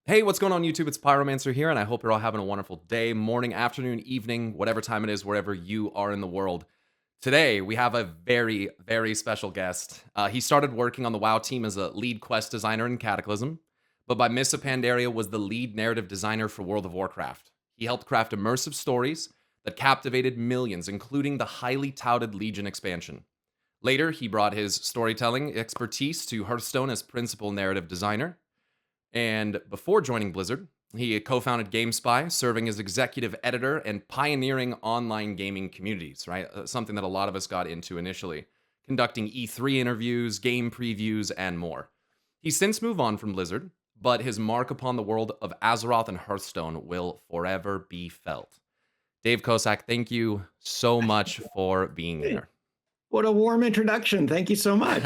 Hey, what's going on YouTube? It's Pyromancer here, and I hope you're all having a wonderful day, morning, afternoon, evening, whatever time it is, wherever you are in the world. Today, we have a very, very special guest. He started working on the WoW team as a lead quest designer in Cataclysm, but by Mists of Pandaria was the lead narrative designer for World of Warcraft. He helped craft immersive stories that captivated millions, including the highly touted Legion expansion. Later, he brought his storytelling expertise to Hearthstone as principal narrative designer. And before joining Blizzard, he co founded GameSpy, serving as executive editor and pioneering online gaming communities, right? Something that a lot of us got into initially, conducting E3 interviews, game previews, and more. He's since moved on from Blizzard, but his mark upon the world of Azeroth and Hearthstone will forever be felt. Dave Kosak, thank you so much for being Hey, here. what a warm introduction. Thank you so much.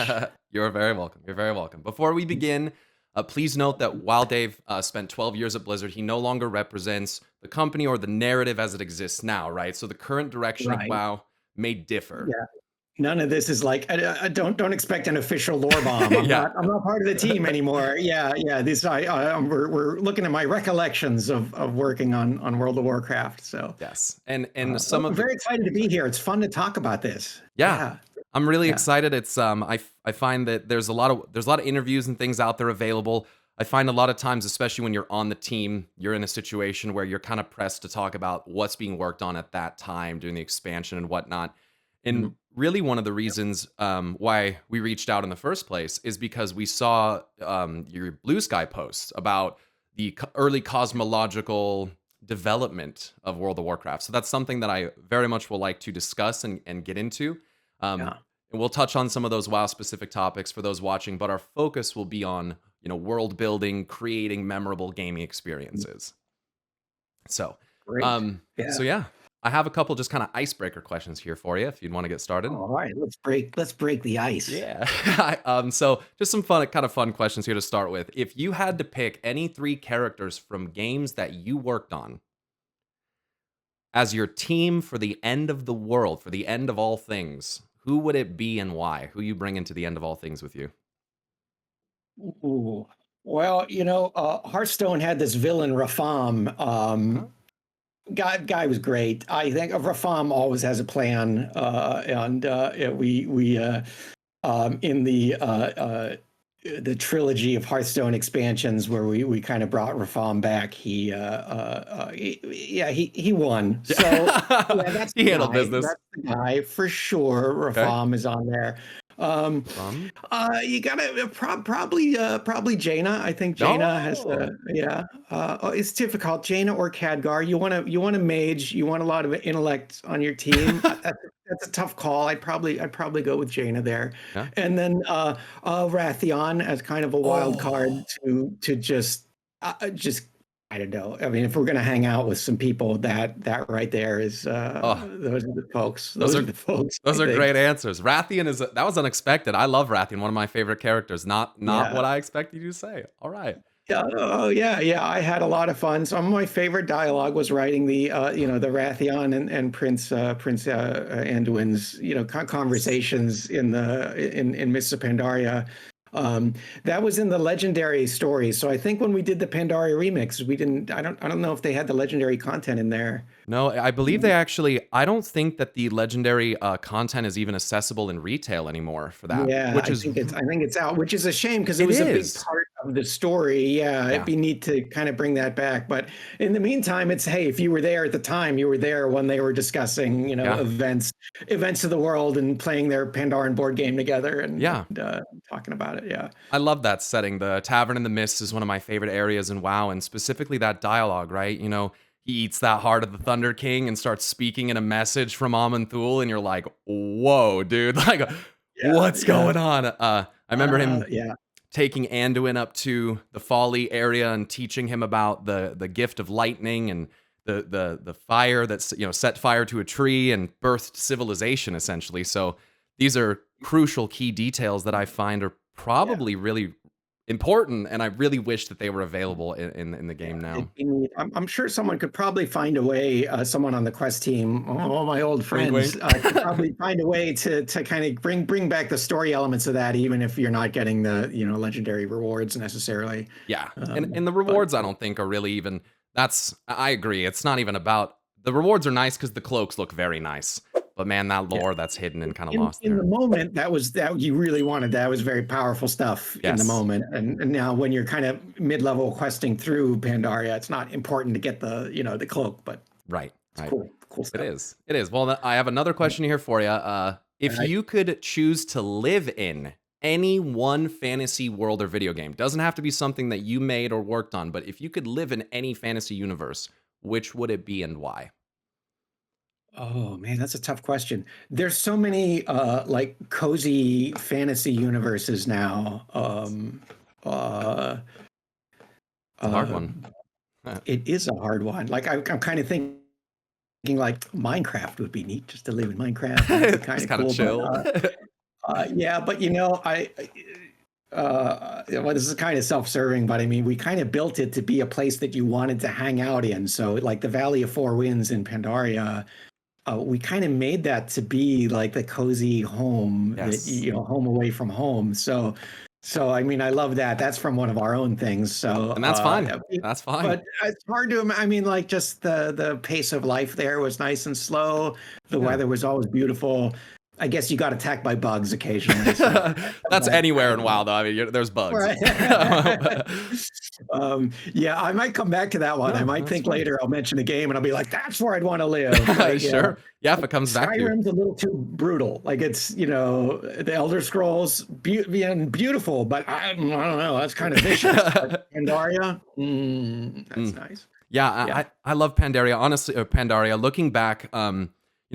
You're very welcome. You're very welcome. Before we begin, please note that while Dave spent 12 years at Blizzard, he no longer represents the company or the narrative as it exists now, right? So the current direction of Right. WoW may differ. Yeah. None of this is like I don't expect an official lore bomb. I'm Yeah. not I'm not part of the team anymore. Yeah, yeah. This we're looking at my recollections of working on World of Warcraft. So Yes. And some I'm of the very excited to be here. It's fun to talk about this. yeah, Yeah, I'm really yeah. excited. It's I find that there's a lot of interviews and things out there available. I find a lot of times, especially when you're on the team, you're in a situation where you're kind of pressed to talk about what's being worked on at that time during the expansion and whatnot. And Mhm. really, one of the reasons why we reached out in the first place is because we saw your Blue Sky posts about the early cosmological development of World of Warcraft. So that's something that I very much will like to discuss and get into. Um, Yeah. and we'll touch on some of those WoW specific topics for those watching, but our focus will be on world building, creating memorable gaming experiences. So, Great. um, Yeah. so yeah, I have a couple just kind of icebreaker questions here for you if you'd want to get started. All right. Let's break the ice. Yeah. So just some fun questions here to start with. If you had to pick any three characters from games that you worked on as your team for the end of the world, for the end of all things, who would it be and why? Who you bring into the end of all things with you? Ooh. Well, Hearthstone had this villain Rafam. Uh-huh. Guy was great. I think Rafam always has a plan, and yeah, we in the trilogy of Hearthstone expansions where we kind of brought Rafam back. He won. So yeah, that's He the handled guy. business. That's the guy for sure. Okay. Rafam is on there. Um, From you gotta probably Jaina. I think Jaina has Oh, yeah. It's difficult. Jaina or Khadgar. You want a mage. You want a lot of intellect on your team. That's a tough call. I'd probably go with Jaina there, yeah. and then Wrathion as kind of a wild card Oh, to just I don't know. I mean, if we're gonna hang out with some people, that right there is oh, those are the folks. those Those are are the folks. I those are think. great answers. Rathian that was unexpected. I love Rathian, one of my favorite characters. Not Yeah. what I expected you to say. All right. Yeah, oh yeah, yeah. I had a lot of fun. Some of my favorite dialogue was writing the Wrathion and Prince Anduin's, conversations in Mists of Pandaria. Um, that was in the Legendary story. So I think when we did the Pandaria remix, we didn't. I don't know if they had the Legendary content in there. No, I believe they actually. I don't think that the legendary content is even accessible in retail anymore for that, Yeah, which I is think it's out, which is a shame because it it was a big is. part of the story. Yeah, it'd Yeah, be neat to kind of bring that back. But in the meantime, it's hey, if you were there at the time, you were there when they were discussing, yeah, events of the world and playing their Pandaran board game together yeah. and talking about it. Yeah. I love that setting. The Tavern in the Mist is one of my favorite areas in WoW, and specifically that dialogue, right? He eats that heart of the Thunder King and starts speaking in a message from Aman'Thul, and you're like, whoa, dude, like, Yeah, what's yeah. going on? I remember him Yeah. taking Anduin up to the Folly area and teaching him about the gift of lightning and the fire that's set fire to a tree and birthed civilization essentially. So these are crucial key details that I find are Yeah. probably really important, and I really wish that they were available in the game now. I'm sure someone could probably find a way. Someone on the Quest team, all my old Wink, friends, wink. could probably find a way to kind of bring back the story elements of that, even if you're not getting the legendary rewards necessarily. Yeah, and the But rewards I don't think are really even. I agree. It's not even about the rewards are nice because the cloaks look very nice, but man, that yeah, lore that's hidden and kind of in lost in the there. moment, that you really wanted. That was very powerful stuff in the Yes. moment. And now when you're kind of mid-level questing through Pandaria, it's not important to get the cloak, but Right. it's Right. cool It stuff. is. It is. Well, I have another question here for you. All If right. you could choose to live in any one fantasy world or video game, doesn't have to be something that you made or worked on, but if you could live in any fantasy universe, which would it be and why? Oh man, that's a tough question. There's so many like cozy fantasy universes now. Uh, It's a hard uh, one. it is a hard one. Like I'm kind of thinking like Minecraft would be neat just to live in Minecraft. That'd be kind Just of kind of cool. But chill. yeah, but well, this is kind of self-serving, but I mean, we kind of built it to be a place that you wanted to hang out in. So like the Valley of Four Winds in Pandaria, we kind of made that to be like the cozy home that Yes. home away from home. So I mean, I love that. That's from one of our own things. So, And that's fine. That's fine. but it's hard to. I mean, like just the pace of life there was nice and slow. The Yeah. weather was always beautiful. I guess you got attacked by bugs occasionally. So, That's but, anywhere in WoW, though. I mean, there's bugs. right. Yeah, I might come back to that one. I No, might that's think fine. later I'll mention a game and I'll be like, that's where I'd want to live. Like, Sure. Yeah, if it comes back to you. Skyrim's a little too brutal. Like it's, the Elder Scrolls, beautiful, but I don't know. That's kind of vicious. But Pandaria, that's Mm. nice. Yeah, Yeah. I love Pandaria. Honestly, Pandaria. Looking back,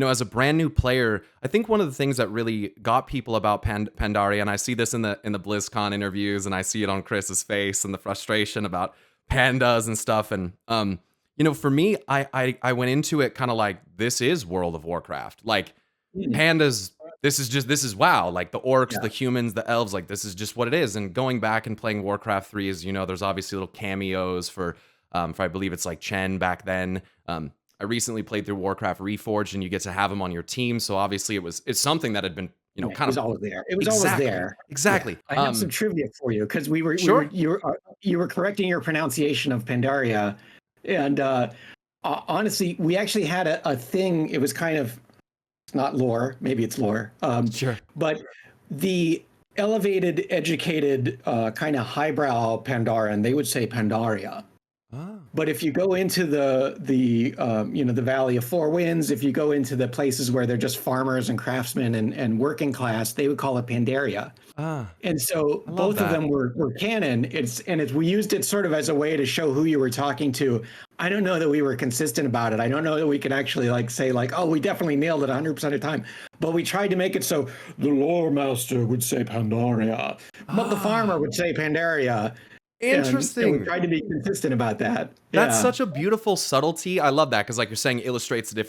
as a brand new player, I think one of the things that really got people about Pandaria, and I see this in the BlizzCon interviews, and I see it on Chris's face and the frustration about pandas and stuff. And for me, I went into it kind of like this is World of Warcraft. Like Mm, pandas, this is WoW. Like the orcs, yeah. the humans, the elves. Like this is just what it is. And going back and playing Warcraft 3 is there's obviously little cameos for I believe it's like Chen back then. I recently played through Warcraft Reforged, and you get to have him on your team. So obviously, it's something that had been, Yeah, it kind was of always there. It was always exactly, there. Yeah. exactly. I have some trivia for you because Sure. you were correcting your pronunciation of Pandaria, and honestly, we actually had a thing. It was kind of it's not lore, maybe it's lore, Sure. but the elevated, educated, kind of highbrow Pandaran, they would say Pandaria. Ah. But if you go into the Valley of Four Winds, if you go into the places where they're just farmers and craftsmen and working class, they would call it Pandaria. Ah. And so I love both of that. them were canon. We used it sort of as a way to show who you were talking to. I don't know that we were consistent about it. I don't know that we could actually say oh, we definitely nailed it 100% of the time. But we tried to make it so the lore master would say Pandaria, but the farmer would say Pandaria. And we Interesting. tried to be consistent about that. That's Yeah. such a beautiful subtlety. I love that because, like you're saying, it illustrates the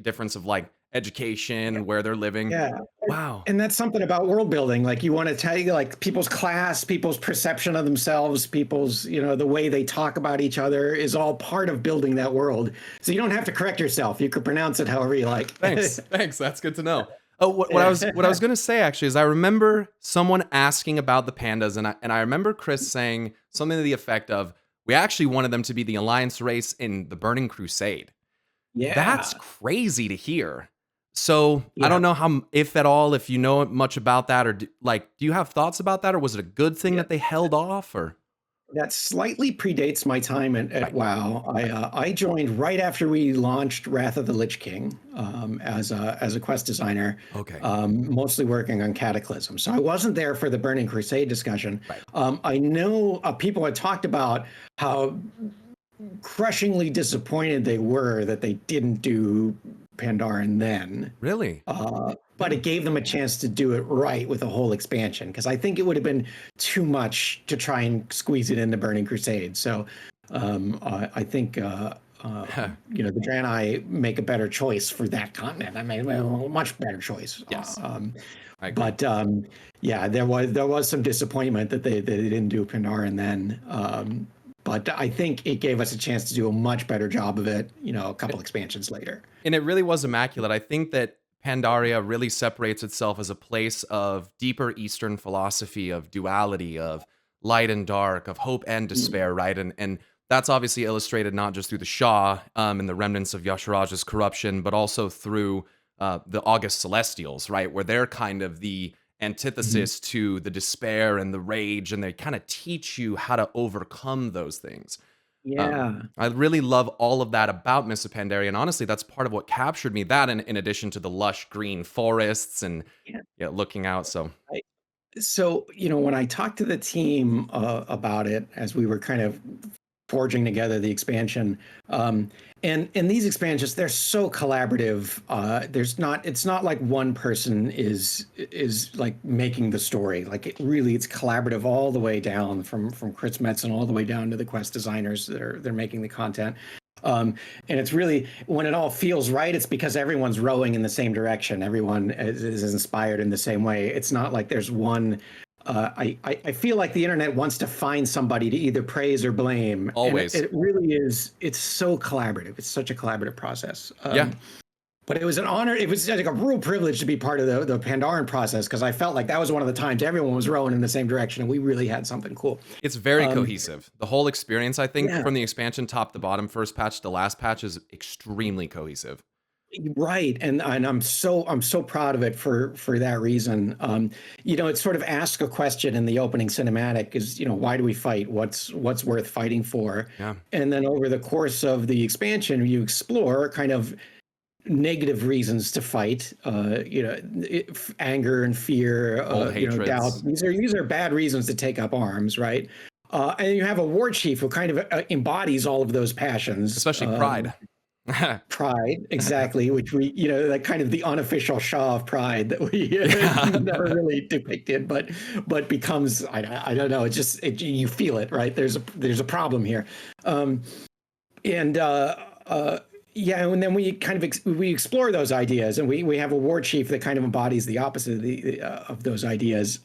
difference of like education and where they're living. Yeah. Wow. And that's something about world building. Like you want to tell you like people's class, people's perception of themselves, people's, the way they talk about each other is all part of building that world. So you don't have to correct yourself. You could pronounce it however you like. Thanks. That's good to know. Oh, what I was gonna say actually is I remember someone asking about the pandas, and I remember Chris saying something to the effect of, "We actually wanted them to be the Alliance race in the Burning Crusade." Yeah. That's crazy to hear. So I Yeah. don't know if at all, if you know much about that, or do you have thoughts about that, or was it a good thing Yeah. that they held off, or? That slightly predates my time at Right. WoW. I joined right after we launched Wrath of the Lich King as a quest designer, Okay. mostly working on Cataclysm. So I wasn't there for the Burning Crusade discussion. Right. I know people had talked about how crushingly disappointed they were that they didn't do Pandaren then. Really? But it gave them a chance to do it right with a whole expansion, because I think it would have been too much to try and squeeze it into Burning Crusade. So I think the Draenei make a better choice for that continent. I mean, well, a much better choice. Yes, I agree. But yeah, there was some disappointment that they didn't do Pandaren then. But I think it gave us a chance to do a much better job of it, a couple expansions later. And it really was immaculate. I think that Pandaria really separates itself as a place of deeper Eastern philosophy, of duality, of light and dark, of hope and despair, right? And that's obviously illustrated not just through the Shah and the remnants of Yasharaj's corruption, but also through the August Celestials, right? Where they're kind of the antithesis to the despair and the rage, and they kind of teach you how to overcome those things. Yeah. I really love all of that about Mists of Pandaria, and honestly, that's part of what captured me. That, in addition to the lush green forests and Yeah. looking out. So So, when I talked to the team about it as we were kind of forging together the expansion, and these expansions, they're so collaborative. It's not like one person is like making the story. Like it's collaborative all the way down from Chris Metzen all the way down to the quest designers they're making the content. And it's really, when it all feels right, it's because everyone's rowing in the same direction. Everyone is inspired in the same way. It's not like there's one. I feel like the internet wants to find somebody to either praise or blame. Always. And it really is. It's so collaborative. It's such a collaborative process. Yeah. But it was an honor. It was like a real privilege to be part of the Pandaren process, because I felt like that was one of the times everyone was rowing in the same direction and we really had something cool. It's very cohesive. The whole experience, I think, Yeah. from the expansion top to bottom, first patch to last patch, is extremely cohesive. Right, and I'm so proud of it for that reason. It sort of asks a question in the opening cinematic: is why do we fight? What's worth fighting for? Yeah. And then over the course of the expansion, you explore kind of negative reasons to fight. Anger and fear, doubt. These are bad reasons to take up arms, right? And you have a war chief who kind of embodies all of those passions, Especially pride. Pride, exactly, which we, like kind of the unofficial Shah of pride that we never really depicted, but becomes, I don't know, you feel it, right? There's a problem here, and and then we kind of we explore those ideas, and we have a war chief that kind of embodies the opposite of those ideas,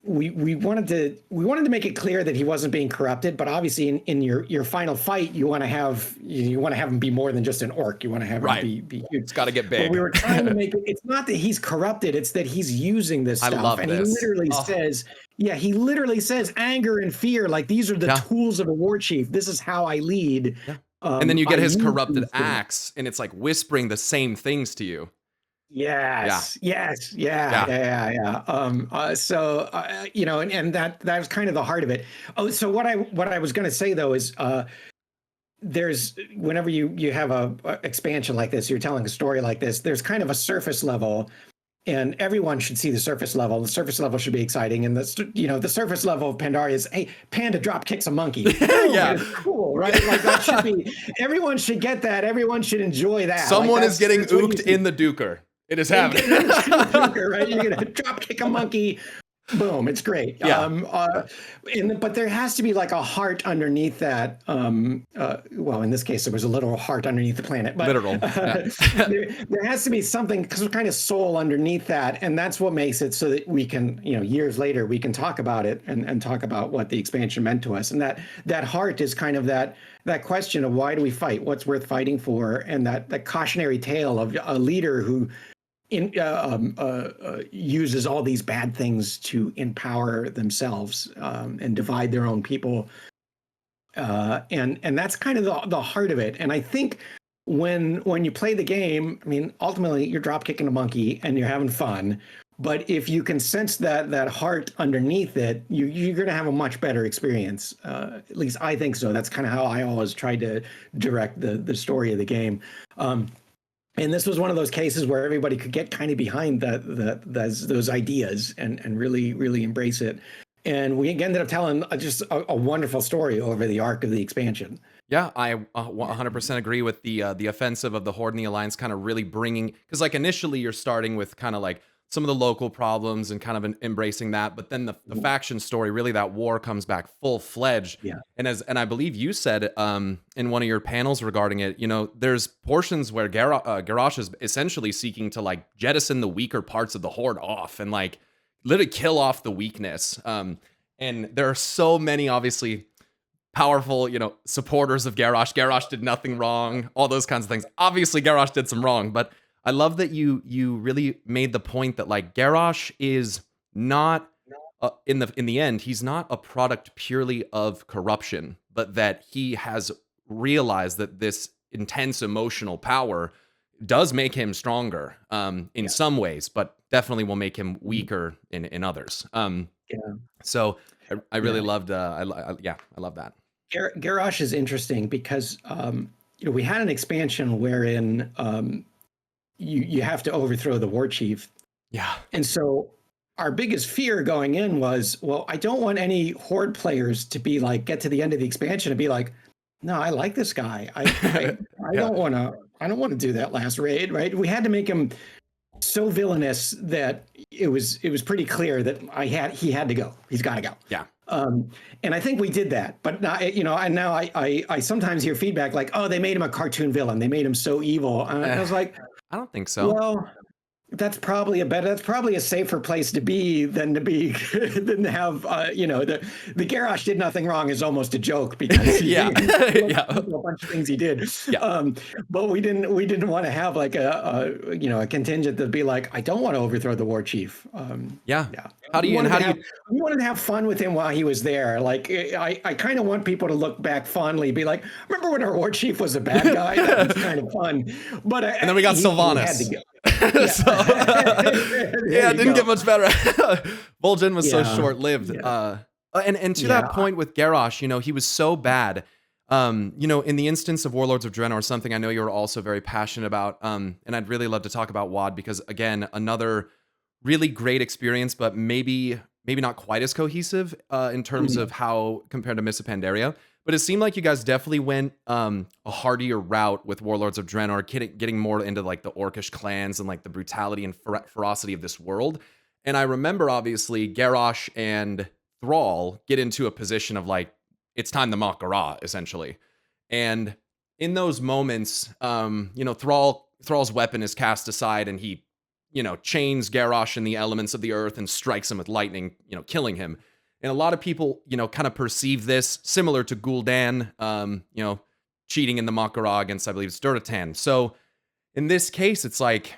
We wanted to make it clear that he wasn't being corrupted, but obviously in your final fight, you want to have him be more than just an orc. You want to have him be huge. It's got to get big. But we were trying to make it. It's not that he's corrupted; it's that he's using this stuff. I love and this. he literally says anger and fear. Like, these are the tools of a war chief. This is how I lead. Yeah. And then you get his corrupted axe, and it's like whispering the same things to you. Yes. Yeah. And that was kind of the heart of it. Oh, so what I was going to say though is, whenever you have a expansion like this, you're telling a story like this, there's kind of a surface level, and everyone should see the surface level. The surface level should be exciting, and the surface level of Pandaria is, hey, Panda drop kicks a monkey. Yeah, cool, right? Like, that should be. Everyone should get that. Everyone should enjoy that. Someone is getting ooked in the duker. It is happening. Right? You're gonna drop kick a monkey. Boom! It's great. Yeah. But there has to be like a heart underneath that. Well, in this case, there was a literal heart underneath the planet. But, literal. Yeah. there has to be something, kind of soul underneath that, and that's what makes it so that we can, years later, we can talk about it and talk about what the expansion meant to us. And that heart is kind of that question of, why do we fight? What's worth fighting for? And that cautionary tale of a leader who uses all these bad things to empower themselves and divide their own people, and that's kind of the heart of it. And I think when you play the game, I mean, ultimately you're drop kicking a monkey and you're having fun. But if you can sense that heart underneath it, you're going to have a much better experience. At least I think so. That's kind of how I always tried to direct the story of the game. And this was one of those cases where everybody could get kind of behind those ideas and really, really embrace it. And we ended up telling just a wonderful story over the arc of the expansion. Yeah, I 100% agree with the offensive of the Horde and the Alliance kind of really bringing, because like initially you're starting with kind of like some of the local problems and kind of embracing that. But then the Mhm. faction story, really, that war comes back full fledged. Yeah. And I believe you said in one of your panels regarding it, there's portions where Garrosh is essentially seeking to like jettison the weaker parts of the horde off and like literally kill off the weakness. And there are so many, obviously, powerful, supporters of Garrosh. Garrosh did nothing wrong, all those kinds of things. Obviously, Garrosh did some wrong, but I love that you really made the point that like Garrosh is not in the end, he's not a product purely of corruption, but that he has realized that this intense emotional power does make him stronger in Yeah. some ways, but definitely will make him Mhm. weaker in others. Yeah. So I really Yeah. loved. Yeah, I love that. Garrosh is interesting because we had an expansion wherein you have to overthrow the war chief, Yeah, and so our biggest fear going in was, well, I don't want any horde players to be like get to the end of the expansion and be like, no, I like this guy. I yeah, don't want to do that last raid, right? We had to make him so villainous that it was pretty clear that he had to go. He's got to go. yeah. Um, and I think we did that, but not, and now I sometimes hear feedback like, oh, they made him a cartoon villain. They made him so evil. And I was like, I don't think so. well, that's probably a safer place to be than than to have the Garrosh did nothing wrong is almost a joke because Yeah, yeah, a bunch of things he did. yeah, But we didn't want to have like a contingent to be like, I don't want to overthrow the war chief. yeah. Yeah. How do you and how do you? We wanted to have fun with him while he was there. Like I kind of want people to look back fondly, be like, remember when our war chief was a bad guy? That was kind of fun. But And then we got he had Sylvanas. to go. So yeah, it didn't get much better. Vol'jin was so Yeah. short-lived. Yeah. And to that point with Garrosh, he was so bad. In the instance of Warlords of Draenor, something I know you're also very passionate about. And I'd really love to talk about WoD because again, another really great experience, but maybe not quite as cohesive in terms of how compared to Mists of Pandaria. But it seemed like you guys definitely went a hardier route with Warlords of Draenor, getting more into like the Orcish clans and like the brutality and ferocity of this world. And I remember obviously Garrosh and Thrall get into a position of like it's time to Mak'gora essentially. And in those moments, Thrall's weapon is cast aside and he chains Garrosh in the elements of the earth and strikes him with lightning, killing him. And a lot of people, kind of perceive this similar to Gul'dan, cheating in the Mak'gora against, I believe it's Duratan. So in this case, it's like,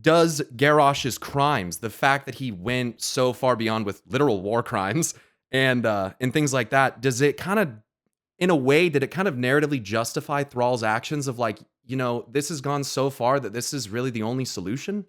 does Garrosh's crimes, the fact that he went so far beyond with literal war crimes and things like that, does it kind of, in a way, did it kind of narratively justify Thrall's actions of like, this has gone so far that this is really the only solution?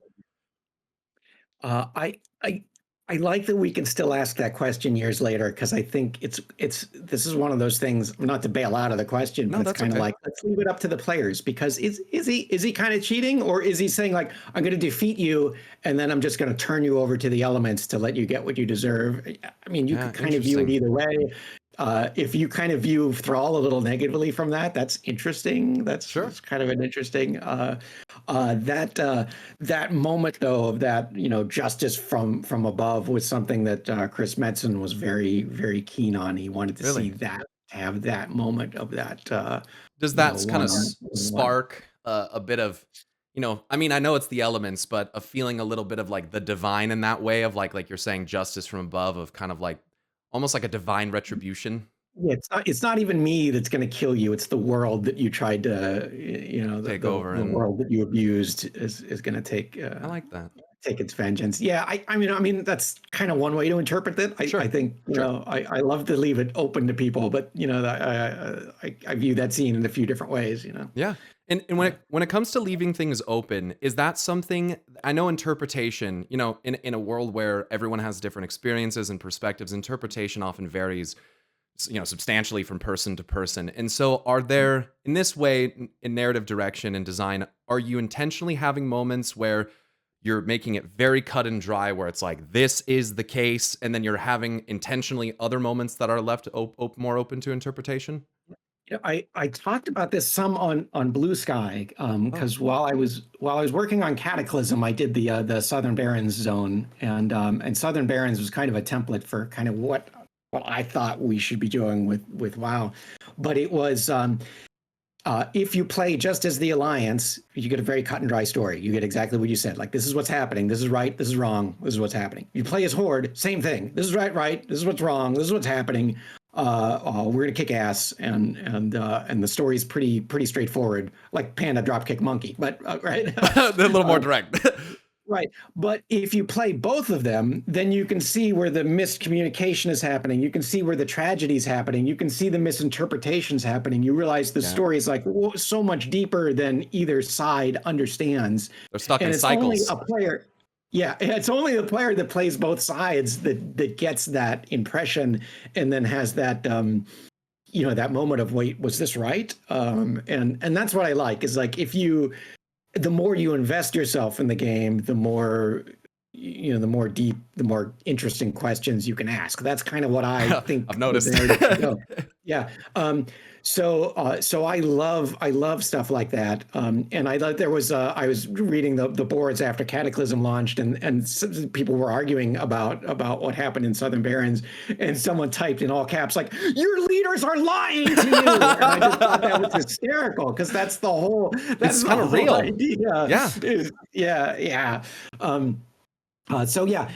Uh, I I I like that we can still ask that question years later because I think this is one of those things. Not to bail out of the question, No, but it's that's kind of okay. like let's leave it up to the players because is he kind of cheating or is he saying like I'm going to defeat you and then I'm just going to turn you over to the elements to let you get what you deserve? I mean, you Yeah, could kind of view it interesting. either way. If you kind of view Thrall a little negatively from that, that's interesting. Sure. That's kind of an interesting that moment though of that justice from above was something that Chris Metzen was very very keen on. He wanted to Really? see that have that moment of that Does that kind of one on one. spark a bit of, I mean, I know it's the elements, but a feeling a little bit of like the divine in that way of like you're saying justice from above of kind of like almost like a divine retribution. Yeah, it's not even me that's going to kill you. It's the world that you tried to, the, Take the, over the and world that you abused is going to I like that. take its vengeance. Yeah, I mean that's kind of one way to interpret that. I Sure. think Sure. I love to leave it open to people, but I view that scene in a few different ways. Yeah. And when Yeah. it comes to leaving things open, is that something I know interpretation, in a world where everyone has different experiences and perspectives, interpretation often varies substantially from person to person. And so are there in this way in narrative direction and design, are you intentionally having moments where you're making it very cut and dry where it's like this is the case and then you're having intentionally other moments that are left more open to interpretation? I talked about this some on Blue Sky, Oh, because cool. while I was working on Cataclysm, I did the Southern Barrens zone, and Southern Barrens was kind of a template for kind of what I thought we should be doing with WoW, but it was if you play just as the Alliance, you get a very cut and dry story. You get exactly what you said. Like, this is what's happening. This is right. This is wrong. This is what's happening. You play as Horde, same thing. This is right. This is what's wrong. This is what's happening. We're gonna kick ass, and the story is pretty straightforward, like Panda Dropkick Monkey, but right. They're a little more direct. Right. But if you play both of them, then you can see where the miscommunication is happening. You can see where the tragedy is happening. You can see the misinterpretations happening. You realize the Yeah. story is like so much deeper than either side understands. They're stuck And in it's only cycles. a player. Yeah, it's only the player that plays both sides that gets that impression and then has that that moment of, wait, was this right? And that's what I like, is like, the more you invest yourself in the game, the more the more deep, the more interesting questions you can ask. That's kind of what I think I've noticed. Yeah. So I love stuff like that. And I thought I was reading the boards after Cataclysm launched, and people were arguing about what happened in Southern Barrens, and someone typed in all caps like, "Your leaders are lying to you," and I just thought that was hysterical, because that's It's the kind of whole real. idea. Yeah. Yeah.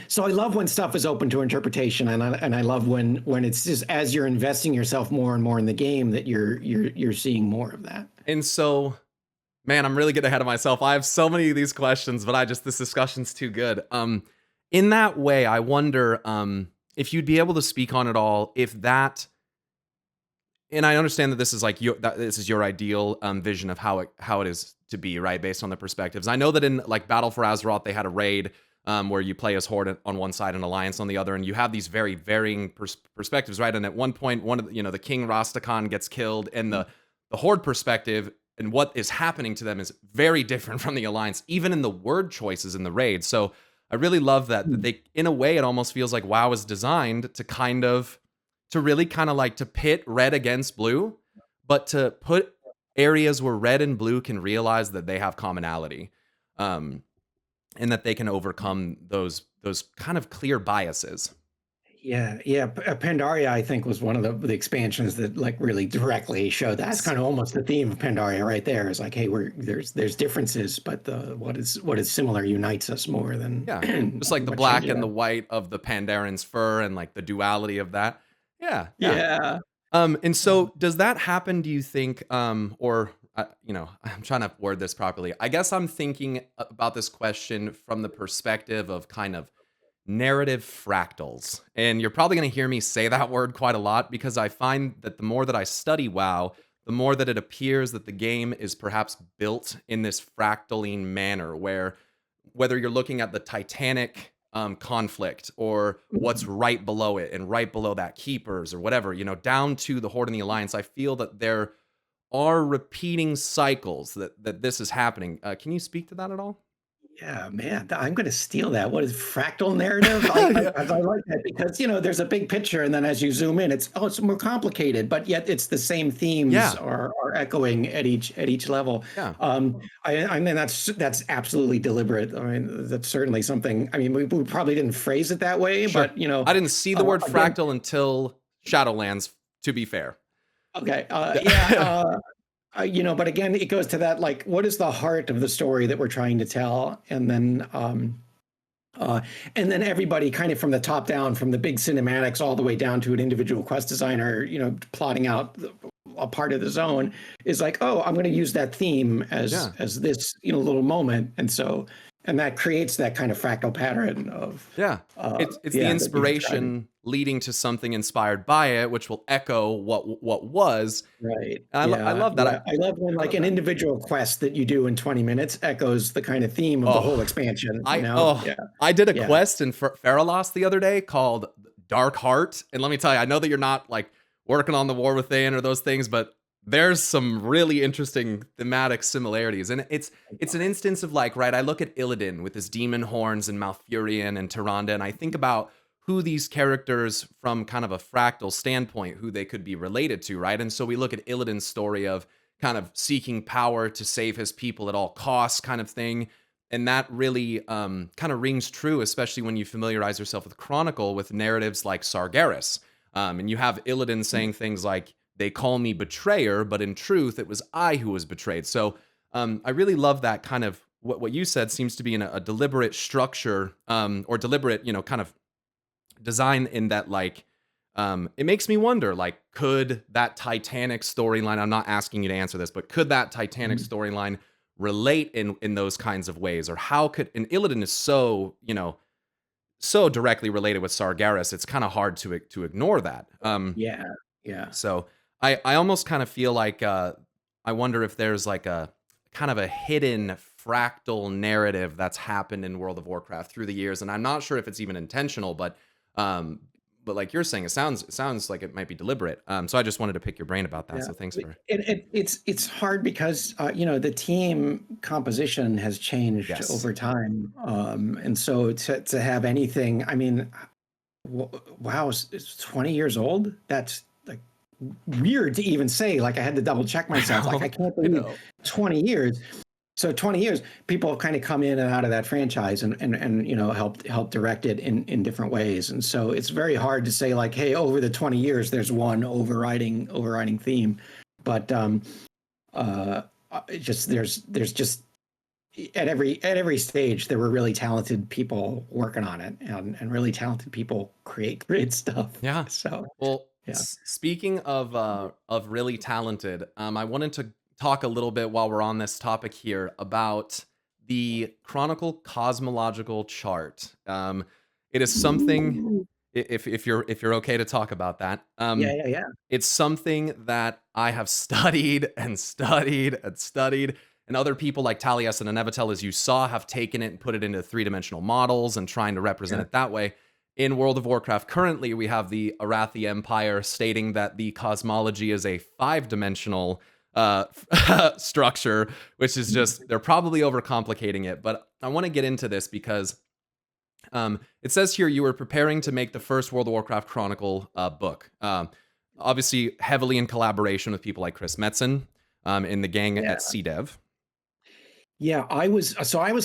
So I love when stuff is open to interpretation, and I love when it's just, as you're investing yourself more and more in the game, that you're seeing more of that. And so, man, I'm really getting ahead of myself. I have so many of these questions, but this discussion's too good. In that way, I wonder if you'd be able to speak on it all, if that, and I understand that this is like this is your ideal vision of how it is to be, right, based on the perspectives. I know that in like Battle for Azeroth, they had a raid where you play as Horde on one side and Alliance on the other, and you have these very varying perspectives, right? And at one point, one of the King Rastakhan gets killed, and the Horde perspective and what is happening to them is very different from the Alliance, even in the word choices in the raid. So I really love that they, in a way, it almost feels like WoW is designed to really kind of like to pit red against blue, but to put areas where red and blue can realize that they have commonality, and that they can overcome those kind of clear biases. Yeah. Pandaria, I think, was one of the expansions that like really directly showed that. That's kind of almost the theme of Pandaria right there. Is like, hey, there's differences, but what is similar unites us more than Yeah, just like the what black changes and the us. white of the Pandaran's fur, and like the duality of that. Yeah. Yeah. And so does that happen, do you think, or, I'm trying to word this properly. I guess I'm thinking about this question from the perspective of kind of narrative fractals. And you're probably going to hear me say that word quite a lot, because I find that the more that I study WoW, the more that it appears that the game is perhaps built in this fractaline manner, where whether you're looking at the Titanic conflict, or what's right below it, and right below that Keepers, or whatever, down to the Horde and the Alliance, I feel that there are repeating cycles that this is happening. Can you speak to that at all? Yeah, man, I'm going to steal that. What is fractal narrative? Yeah. I like that, because there's a big picture, and then as you zoom in, it's more complicated, but yet it's the same themes Yeah. are echoing at each level. Yeah. I mean, that's absolutely deliberate. I mean, that's certainly something. I mean, we probably didn't phrase it that way, Sure. but I didn't see the word again, fractal until Shadowlands, to be fair. okay, Yeah. but again, it goes to that, like, what is the heart of the story that we're trying to tell, uh, and then everybody kind of from the top down, from the big cinematics all the way down to an individual quest designer, plotting out a part of the zone, is like, oh, I'm going to use that theme Yeah. as this little moment, and that creates that kind of fractal pattern of Yeah. It's the that you're describing. inspiration leading to something inspired by it, which will echo what was. Right. I Yeah. love that. Yeah. I love when I like love an that. individual quest that you do in 20 minutes echoes the kind of theme of the whole Oh, expansion, I Yeah. I did a Yeah. quest in Feralos the other day called Dark Heart, and let me tell you, I know that you're not like working on the War Within or those things, but there's some really interesting thematic similarities, and it's an instance of like, right, I look at Illidan with his demon horns and Malfurion and Tyrande, and I think about who these characters from kind of a fractal standpoint, who they could be related to, right? And so we look at Illidan's story of kind of seeking power to save his people at all costs kind of thing. And that really kind of rings true, especially when you familiarize yourself with Chronicle, with narratives like Sargeras. And you have Illidan saying things like, they call me betrayer, but in truth, it was I who was betrayed. So I really love that kind of what you said seems to be in a deliberate structure or deliberate, kind of design in that, like, it makes me wonder, like, could that Titanic storyline, I'm not asking you to answer this, but could that Titanic storyline relate in those kinds of ways? Or how could, and Illidan is so, so directly related with Sargeras, it's kind of hard to ignore that. Yeah, yeah. So I almost kind of feel like I wonder if there's like a kind of a hidden fractal narrative that's happened in World of Warcraft through the years, and I'm not sure if it's even intentional, but like you're saying, it sounds like it might be deliberate. So I just wanted to pick your brain about that. Yeah. So thanks for It's hard because the team composition has changed Yes. over time, and so to have anything, I mean, wow, it's 20 years old. That's like weird to even say. Like I had to double check myself. Like I can't believe 20 years. So 20 years, people have kind of come in and out of that franchise and helped direct it in different ways. And so it's very hard to say like, hey, over the 20 years, there's one overriding theme. But there's just at every stage there were really talented people working on it, and really talented people create great stuff. Yeah. So well, yeah. Speaking of really talented, I wanted to talk a little bit while we're on this topic here about the Chronicle cosmological chart. It is something, if you're okay to talk about that. Yeah. It's something that I have studied and studied and studied, and other people like Taliesin and Nevatel, as you saw, have taken it and put it into three-dimensional models and trying to represent it that way. In World of Warcraft, currently, we have the Arathi Empire stating that the cosmology is a five-dimensional structure, which is just, they're probably overcomplicating it. But I want to get into this because it says here you were preparing to make the first World of Warcraft Chronicle book. Obviously, heavily in collaboration with people like Chris Metzen in the gang at CDev. Yeah, I was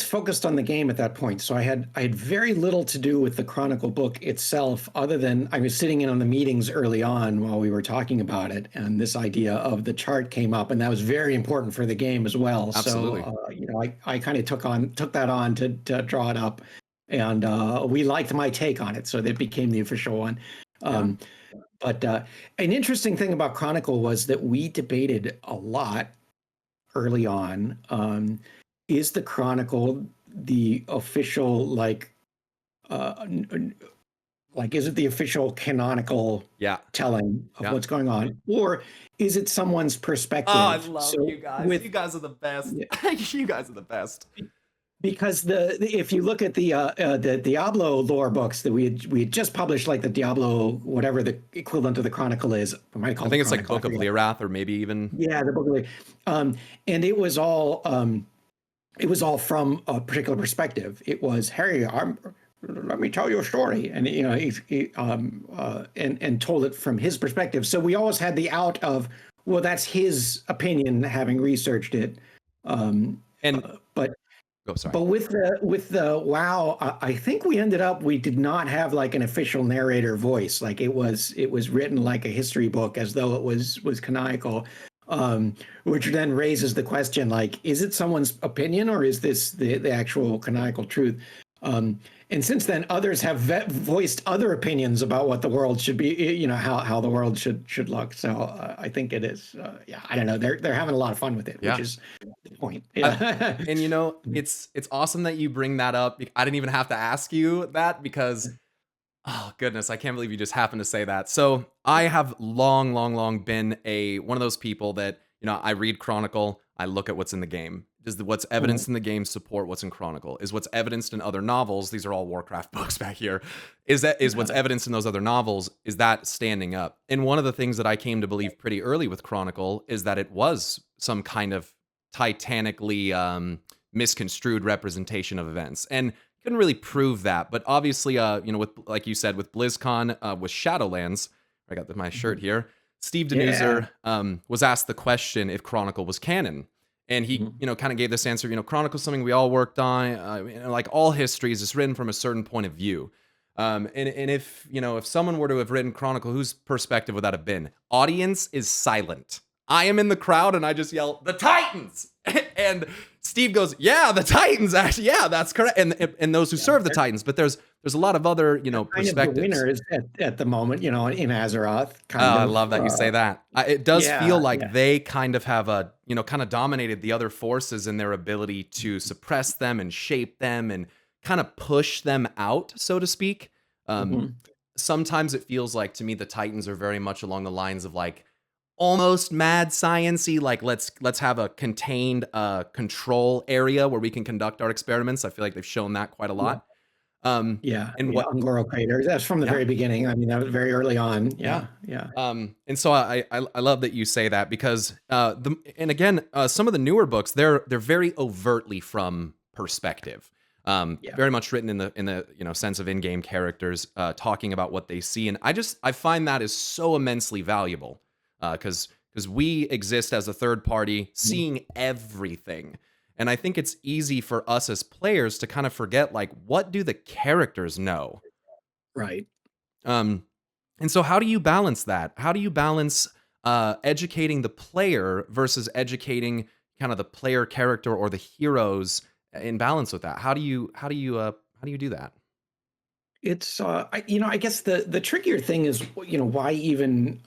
focused on the game at that point. So I had very little to do with the Chronicle book itself, other than I was sitting in on the meetings early on while we were talking about it, and this idea of the chart came up, and that was very important for the game as well. Absolutely. So I kind of took that on to draw it up, and we liked my take on it, so that became the official one. But an interesting thing about Chronicle was that we debated a lot early on. Is the Chronicle the official is it the official canonical telling of what's going on, or is it someone's perspective? Oh, I love you guys. You guys are the best. You guys are the best. Because if you look at the Diablo lore books that we had just published, like the Diablo, whatever the equivalent of the Chronicle is, I think it's like Book of Lyrath, or maybe even the Book of Lyrath, and it was all from a particular perspective. It was, Harry, let me tell you a story, and and told it from his perspective. So we always had the out of, well, that's his opinion, having researched it, But with the WoW, I think we did not have like an official narrator voice. Like it was written like a history book, as though it was canonical, which then raises the question, like, is it someone's opinion, or is this the actual canonical truth? And since then, others have voiced other opinions about what the world should be, how the world should look. So I think it is, I don't know. They're having a lot of fun with it, which is the point. Yeah. And it's awesome that you bring that up. I didn't even have to ask you that because, oh goodness, I can't believe you just happened to say that. So I have long been one of those people that, I read Chronicle, I look at what's in the game. Does what's evidenced in the game support what's in Chronicle? Is what's evidenced in other novels, these are all Warcraft books back here, is what's evidenced in those other novels, is that standing up? And one of the things that I came to believe pretty early with Chronicle is that it was some kind of titanically misconstrued representation of events. And couldn't really prove that. But obviously, with like you said, with BlizzCon, with Shadowlands, I got my shirt Mhm. here. Steve Yeah. Denuser was asked the question if Chronicle was canon. And he, Mhm. kind of gave this answer. Chronicle is something we all worked on. Like all histories, it's written from a certain point of view. And if if someone were to have written Chronicle, whose perspective would that have been? Audience is silent. I am in the crowd and I just yell, "The Titans!" And Steve goes, "Yeah, the Titans. Actually, yeah, that's correct." And those who Yeah. serve the Titans, but there's a lot of other Kind of the perspectives. winners at the moment, in Azeroth, Oh, kind I of. love that you say that. It does Yeah, feel like yeah. they kind of have kind of dominated the other forces in their ability to suppress them and shape them and kind of push them out, so to speak. Um, Mhm. Sometimes it feels like to me the Titans are very much along the lines of like almost mad sciency, like let's have a contained control area where we can conduct our experiments. I feel like they've shown that quite a Yeah, lot. Um, yeah, and yeah, what Ungoro craters, that's from the Yeah. very beginning, I mean, that was very early on, Yeah. yeah, yeah. And so I love that you say that because and again some of the newer books they're very overtly from perspective, Yeah. very much written in the sense of in-game characters talking about what they see, and I find that is so immensely valuable because we exist as a third party Mhm. seeing everything, and I think it's easy for us as players to kind of forget like what do the characters know. Right. Um, and so, how do you balance that? How do you balance educating the player versus educating kind of the player character or the heroes in balance with that? How do you do that? It's, I guess the trickier thing is, why even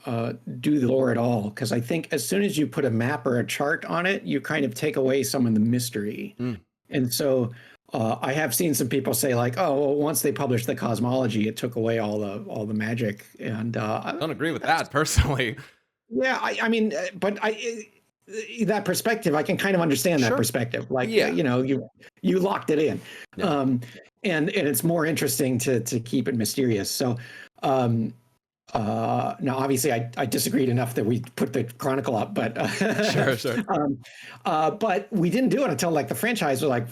do the lore at all? Because I think as soon as you put a map or a chart on it, you kind of take away some of the mystery. Mm, And so I have seen some people say like, oh, well, once they published the cosmology, it took away all the magic. And don't agree with that's that personally. yeah, I mean, but that perspective, I can kind of understand that Sure. perspective. Like, Yeah. you locked it in, Yeah. um, and it's more interesting to keep it mysterious. So, um, now obviously I disagreed enough that we put the Chronicle up, but Sure. Sure. but we didn't do it until like the franchise was like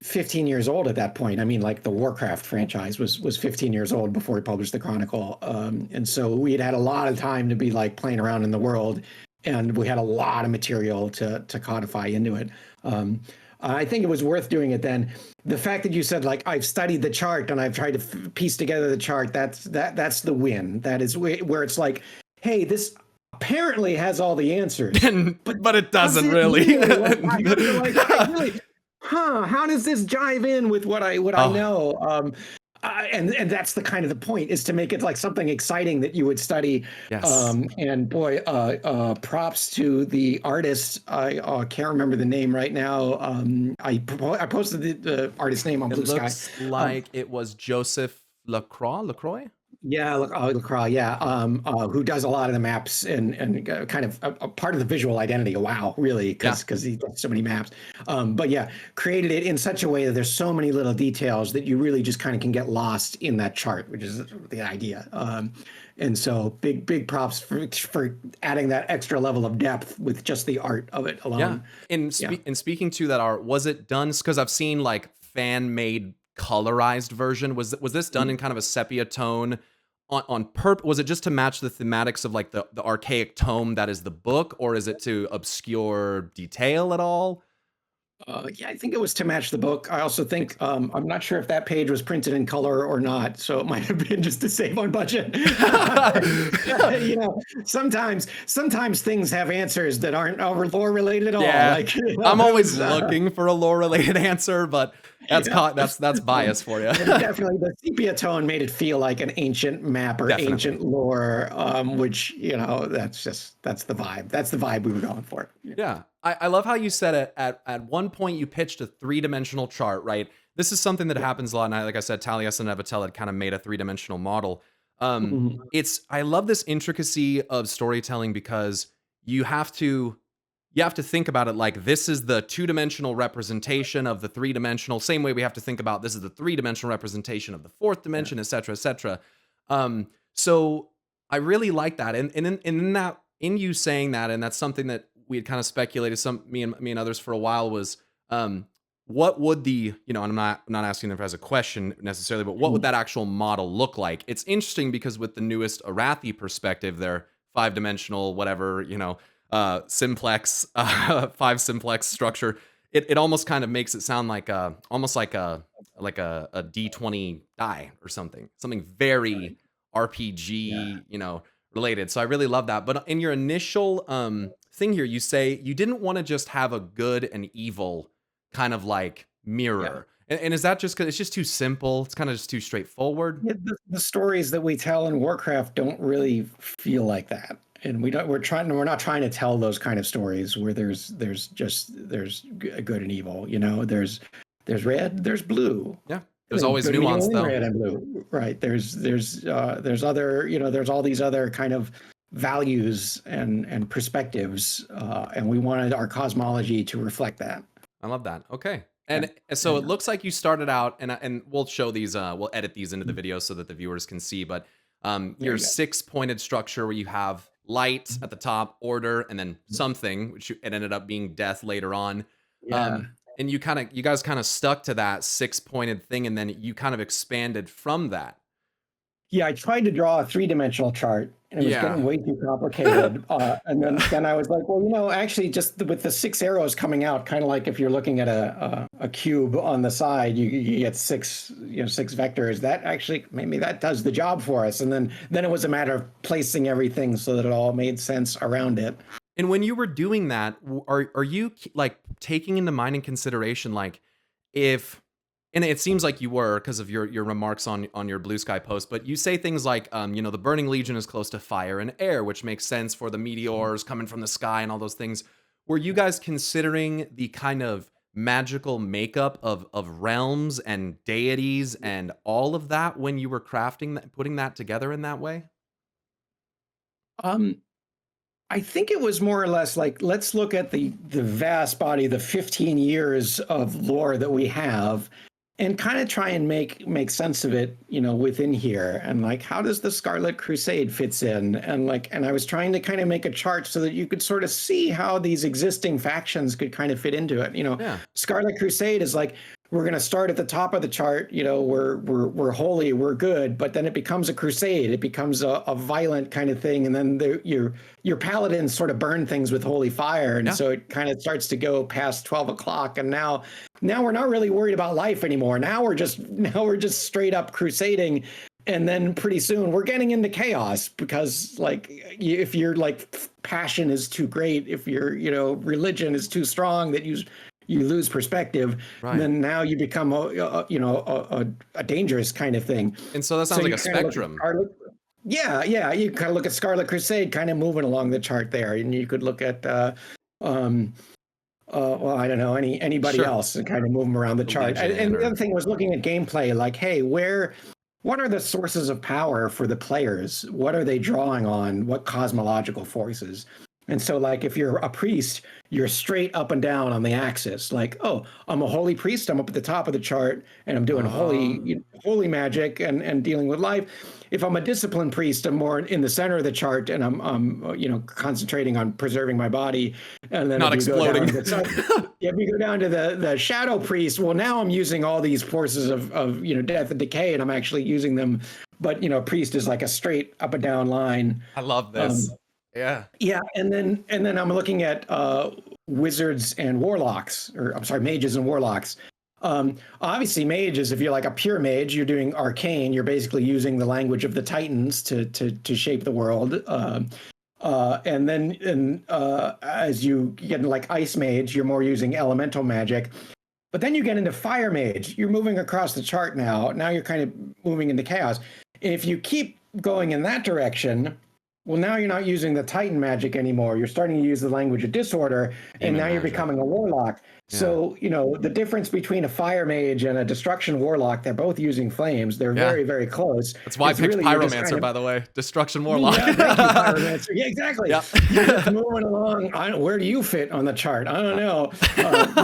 15 years old at that point. I mean, like the Warcraft franchise was 15 years old before we published the Chronicle, and so we had a lot of time to be like playing around in the world, and we had a lot of material to codify into it. Um, I think it was worth doing it then. The fact that you said like I've studied the chart and I've tried to piece together the chart, that's the win. That is where it's like, hey, this apparently has all the answers, but But it does doesn't it really. really? Like, you're like, I really, how does this jive in with what I Oh, know? And that's the kind of the point, is to make it like something exciting that you would study. yes. And boy, props to the artist. I can't remember the name right now. I posted the artist name on It Blue Sky. looks Um, like it was Joseph Lacroix. Lacroix. Yeah, Lacroix, yeah, who does a lot of the maps and kind of a part of the visual identity. Wow, really, Yeah. because he does so many maps. But yeah, created it in such a way that there's so many little details that you really just kind of can get lost in that chart, which is the idea. And so big props for adding that extra level of depth with just the art of it Yeah. alone. Yeah. And speaking to that art, was it done because I've seen like fan made colorized version? Was this done in kind of a sepia tone on purpose? Was it just to match the thematics of like the archaic tome that is the book, or is it to obscure detail at all? Yeah, I think it was to match the book. I also think I'm not sure if that page was printed in color or not, so it might have been just to save on budget. Sometimes things have answers that aren't lore related at all. Yeah. Like I'm it always was, looking for a lore related answer, but yeah. that's bias for you. But definitely the sepia tone made it feel like an ancient map or Definitely. ancient lore, which that's the vibe. That's the vibe we were going for. Yeah. I love how you said it at one point you pitched a three-dimensional chart, right? This is something that Yeah. happens a lot. And like I said, Taliesin and Evatel had kind of made a three-dimensional model. Mhm. I love this intricacy of storytelling because you have to think about it like this is the two-dimensional representation of the three-dimensional, same way we have to think about this is the three-dimensional representation of the fourth Yeah. dimension, et cetera, et cetera. So I really like that. And in that, in you saying that, and that's something that we had kind of speculated, me and others for a while, was what would the, and I'm not asking if as a question necessarily, but what would that actual model look like? It's interesting because with the newest Arathi perspective, they're 5-dimensional, whatever, simplex, 5 simplex structure. It almost kind of makes it sound like almost like a D20 die or something very Yeah. RPG, related. So I really love that. But in your initial thing here, you say you didn't want to just have a good and evil kind of like Yeah. mirror. And is that just because it's just too simple? It's kind of just too straightforward? Yeah, the stories that we tell in Warcraft don't really feel like that. And we're not trying to tell those kind of stories where there's good and evil, there's red, there's blue. Yeah. There's always nuance though. Red and blue. Right. There's other, there's all these other kind of values and perspectives. And we wanted our cosmology to reflect that. I love that. Okay. And so it looks like you started out, and we'll show these, we'll edit these into the video so that the viewers can see, but your 6-pointed structure where you have light at the top, order, and then something, which it ended up being death later on. Yeah. And you guys kind of stuck to that 6-pointed thing, and then you kind of expanded from that. Yeah, I tried to draw a 3-dimensional chart, and it was getting way too complicated. And then I was like, well, actually, just with the 6 arrows coming out, kind of like if you're looking at a cube on the side, you get 6 vectors. That actually maybe that does the job for us. And then it was a matter of placing everything so that it all made sense around it. And when you were doing that, are you like taking into mind and consideration like if, and it seems like you were because of your remarks on your Blue Sky post, but you say things like, the Burning Legion is close to fire and air, which makes sense for the meteors coming from the sky and all those things. Were you guys considering the kind of magical makeup of realms and deities and all of that when you were crafting that, putting that together in that way? I think it was more or less like, let's look at the vast body, the 15 years of lore that we have, and kind of try and make sense of it, within here. And like, how does the Scarlet Crusade fits in? And I was trying to kind of make a chart so that you could sort of see how these existing factions could kind of fit into it. Scarlet Crusade is like, we're going to start at the top of the chart. We're holy, we're good, but then it becomes a crusade. It becomes a violent kind of thing, and then your paladins sort of burn things with holy fire, and so it kind of starts to go past 12 o'clock. And now we're not really worried about life anymore. Now we're just straight up crusading. And then pretty soon we're getting into chaos because like if your like passion is too great, if your religion is too strong that you lose perspective, then now you become a dangerous kind of thing. And so that sounds like a spectrum. Yeah, you kind of look at Scarlet Crusade kind of moving along the chart there, and you could look at well, I don't know, anybody else and kind of move them around the chart. And the other thing was looking at gameplay, like, hey, what are the sources of power for the players? What are they drawing on? What cosmological forces? And so, like, if you're a priest, you're straight up and down on the axis. Like, oh, I'm a holy priest. I'm up at the top of the chart, and I'm doing holy magic and dealing with life. If I'm a disciplined priest, I'm more in the center of the chart, and I'm concentrating on preserving my body. And then not exploding. If you go down to the shadow priest, well, now I'm using all these forces of death and decay, and I'm actually using them. But priest is like a straight up and down line. I love this. Yeah, and then I'm looking at wizards and warlocks, or I'm sorry, mages and warlocks. Obviously, mages, if you're like a pure mage, you're doing arcane. You're basically using the language of the Titans to shape the world. And then as you get into like ice mage, you're more using elemental magic. But then you get into fire mage. You're moving across the chart now. Now you're kind of moving into chaos. If you keep going in that direction, well, now you're not using the Titan magic anymore. You're starting to use the language of disorder, and now you're becoming a warlock. Yeah. So, the difference between a fire mage and a destruction warlock, they're both using flames. They're very, very close. That's why I picked really, Pyromancer, by the way. Destruction warlock. Yeah, thank you, Pyromancer. Yeah, exactly. Yep. You're just moving along. Where do you fit on the chart? I don't know.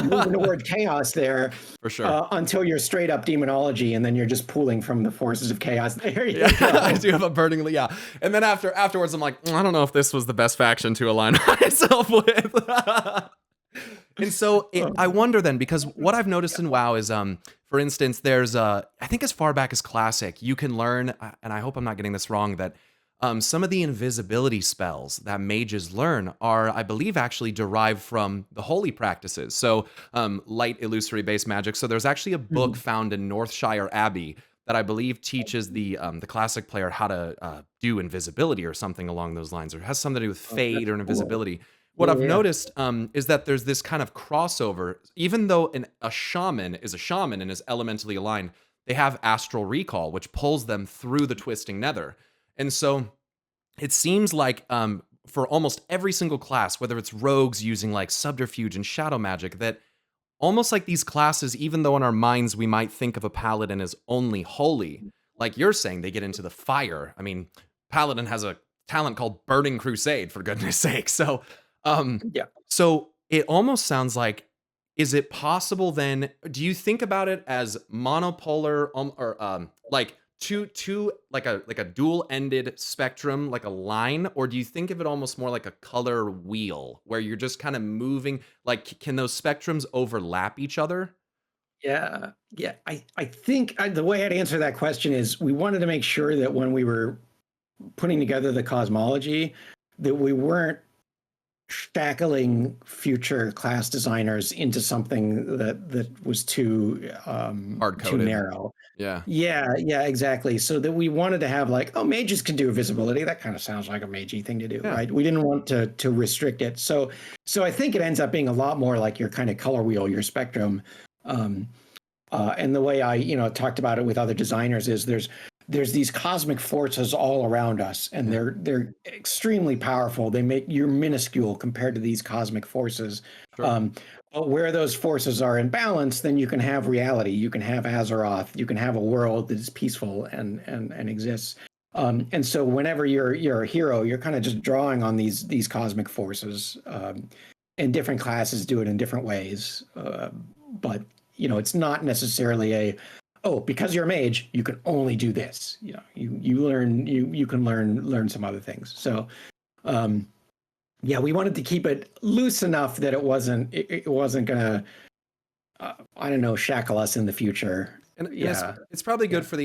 Moving toward chaos there. For sure. Until you're straight up demonology, and then you're just pooling from the forces of chaos. There you go. I do have a burning, And then afterwards, I'm like, I don't know if this was the best faction to align myself with. And so I Oh, wonder then, because what I've noticed in WoW is, for instance, there's I think as far back as Classic, you can learn, and I hope I'm not getting this wrong, that some of the invisibility spells that mages learn are, I believe, actually derived from the holy practices. So light illusory based magic. So there's actually a book mhm. found in Northshire Abbey that I believe teaches the Classic player how to do invisibility or something along those lines, or has something to do with Oh, fade that's or cool. invisibility. What Yeah, I've yeah. noticed is that there's this kind of crossover. Even though a shaman is a shaman and is elementally aligned, they have astral recall, which pulls them through the twisting nether. And so it seems like for almost every single class, whether it's rogues using like subterfuge and shadow magic, that almost like these classes, even though in our minds we might think of a paladin as only holy, like you're saying, they get into the fire. I mean, paladin has a talent called Burning Crusade, for goodness sake. Um, Yeah. so it almost sounds like, is it possible then? Do you think about it as monopolar, or like two like a dual ended spectrum, like a line, or do you think of it almost more like a color wheel where you're just kind of moving? Like, can those spectrums overlap each other? Yeah. Yeah. I think the way I'd answer that question is we wanted to make sure that when we were putting together the cosmology, that we weren't shackling future class designers into something that was Hard too coded. narrow. Yeah. Yeah, yeah, exactly. So that we wanted to have like, oh, mages can do visibility. That kind of sounds like a magey thing to do, Yeah. right? We didn't want to restrict it. So I think it ends up being a lot more like your kind of color wheel, your spectrum. Um, and the way I, talked about it with other designers is there's these cosmic forces all around us, and Yeah. they're extremely powerful. They make you're minuscule compared to these cosmic forces. Sure. Um, but where those forces are in balance, then you can have reality. You can have Azeroth. You can have a world that is peaceful and exists. And so whenever you're a hero, you're kind of just drawing on these cosmic forces. And different classes do it in different ways. But it's not necessarily a, oh, because you're a mage you can only do this. You can learn some other things. So um yeah, we wanted to keep it loose enough that it wasn't gonna I don't know, shackle us in the future. And Yeah. it's probably Yeah. good for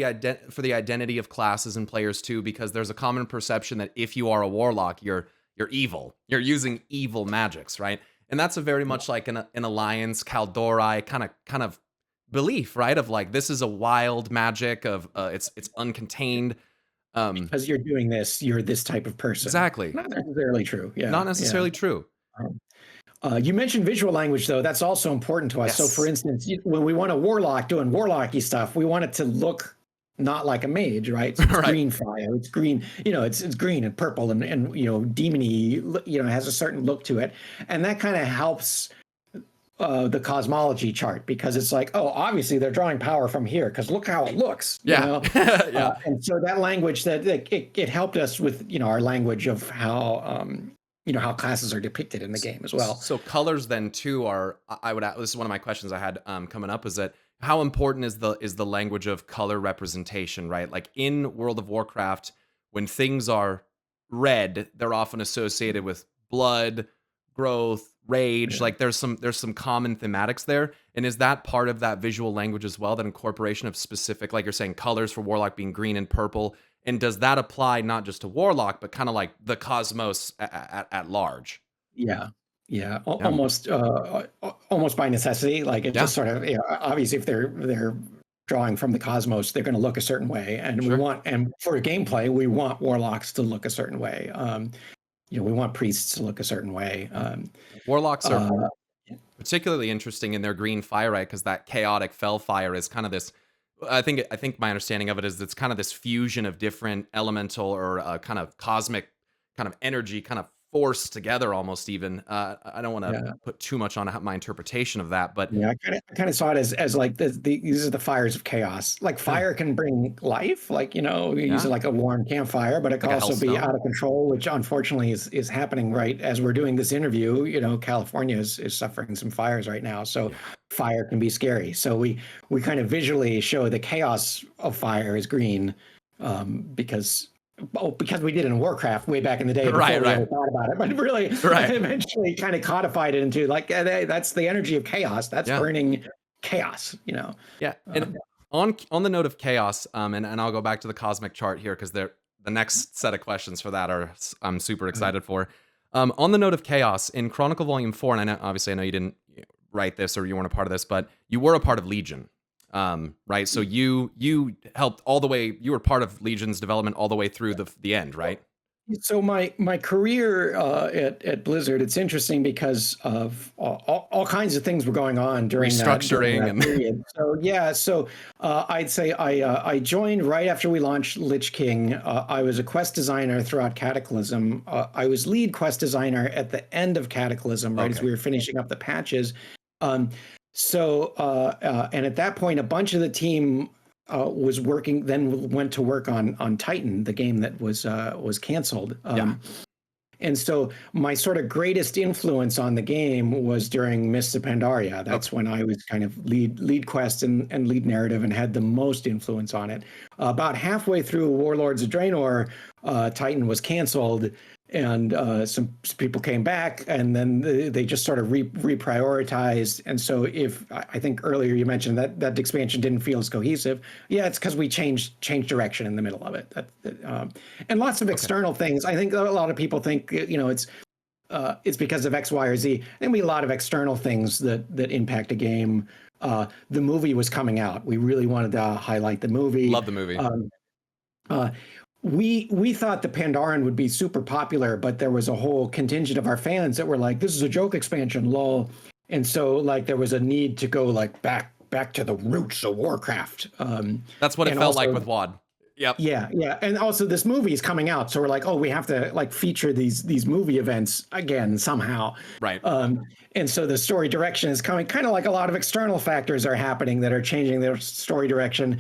the identity of classes and players too, because there's a common perception that if you are a warlock, you're evil. You're using evil magics, right? And that's a very much like an alliance Kaldori kind of belief, right? Of like, this is a wild magic of it's uncontained. Um, Because you're doing this, you're this type of person. exactly. Not necessarily true. Not Yeah, yeah. necessarily true. Um, you mentioned visual language, though. That's also important to us. So, for Yes. instance, when we want a warlock doing warlocky stuff, we want it to look not like a mage, right? So it's Right. green fire. It's green, it's green and purple and demony. Has a certain look to it, and that kind of helps the cosmology chart because it's like, oh, obviously they're drawing power from here because look how it looks, Yeah. Yeah. and so that language it helped us with our language of how classes are depicted in the game as well. So colors then too are, I would, this is one of my questions I had coming up, is that how important is the language of color representation, right? Like in World of Warcraft, when things are red, they're often associated with blood, growth, rage. Yeah. Like there's some common thematics there. And is that part of that visual language as well? That incorporation of specific, like you're saying, colors for Warlock being green and purple. And does that apply not just to Warlock, but kind of like the cosmos at large? Yeah. Yeah. Yeah. Almost by necessity. Like it Yeah. just sort of, obviously if they're drawing from the cosmos, they're going to look a certain way. Sure. And for gameplay, we want warlocks to look a certain way. We want priests to look a certain way. Yeah. Warlocks are Uh, particularly interesting in their green fire, right? Because that chaotic fell fire is kind of this. I think my understanding of it is it's kind of this fusion of different elemental or kind of cosmic kind of energy, kind of forced together almost even. I don't want to yeah. put too much on my interpretation of that, but Yeah, I kind of saw it as like these are the fires of chaos. Like yeah, fire can bring life, like we use it yeah, like a warm campfire, but it can like a also be Hearthstone. out of control, which unfortunately is happening right as we're doing this interview. California is suffering some fires right now, so Yeah, fire can be scary. So we kind of visually show the chaos of fire is green, because because we did it in Warcraft way back in the day before Right, we right. ever thought about it, but really Right. eventually kind of codified it into like that's the energy of chaos. That's Yeah. burning chaos, you know. Yeah. And on the note of chaos, and I'll go back to the cosmic chart here because the next set of questions for that are I'm super excited for. On the note of chaos, in Chronicle Volume 4, and obviously I know you didn't write this or you weren't a part of this, but you were a part of Legion. Right. So you helped all the way, you were part of Legion's development all the way through the end, right? So my career at Blizzard, it's interesting because of all kinds of things were going on during Restructuring that period. So yeah, so I'd say I joined right after we launched Lich King. I was a quest designer throughout Cataclysm. I was lead quest designer at the end of Cataclysm, right as we were finishing up the patches. And at that point, a bunch of the team was working, then went to work on Titan, the game that was canceled. And so my sort of greatest influence on the game was during Mists of Pandaria. That's when I was kind of lead quest and lead narrative and had the most influence on it. About halfway through Warlords of Draenor, Titan was canceled, and some people came back, and then they just sort of reprioritized. And so I think earlier you mentioned that expansion didn't feel as cohesive. Yeah, it's because we changed direction in the middle of it. And lots of external things. I think a lot of people think, it's because of X, Y, or Z. There may be a lot of external things that impact a game. The movie was coming out. We really wanted to highlight the movie. Love the movie. We thought the Pandaren would be super popular, but there was a whole contingent of our fans that were like, "This is a joke expansion, lol." And so like there was a need to go like back to the roots of Warcraft. That's what it felt like with WoD. Yep. Yeah. And also this movie is coming out, so we're like, oh, we have to like feature these movie events again somehow. Right. And so the story direction is coming, kind of like a lot of external factors are happening that are changing their story direction.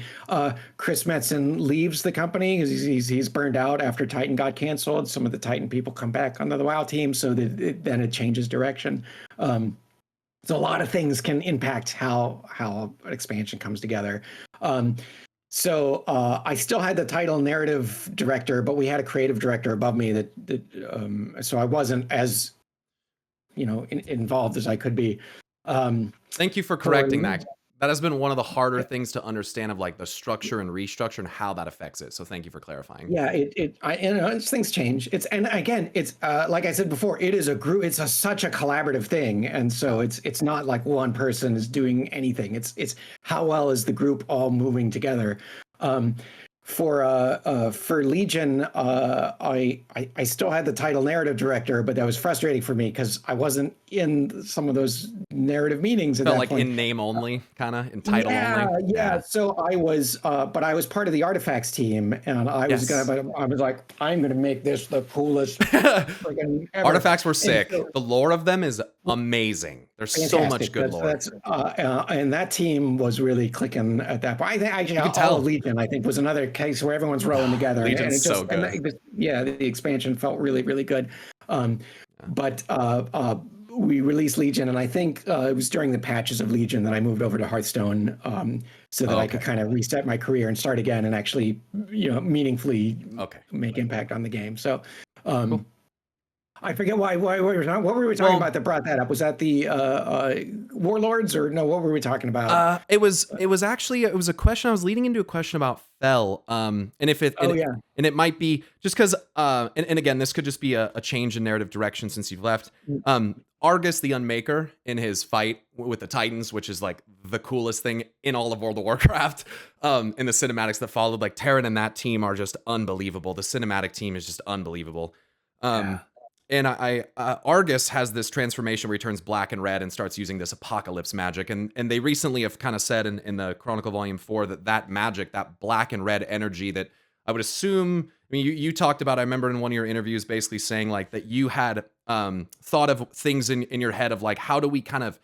Chris Metzen leaves the company because he's burned out after Titan got canceled. Some of the Titan people come back onto the WoW team, so that then it changes direction. So a lot of things can impact how an expansion comes together. So I still had the title narrative director, but we had a creative director above me so I wasn't as involved as I could be. Thank you for correcting that. That has been one of the harder things to understand of like the structure and restructure and how that affects it. So thank you for clarifying. Yeah, things change. It's like I said before, it is a group. It's such a collaborative thing, and so it's not like one person is doing anything. It's how well is the group all moving together. For Legion, I still had the title narrative director, but that was frustrating for me because I wasn't in some of those narrative meetings at Felt that like point. in name only, kind of in title only. Yeah. So I was, but I was part of the artifacts team, and I was like, I'm gonna make this the coolest freaking ever. Artifacts were sick. The lore of them is amazing. There's so much good lore. And that team was really clicking at that point. I think actually all of Legion, I think, was another case where everyone's rowing together. Legion's so good. The expansion felt really, really good. But we released Legion, and I think it was during the patches of Legion that I moved over to Hearthstone, so that I could kind of reset my career and start again and actually, meaningfully make impact on the game. So, cool. I forget what were we talking about that brought that up? Was that the Warlords, or no? What were we talking about? It was a question. I was leading into a question about Fel. And it might be just because and again, this could just be a change in narrative direction since you've left. Argus the Unmaker in his fight with the Titans, which is like the coolest thing in all of World of Warcraft. In the cinematics that followed, like Terran and that team are just unbelievable. The cinematic team is just unbelievable. And Argus has this transformation where he turns black and red and starts using this apocalypse magic. And they recently have kind of said in the Chronicle Volume 4 that magic, that black and red energy that I would assume, I mean, you talked about, I remember in one of your interviews basically saying like that you had thought of things in your head of like, how do we kind of,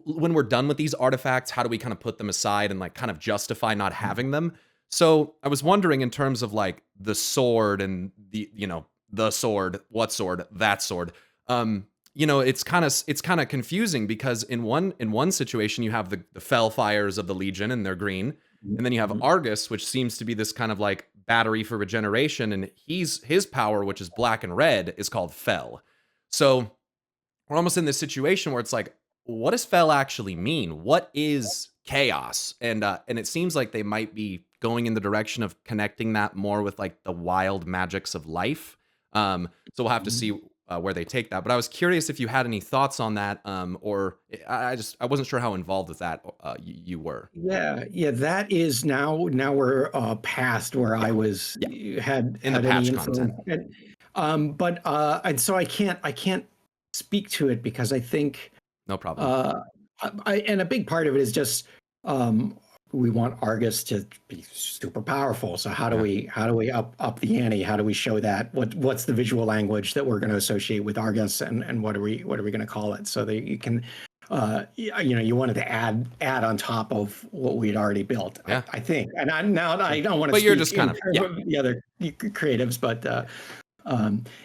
when we're done with these artifacts, how do we kind of put them aside and like kind of justify not having them? So I was wondering in terms of like the sword and the sword, what sword, that sword. It's kind of confusing because in one situation you have the Fel fires of the Legion and they're green, and then you have Argus, which seems to be this kind of like battery for regeneration, and his power, which is black and red, is called Fel. So we're almost in this situation where it's like, what does Fel actually mean? What is chaos? And it seems like they might be going in the direction of connecting that more with like the wild magics of life. So we'll have to see where they take that. But I was curious if you had any thoughts on that, or I wasn't sure how involved with that you were. Yeah, yeah, that is now we're past where I was Yeah, in the had any patch influence. content. But and so I can't speak to it because I think No problem. uh and a big part of it is just um we want Argus to be super powerful. So Yeah. how do we up the ante? How do we show that? What's the visual language that we're going to associate with Argus, and what are we going to call it so that you can you wanted to add on top of what we had already built. Yeah. I think, and I don't want to But you're speak just kind in of, terms yeah. of the other creatives, but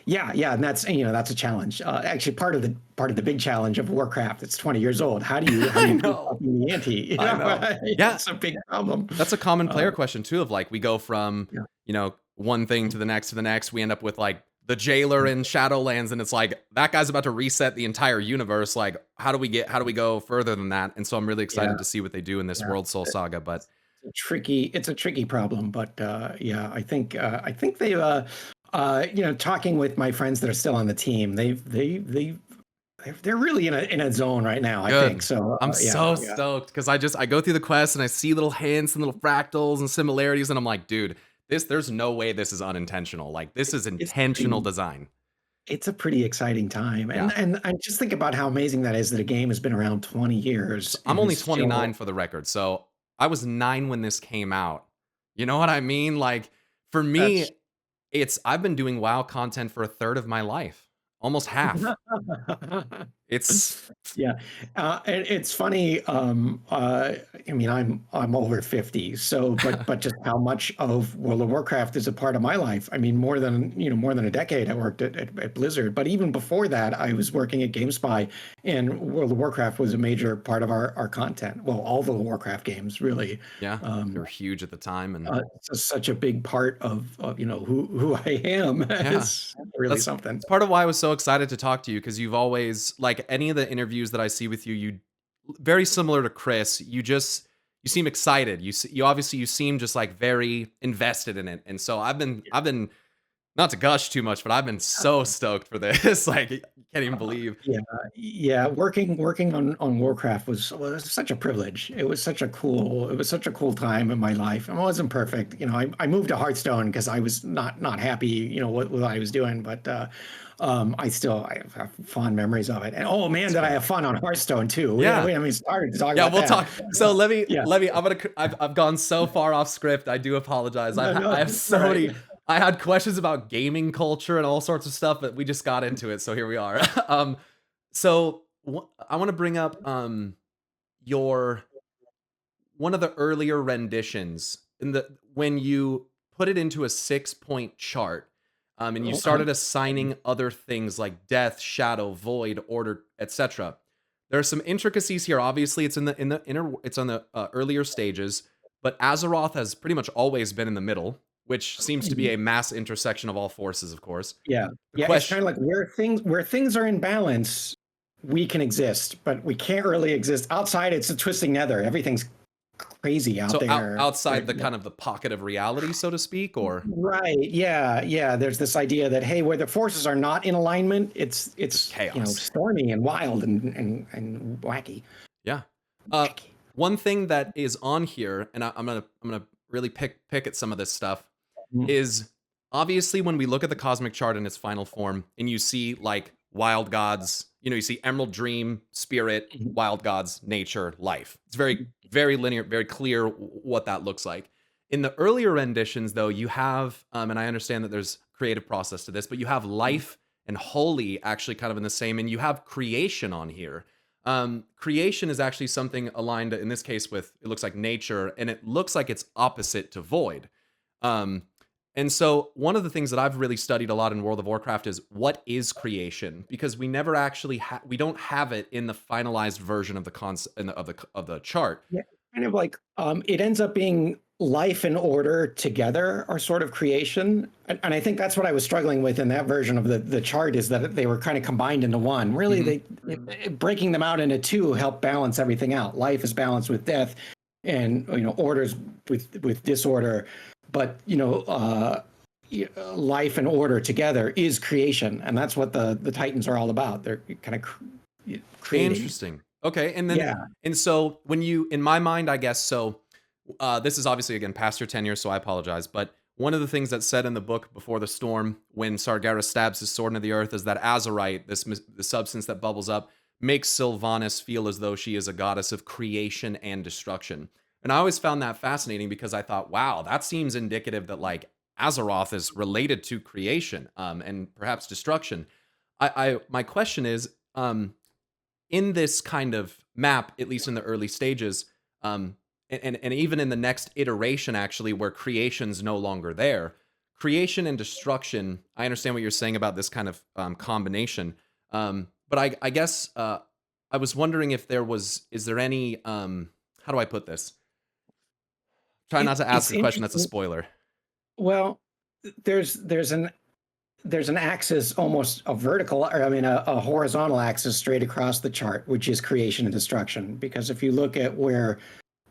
yeah, and that's that's a challenge. Actually, part of the big challenge of Warcraft. It's 20 years old. How do you I keep know. upping the ante? You I know, know. Yeah. it's a big problem. That's a common Uh, player question too, of like we go from, yeah. one thing to the next to the next. We end up with like the jailer in Shadowlands, and it's like that guy's about to reset the entire universe. Like, how do we go further than that? And so I'm really excited Yeah, to see what they do in this yeah. World Soul Saga. But It's a tricky problem, but yeah, I think they talking with my friends that are still on the team, they're really in a zone right now, I think. good. So I'm yeah, so yeah. stoked because I go through the quest and I see little hints and little fractals and similarities, and I'm like, dude, there's no way this is unintentional. Like this is It's intentional pretty design. it's a pretty exciting time, Yeah. and I just think about how amazing that is that a game has been around 20 years So I'm and only still 29 for the record. So I was 9 when this came out. You know what I mean? Like for me, that's I've been doing WoW content for a third of my life, almost half. It's Yeah, and it's funny. I mean, I'm over 50, so but just how much of World of Warcraft is a part of my life. I mean, more than a decade. I worked at Blizzard, but even before that, I was working at GameSpy, and World of Warcraft was a major part of our content. Well, all the Warcraft games, really. yeah, they Um, were huge at the time, and it's just such a big part of who I am. yeah, It's really that's something. part of why I was so excited to talk to you because you've always like any of the interviews that I see with you, you very similar to Chris. You seem excited. You seem just like very invested in it, and so I've been not to gush too much, but I've been so stoked for this. Like you can't even believe. Yeah, yeah. Working on Warcraft was such a privilege. It was such a cool time in my life. I wasn't perfect. I moved to Hearthstone because I was not happy, what I was doing, but I have fond memories of it. And oh man, It's did I fair. have fun on Hearthstone too. Yeah. I mean, started to talk Yeah, about we'll that. talk. So Yeah. I've gone so far off script. I do apologize. No, no, I have it's all so right. many. I had questions about gaming culture and all sorts of stuff, but we just got into it. So here we are. I want to bring up your one of the earlier renditions in the when you put it into a 6-point chart, and you started assigning other things like death, shadow, void, order, etc. There are some intricacies here. Obviously, it's in the inner. It's on the earlier stages, but Azeroth has pretty much always been in the middle, which seems to be a mass intersection of all forces. Of course, Yeah. the Yeah, it's kind question. of like where things are in balance, we can exist, but we can't really exist outside. It's a twisting nether. Everything's crazy out So there. outside the kind of the pocket of reality, so to speak, or Right. Yeah. Yeah. There's this idea that hey, where the forces are not in alignment, just it's chaos. stormy and wild and wacky. Yeah. Uh, Wacky. one thing that is on here, and I'm gonna really pick at some of this stuff, Mm. is obviously when we look at the cosmic chart in its final form, and you see like wild gods, you see Emerald Dream, Spirit, Mhm. wild gods, nature, life. It's Mhm. very linear, very clear what that looks like. In the earlier renditions, though, you have, and I understand that there's creative process to this, but you have life and holy actually kind of in the same, and you have creation on here. Creation is actually something aligned in this case with, it looks like nature, and it looks like it's opposite to void. Um, and so one of the things that I've really studied a lot in World of Warcraft is what is creation, because we never actually we don't have it in the finalized version of the of the chart. Yeah. kind of like it ends up being life and order together are sort of creation, and I think that's what I was struggling with in that version of the chart, is that they were kind of combined into one. Really, breaking them out into two helped balance everything out. Life is balanced with death, and orders with disorder, but life and order together is creation, and that's what the Titans are all about. They're kind of creating. Interesting. Okay, and then Yeah. and so when you, in my mind, I guess so. This is obviously again past your tenure, so I apologize. But one of the things that's said in the book Before the Storm, when Sargeras stabs his sword into the earth, is that Azerite, the substance that bubbles up, makes Sylvanas feel as though she is a goddess of creation and destruction. And I always found that fascinating because I thought, wow, that seems indicative that like Azeroth is related to creation, and perhaps destruction. My question is, in this kind of map, at least in the early stages, and even in the next iteration, actually, where creation's no longer there, creation and destruction. I understand what you're saying about this kind of combination, but I guess I was wondering if is there any how do I put this? Try not to It's ask a question that's a interesting. spoiler. Well, there's an axis, almost a vertical, or I mean a horizontal axis straight across the chart, which is creation and destruction. Because if you look at where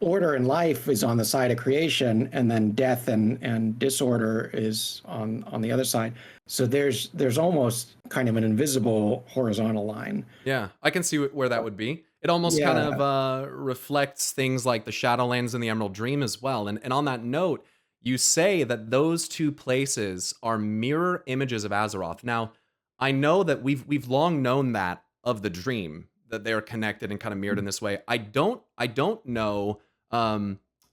order and life is on the side of creation, and then death and disorder is on the other side. So there's almost kind of an invisible horizontal line. Yeah, I can see where that would be. It almost kind Yeah. of reflects things like the Shadowlands and the Emerald Dream as well. And on that note, you say that those two places are mirror images of Azeroth. Now, I know that we've long known that of the Dream, that they're connected and kind of mirrored in this way. I don't know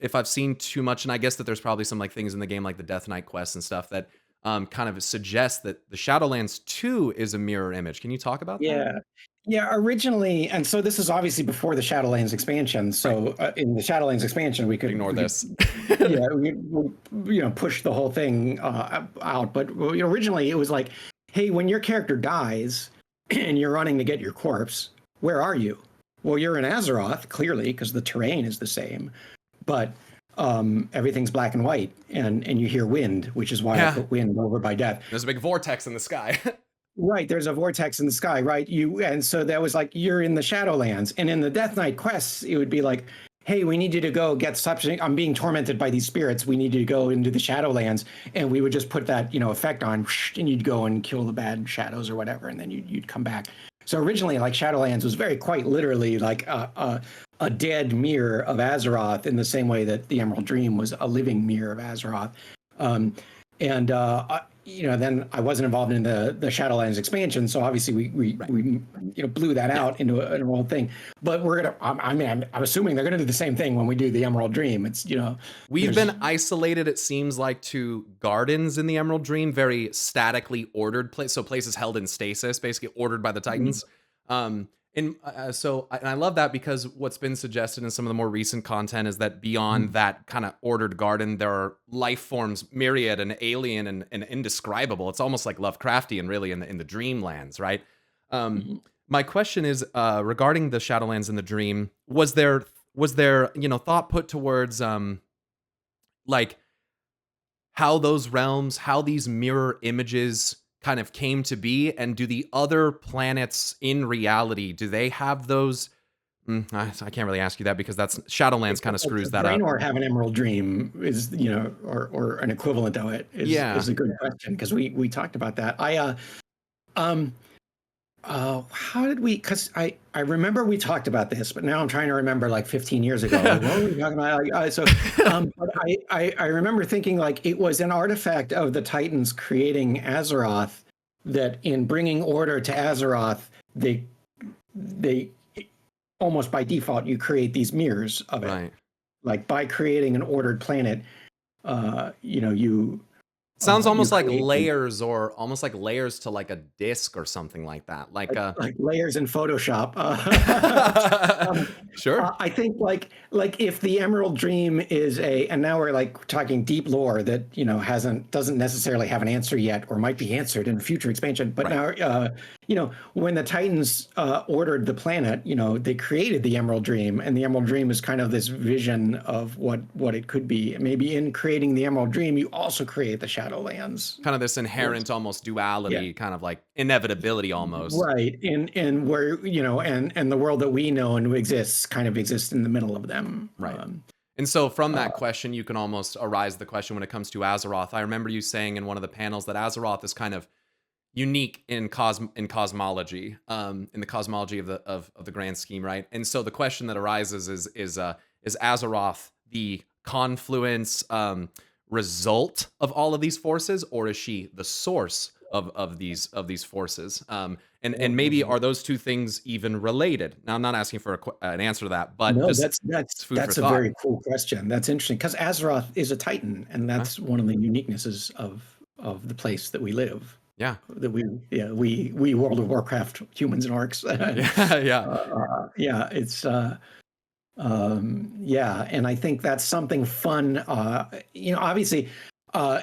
if I've seen too much, and I guess that there's probably some like things in the game like the Death Knight quests and stuff that kind of suggest that the Shadowlands 2 is a mirror image. Can you talk about that? Yeah. Yeah, originally, and so this is obviously before the Shadowlands expansion. Right. So in the Shadowlands expansion, we could Ignore we could this. yeah, push the whole thing out. But originally, it was like, hey, when your character dies and you're running to get your corpse, where are you? Well, you're in Azeroth, clearly, because the terrain is the same, but everything's black and white, and you hear wind, which is why I Yeah. put wind over by death. There's a big vortex in the sky. Right, there's a vortex in the sky, right? And so that was like, you're in the Shadowlands. And in the Death Knight quests, it would be like, hey, we need you to go get something. I'm being tormented by these spirits. We need you to go into the Shadowlands. And we would just put that, effect on, and you'd go and kill the bad shadows or whatever, and then you'd come back. So originally, like, Shadowlands was very quite literally like a dead mirror of Azeroth, in the same way that the Emerald Dream was a living mirror of Azeroth. And then I wasn't involved in the Shadowlands expansion, so obviously we blew that out into a whole thing. But we're gonna, I'm assuming they're gonna do the same thing when we do the Emerald Dream. It's We've been isolated, it seems like, to gardens in the Emerald Dream, very statically ordered so places held in stasis, basically ordered by the Titans. And I love that, because what's been suggested in some of the more recent content is that beyond that kind of ordered garden, there are life forms myriad and alien and indescribable. It's almost like Lovecraftian, really, in the dreamlands, right? My question is regarding the Shadowlands and the Dream. Was there thought put towards like how those realms, how these mirror images kind of came to be, and do the other planets in reality, do they have those? I can't really ask you that, because that's Shadowlands kind of screws that up. Draenor have an Emerald Dream, is or an equivalent of it, is a good question, because we talked about that. How did we? Because I remember we talked about this, but now I'm trying to remember, like 15 years ago. Like, what were we talking about? But I remember thinking, like, it was an artifact of the Titans creating Azeroth, that in bringing order to Azeroth, they almost by default, you create these mirrors of it. Right. Like, by creating an ordered planet, It's Sounds you almost like create them. layers, or almost like layers to like a disc or something like that. Like layers in Photoshop. Um, Sure. I think like if the Emerald Dream is and now we're like talking deep lore that doesn't necessarily have an answer yet, or might be answered in a future expansion. But Right. now when the Titans ordered the planet, they created the Emerald Dream, and the Emerald Dream is kind of this vision of what it could be. Maybe in creating the Emerald Dream, you also create the Shadowlands. Kind of this inherent almost Yeah. duality, kind of like inevitability almost. Right. And where, and the world that we know and exists kind of exists in the middle of them. Right. And so from Uh, that question, you can almost arise the question when it comes to Azeroth. I remember you saying in one of the panels that Azeroth is kind of unique in cosmology, in the cosmology of the grand scheme, right? And so the question that arises is Azeroth the confluence, result of all of these forces, or is she the source of these forces? And maybe are those two things even related? Now, I'm not asking for an answer to that, but no, just that's food for that's a thought. very cool question. That's interesting because Azeroth is a Titan, and Huh? that's one of the uniquenesses of the place that we live. Yeah, That we World of Warcraft humans and orcs. yeah, yeah. Yeah, it's yeah, and I think that's something fun. Obviously,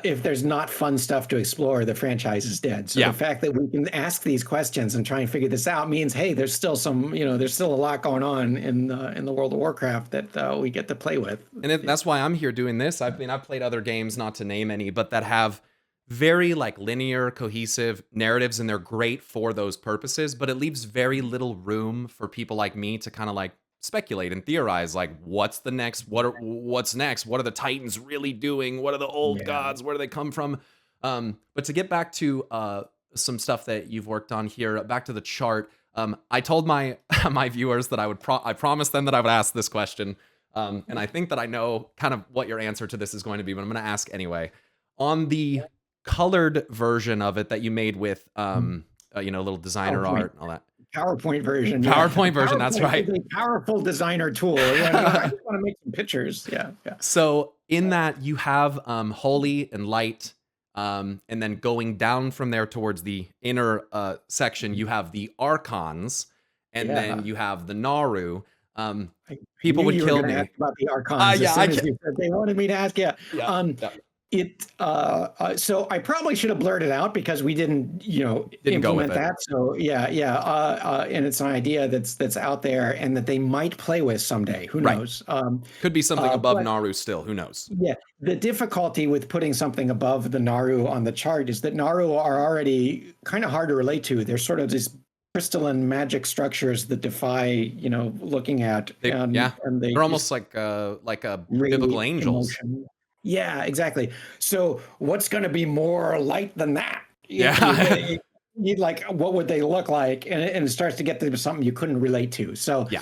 if there's not fun stuff to explore, the franchise is dead. So Yeah. the fact that we can ask these questions and try and figure this out means, hey, there's still there's still a lot going on in the World of Warcraft that we get to play with. And that's why I'm here doing this. I mean, I've played other games, not to name any, but that have very like linear, cohesive narratives, and they're great for those purposes. But it leaves very little room for people like me to kind of like speculate and theorize, like what's the next? What's next? What are the Titans really doing? What are the old Yeah. gods? Where do they come from? But to get back to some stuff that you've worked on here, back to the chart. I told my my viewers that I promised them that I would ask this question. And I think that I know kind of what your answer to this is going to be, but I'm going to ask anyway. On the colored version of it that you made with, little designer PowerPoint. art and all that. PowerPoint version. Yeah. PowerPoint version, that's right. Is a powerful designer tool. I just want to make some pictures. Yeah, yeah. So in that you have holy and light, and then going down from there towards the inner section, you have the archons, and then you have the Naru. People Knew would you were kill gonna me. ask about the archons Yeah, as soon as you said they wanted me to ask. Yeah. Yeah, yeah. So I probably should have blurted out because we didn't, Didn't go with implement it. that. So yeah. And it's an idea that's out there and that they might play with someday. Who Right. knows? Could be something above but- Naru still. Who knows? Yeah, the difficulty with putting something above the Naru on the chart is that Naru are already kind of hard to relate to. They're sort of these crystalline magic structures that defy, looking at. And They're almost like biblical angels. Emotion. Yeah, exactly. So what's going to be more light than that? Yeah. You'd like, what would they look like? And it starts to get to something you couldn't relate to. So Yeah.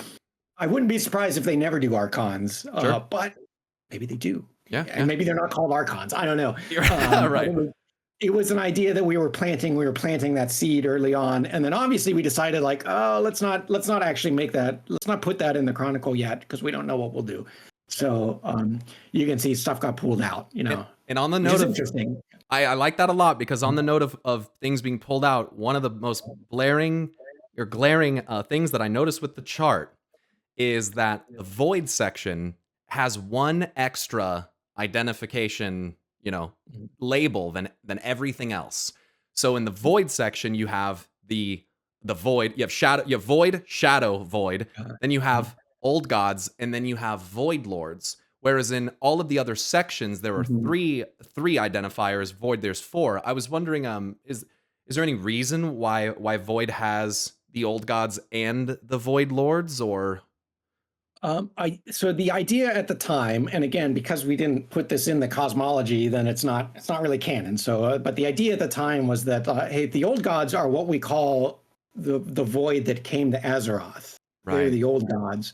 I wouldn't be surprised if they never do archons, Sure. but maybe they do. Yeah, And maybe they're not called archons. I don't know. Right. It was an idea that we were planting. We were planting that seed early on, and then obviously we decided, like, oh, let's not actually make that. Let's not put that in the chronicle yet because we don't know what we'll do. So you can see stuff got pulled out. And on the Which note is of, interesting. I like that a lot, because on the note of things being pulled out, one of the most glaring things that I noticed with the chart is that the void section has one extra identification, label than everything else. So in the void section, you have the void, you have void, shadow, void, then you have old gods, and then you have void lords. Whereas in all of the other sections, there are three identifiers. Void, there's 4. I was wondering, is there any reason why void has the old gods and the void lords, or? So the idea at the time, and again, because we didn't put this in the cosmology, then it's not really canon. So, but the idea at the time was that hey, the old gods are what we call the void that came to Azeroth. Right. They're the old gods.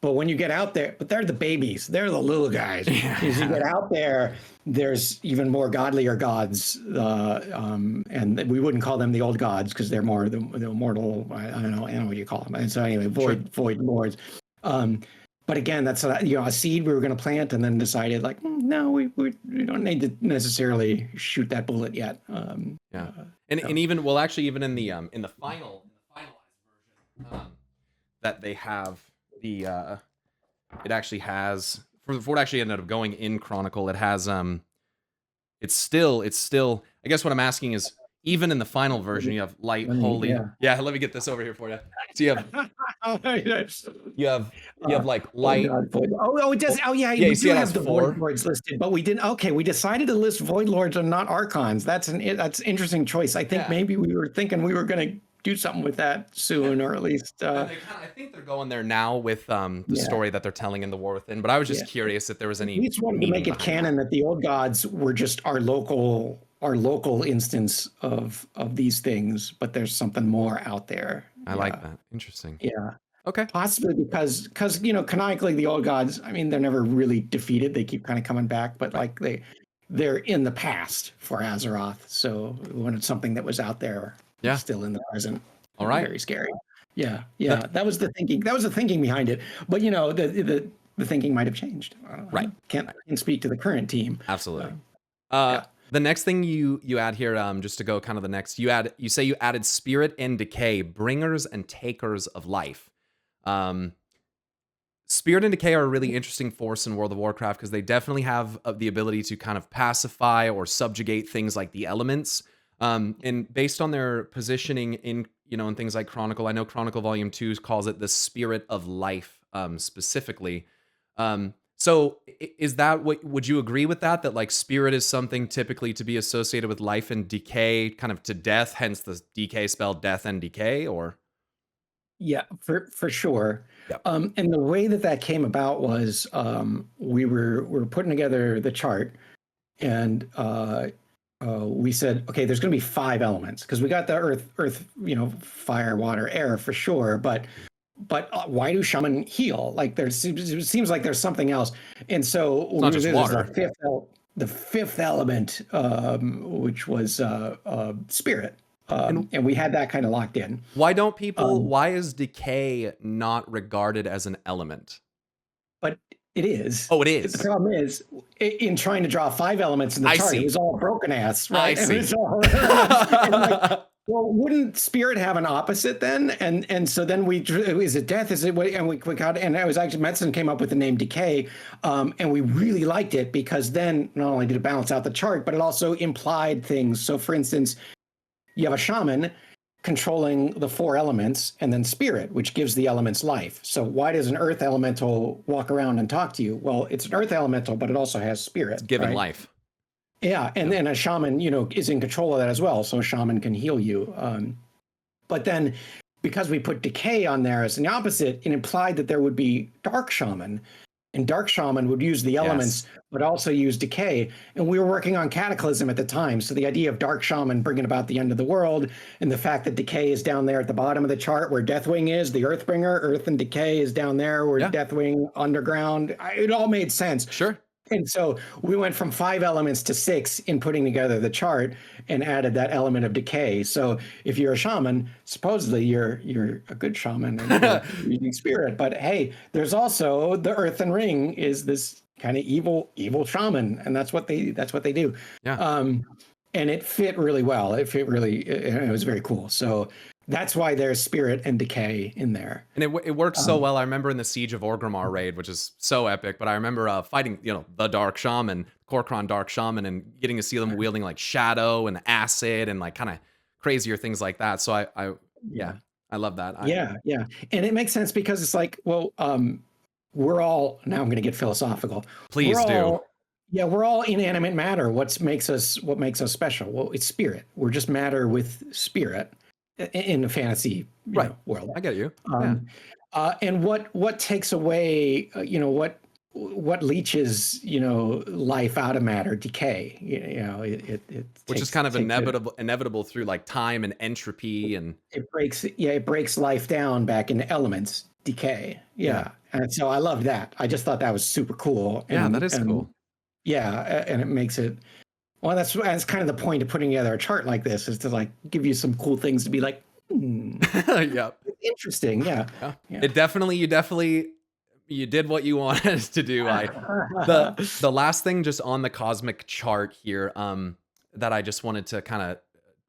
But when you get out there, but they're the babies. They're the little guys. As you get out there, there's even more godlier gods, and we wouldn't call them the old gods because they're more the immortal. I don't know what you call them. And so anyway, void lords. but again, that's a seed we were going to plant, and then decided like, no, we don't need to necessarily shoot that bullet yet. Yeah, and even well, actually, even in the finalized version, that they have the it actually has for it actually ended up going in Chronicle. It has it's still I guess what I'm asking is, even in the final version, you have light, holy. Yeah, let me get this over here for you. So you have like light. It does. Oh yeah, yeah. we You see, do it have has the 4. Void Lords listed, but we didn't. Okay, we decided to list Void Lords and not Archons. That's an interesting choice. I think maybe we were thinking we were going to do something with that soon, or at least. I think they're going there now with the story that they're telling in the War Within. But I was just curious if there was any. We just wanted to make it canon that the old gods were just our local instance of these things, but there's something more out there. I like that. Interesting. Yeah. Okay. Possibly because canonically the old gods, I mean, they're never really defeated. They keep kind of coming back, but like they're in the past for Azeroth. So we wanted something that was out there, still in the present. All right. Very scary. Yeah. That was the thinking. That was the thinking behind it. But the thinking might have changed. I don't know. Right. Can't speak to the current team. Absolutely. The next thing you add here, just to go kind of the next, you say you added Spirit and Decay, bringers and takers of life. Spirit and Decay are a really interesting force in World of Warcraft because they definitely have the ability to kind of pacify or subjugate things like the elements. And based on their positioning in things like Chronicle, I know Chronicle Volume 2 calls it the Spirit of Life, specifically. So is that would you agree with that like Spirit is something typically to be associated with life and decay, kind of to death, hence the DK spell, death and decay, or? Yeah, for sure. Yep. And the way that came about was we were putting together the chart, and we said, okay, there's going to be 5 elements because we got the earth, fire, water, air for sure, but why do shaman heal? Like it seems like there's something else, and so it's not just water. The fifth element, which was spirit. And we had that kind of locked in. Why don't people? Why is decay not regarded as an element? But it is. Oh, it is. The problem is, in trying to draw 5 elements in the chart, it was all broken ass, right? I see. Well, wouldn't spirit have an opposite then? And so then is it death? Is it what? And we got, and it was actually medicine came up with the name decay, and we really liked it because then not only did it balance out the chart, but it also implied things. So, for instance, you have a shaman controlling the 4 elements, and then spirit, which gives the elements life. So why does an earth elemental walk around and talk to you? Well, it's an earth elemental, but it also has spirit. It's given life. Yeah, and then a shaman, is in control of that as well. So a shaman can heal you. But then because we put decay on there as an opposite, it implied that there would be dark shaman. And dark shaman would use the elements, but also use decay. And we were working on Cataclysm at the time. So the idea of dark shaman bringing about the end of the world, and the fact that decay is down there at the bottom of the chart where Deathwing is, the Earthbringer, Earth and Decay is down there where Deathwing underground. It all made sense. Sure. And so we went from 5 elements to 6 in putting together the chart and added that element of decay. So if you're a shaman, supposedly you're a good shaman and you're using spirit. But hey, there's also the Earthen Ring is this kind of evil shaman, and that's what they do. Yeah. And it fit really well. It was very cool. So that's why there's spirit and decay in there. And it works so well. I remember in the Siege of Orgrimmar raid, which is so epic, but I remember fighting, the Dark Shaman, Kor'kron Dark Shaman, and getting to see them wielding like shadow and acid and like kind of crazier things like that. So I love that. Yeah. And it makes sense because it's like, well, we're all, now I'm going to get philosophical. Please do. Yeah, we're all inanimate matter. What makes us special? Well, it's spirit. We're just matter with spirit. In a fantasy world. I get you. And what takes away, what leaches, life out of matter? Decay. It which is kind of inevitable through like time and entropy, and it breaks life down back into elements. Decay. Yeah. And so I love that. I just thought that was super cool. That is cool. Yeah, and it makes it. Well, that's kind of the point of putting together a chart like this, is to like give you some cool things to be like, yeah, interesting. Yeah. You definitely You did what you wanted to do. The last thing just on the cosmic chart here, that I just wanted to kind of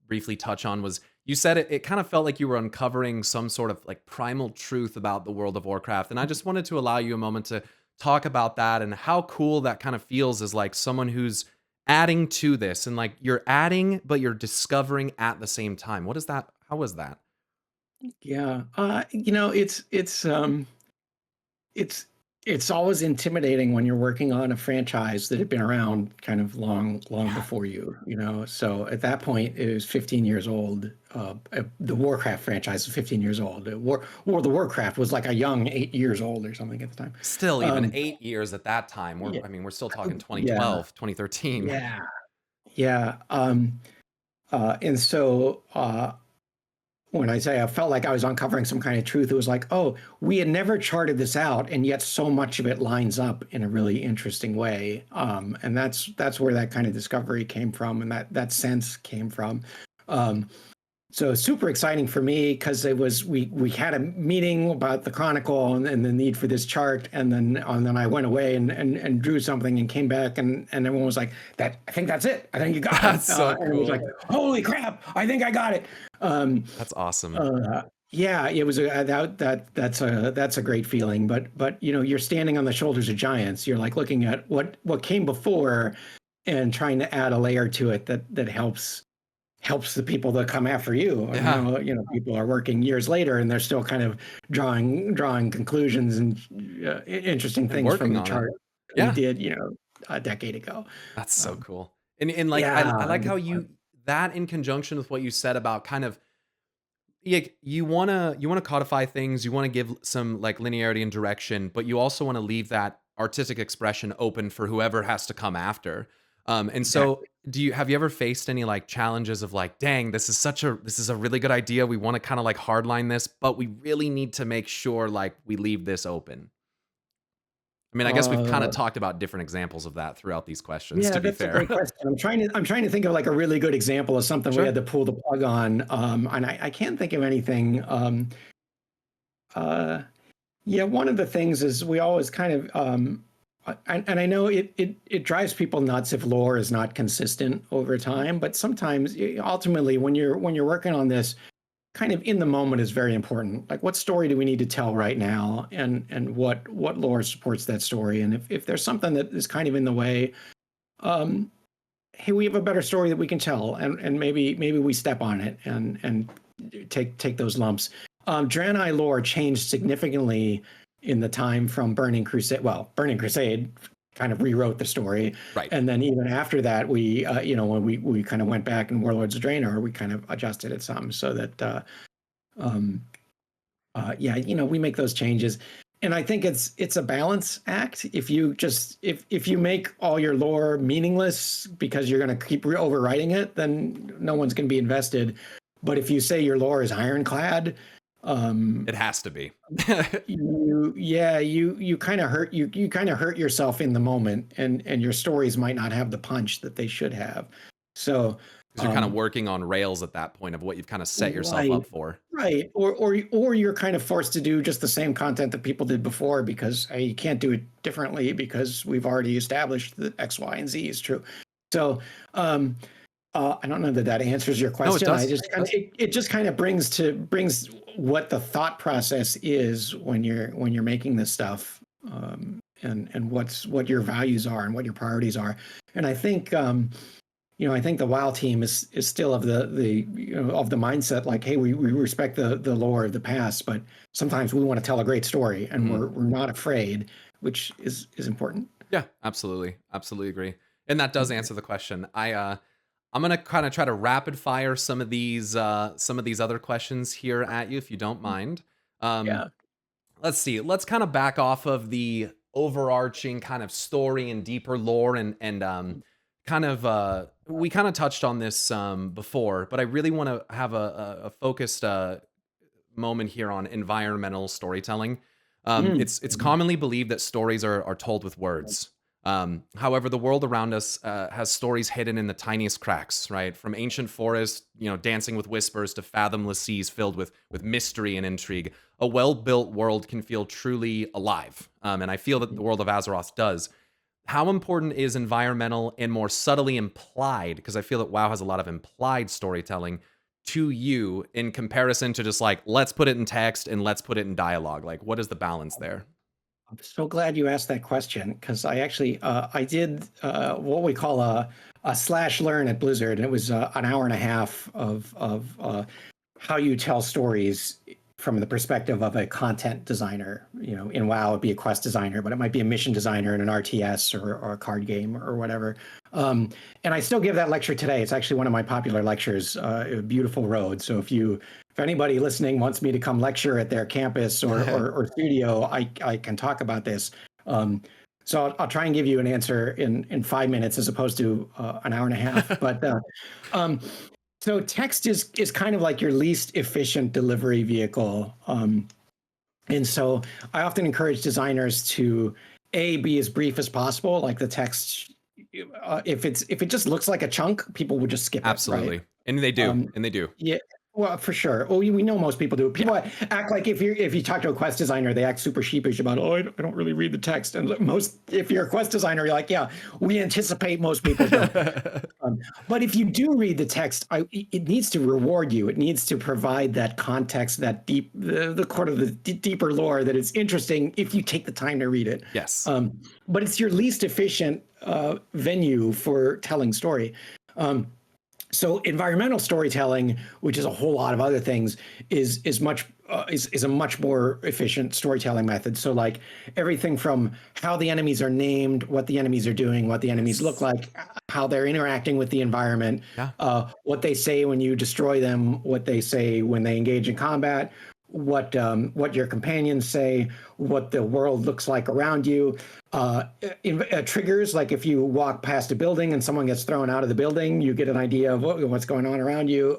briefly touch on was you said it kind of felt like you were uncovering some sort of like primal truth about the world of Warcraft. And I just wanted to allow you a moment to talk about that and how cool that kind of feels as like someone who's adding to this and like you're adding, but you're discovering at the same time. What is that? How was that? Yeah, it's it's always intimidating when you're working on a franchise that had been around kind of long Yeah. before you, you know. So at that point, it was 15 years old. The Warcraft franchise was 15 years old. War the Warcraft was like a young 8 years old or something at the time. Still even Um, 8 years at that time. yeah, I mean, we're still talking yeah, 2012, 2013. yeah, yeah. And so when I say I felt like I was uncovering some kind of truth, it was like, oh, we had never charted this out, and yet so much of it lines up in a really interesting way. And that's where that kind of discovery came from, and that sense came from. Um, so super exciting for me because it was we had a meeting about the Chronicle and the need for this chart, and then I went away and drew something and came back and everyone was like, that I think that's it. I think you got it. That's so And it was like, cool. holy crap, I think I got it. Um, That's awesome. yeah, it was that's a great feeling. But you know, you're standing on the shoulders of giants. You're like looking at what came before and trying to add a layer to it that helps the people that come after you. And Yeah. now, you know, people are working years later and they're still kind of drawing conclusions and interesting And things from working the on it. chart we Yeah. did, you know, a decade ago. That's so Um, cool. And like yeah, I like it was how fun. you that in conjunction with what you said about kind of yeah, you wanna codify things, you wanna give some like linearity and direction, but you also wanna leave that artistic expression open for whoever has to come after. And so Exactly. have you ever faced any like challenges of like, dang, this is a really good idea. We want to kind of like hardline this, but we really need to make sure like we leave this open. I mean, I guess we've kind of Uh, talked about different examples of that throughout these questions, yeah, to be that's a fair. great question. I'm trying to think of like a really good example of something we Sure. had to pull the plug on. And I can't think of anything. Uh, Yeah, one of the things is we always kind of, and I know it drives people nuts if lore is not consistent over time, but sometimes ultimately when you're working on this, kind of in the moment is very important. Like what story do we need to tell right now, and what lore supports that story, and if there's something that is kind of in the way, um, hey, we have a better story that we can tell, and maybe we step on it and take those lumps. Draenei lore changed significantly in the time from Burning Crusade. Well, Burning Crusade kind of rewrote the story, Right. and then even after that, we when we kind of went back in Warlords of Draenor, we kind of adjusted it some so that um, yeah, we make those changes. And I think it's a balance act. If you just if you make all your lore meaningless because you're going to keep overwriting it, then no one's going to be invested. But if you say your lore is ironclad, um, It has to be. you kind of you kind of hurt yourself in the moment, and your stories might not have the punch that they should have. So Because you're kind of um, working on rails at that point of what you've kind of set yourself right, up for. right, or you're kind of forced to do just the same content that people did before because you can't do it differently because we've already established that X, Y, and Z is true. So um, I don't know that that answers your No, it question. I does. just It kind of does. it just kind of brings what the thought process is when you're making this stuff, and what your values are and what your priorities are. And I think I think the WoW team is still of the of the mindset like, hey, we respect the lore of the past, but sometimes we want to tell a great story, and Mhm. we're not afraid, which is important. Yeah, absolutely. Absolutely agree. And that does answer the question. I'm gonna kind of try to rapid fire some of these other questions here at you if you don't mind. Um, Yeah. let's see. Let's kind of back off of the overarching kind of story and deeper lore and kind of we kind of touched on this before, but I really want to have a focused moment here on environmental storytelling. Mm. It's commonly believed that stories are told with words. However, the world around us has stories hidden in the tiniest cracks, right? From ancient forests, dancing with whispers, to fathomless seas filled with mystery and intrigue. A well-built world can feel truly alive, and I feel that the world of Azeroth does. How important is environmental and more subtly implied, because I feel that WoW has a lot of implied storytelling, to you in comparison to just like, let's put it in text and let's put it in dialogue? Like, what is the balance there? I'm so glad you asked that question, because I actually I did what we call a slash learn at Blizzard, and it was an hour and a half of how you tell stories from the perspective of a content designer. In WoW, it'd be a quest designer, but it might be a mission designer in an RTS or a card game or whatever. And I still give that lecture today. It's actually one of my popular lectures, Beautiful Road. So if anybody listening wants me to come lecture at their campus or studio, I can talk about this. So I'll try and give you an answer in 5 minutes as opposed to an hour and a half. But so text is kind of like your least efficient delivery vehicle. And so I often encourage designers to be as brief as possible. Like the text, if it just looks like a chunk, people would just skip it. Absolutely. Right? And they do. Yeah. Well, for sure. Well, we know most people do. People act like if you talk to a quest designer, they act super sheepish about, I don't really read the text. And if you're a quest designer, you're like, yeah, we anticipate most people don't. But if you do read the text, it needs to reward you. It needs to provide that context, that deep, the core of the deeper lore that is interesting if you take the time to read it. Yes. But it's your least efficient venue for telling story. So environmental storytelling, which is a whole lot of other things, is a much more efficient storytelling method. So like everything from how the enemies are named, what the enemies are doing, what the enemies look like, how they're interacting with the environment, what they say when you destroy them, what they say when they engage in combat, what your companions say, what the world looks like around you. Triggers, like if you walk past a building and someone gets thrown out of the building, you get an idea of what's going on around you.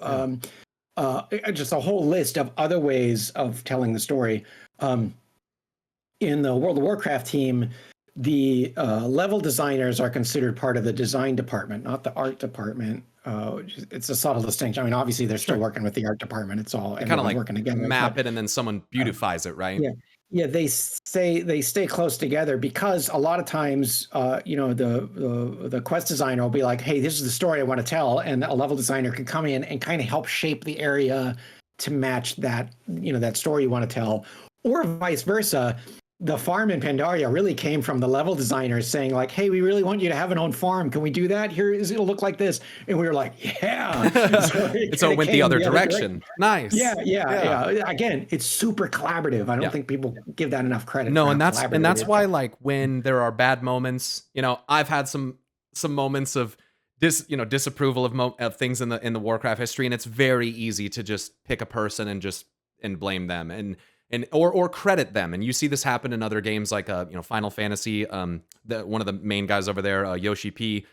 Just a whole list of other ways of telling the story. In the World of Warcraft team, the level designers are considered part of the design department, not the art department. It's a subtle distinction. I mean, obviously they're still working with the art department. It's all kind of like working together. Map it and then someone beautifies it, right? Yeah. They stay close together because a lot of times, the quest designer will be like, "Hey, this is the story I want to tell," and a level designer can come in and kind of help shape the area to match that, that story you want to tell, or vice versa. The farm in Pandaria really came from the level designers saying like, "Hey, we really want you to have an own farm. Can we do that? It'll look like this." And we were like, "Yeah." So it went the other direction. Nice. Yeah. Again, it's super collaborative. I don't think people give that enough credit. No, and that's why, like, when there are bad moments, I've had some moments of disapproval of things in the Warcraft history, and it's very easy to just pick a person and blame them or credit them. And you see this happen in other games like Final Fantasy. One of the main guys over there, Yoshi P,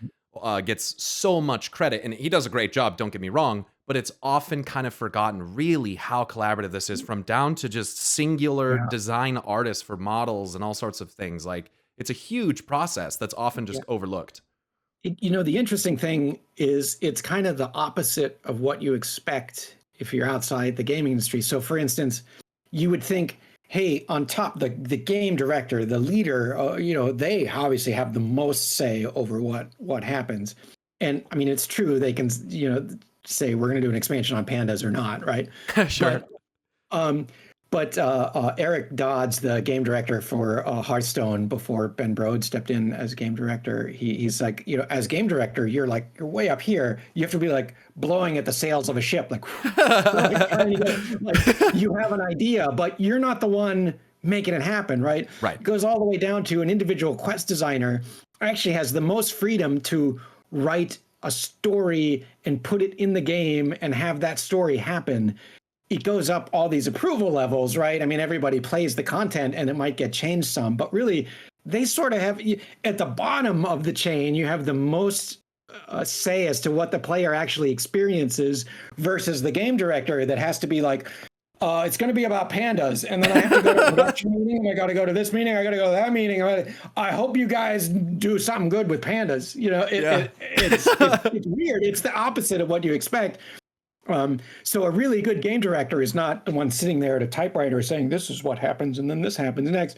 gets so much credit, and he does a great job, don't get me wrong, but it's often kind of forgotten really how collaborative this is, from down to just singular design artists for models and all sorts of things. Like, it's a huge process that's often just overlooked. The interesting thing is it's kind of the opposite of what you expect if you're outside the gaming industry. So for instance, you would think, hey, on top, the game director, the leader, they obviously have the most say over what happens. And I mean, it's true. They can, say we're going to do an expansion on pandas or not, right? Sure. But Eric Dodds, the game director for Hearthstone, before Ben Brode stepped in as game director, he's like, as game director, you're way up here. You have to be like blowing at the sails of a ship, like you have an idea, but you're not the one making it happen, right? Right. It goes all the way down to an individual quest designer actually has the most freedom to write a story and put it in the game and have that story happen. It goes up all these approval levels, right? I mean, everybody plays the content and it might get changed some, but really they sort of have, at the bottom of the chain, you have the most say as to what the player actually experiences versus the game director that has to be like, it's going to be about pandas, and then I have to go to a production meeting, and I got to go to this meeting, I got to go to that meeting. I hope you guys do something good with pandas. It's weird. It's the opposite of what you expect. So a really good game director is not the one sitting there at a typewriter saying, this is what happens, and then this happens next.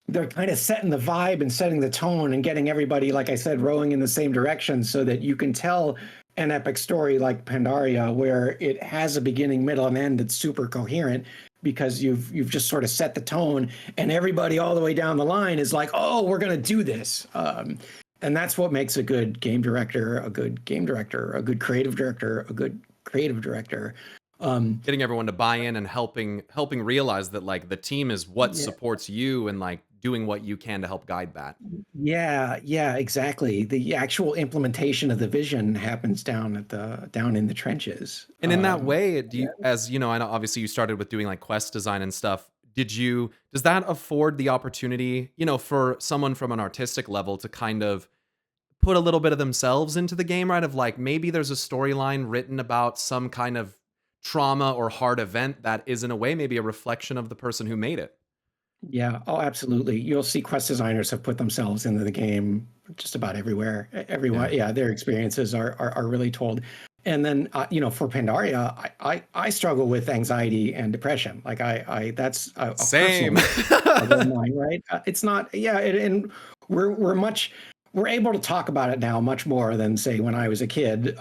They're kind of setting the vibe and setting the tone and getting everybody, like I said, rowing in the same direction so that you can tell an epic story like Pandaria, where it has a beginning, middle, and end that's super coherent because you've just sort of set the tone, and everybody all the way down the line is like, oh, we're going to do this. And that's what makes a good game director, a good creative director, a good creative director. Getting everyone to buy in and helping realize that like the team is what supports you and like doing what you can to help guide that. Yeah, exactly. The actual implementation of the vision happens down in the trenches. And in that way, as you know, I know obviously you started with doing like quest design and stuff. Does that afford the opportunity, for someone from an artistic level to kind of put a little bit of themselves into the game, right? Of like, maybe there's a storyline written about some kind of trauma or hard event that is in a way maybe a reflection of the person who made it. Yeah. Oh, absolutely. You'll see quest designers have put themselves into the game just about everywhere. Everyone, their experiences are really told. And then, for Pandaria, I struggle with anxiety and depression. Like that's a same personal of mine, right? It's not, and we're able to talk about it now much more than say when I was a kid.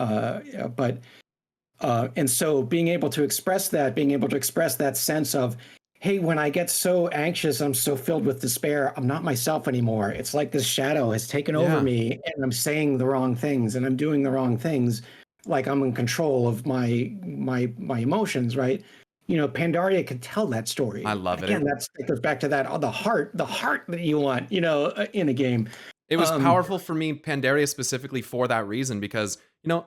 And so being able to express that sense of, hey, when I get so anxious, I'm so filled with despair, I'm not myself anymore. It's like this shadow has taken over me, and I'm saying the wrong things and I'm doing the wrong things. Like I'm in control of my emotions, right? Pandaria could tell that story. I love it. Again, that goes back to that, the heart that you want, in a game. It was powerful for me, Pandaria specifically for that reason, because,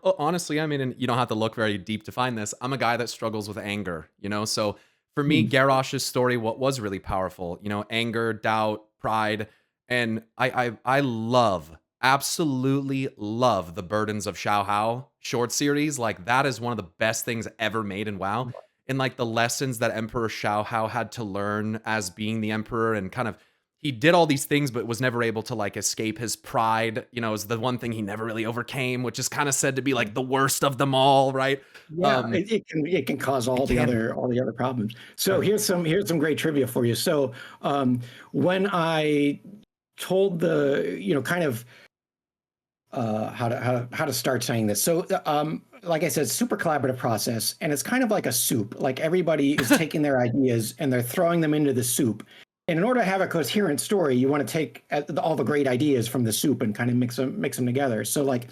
honestly, I mean, and you don't have to look very deep to find this. I'm a guy that struggles with anger, so for me, Garrosh's story, what was really powerful, anger, doubt, pride. And I absolutely love the Burdens of Xiaohao short series. Like that is one of the best things ever made in WoW. And like the lessons that Emperor Xiaohao had to learn as being the emperor, and kind of, he did all these things, but was never able to like escape his pride. Is the one thing he never really overcame, which is kind of said to be like the worst of them all, right? Yeah, it can cause all the other problems. So here's some great trivia for you. So when I told kind of how to start saying this. So like I said, super collaborative process, and it's kind of like a soup. Like everybody is taking their ideas and they're throwing them into the soup. And in order to have a coherent story, you want to take all the great ideas from the soup and kind of mix them together. So like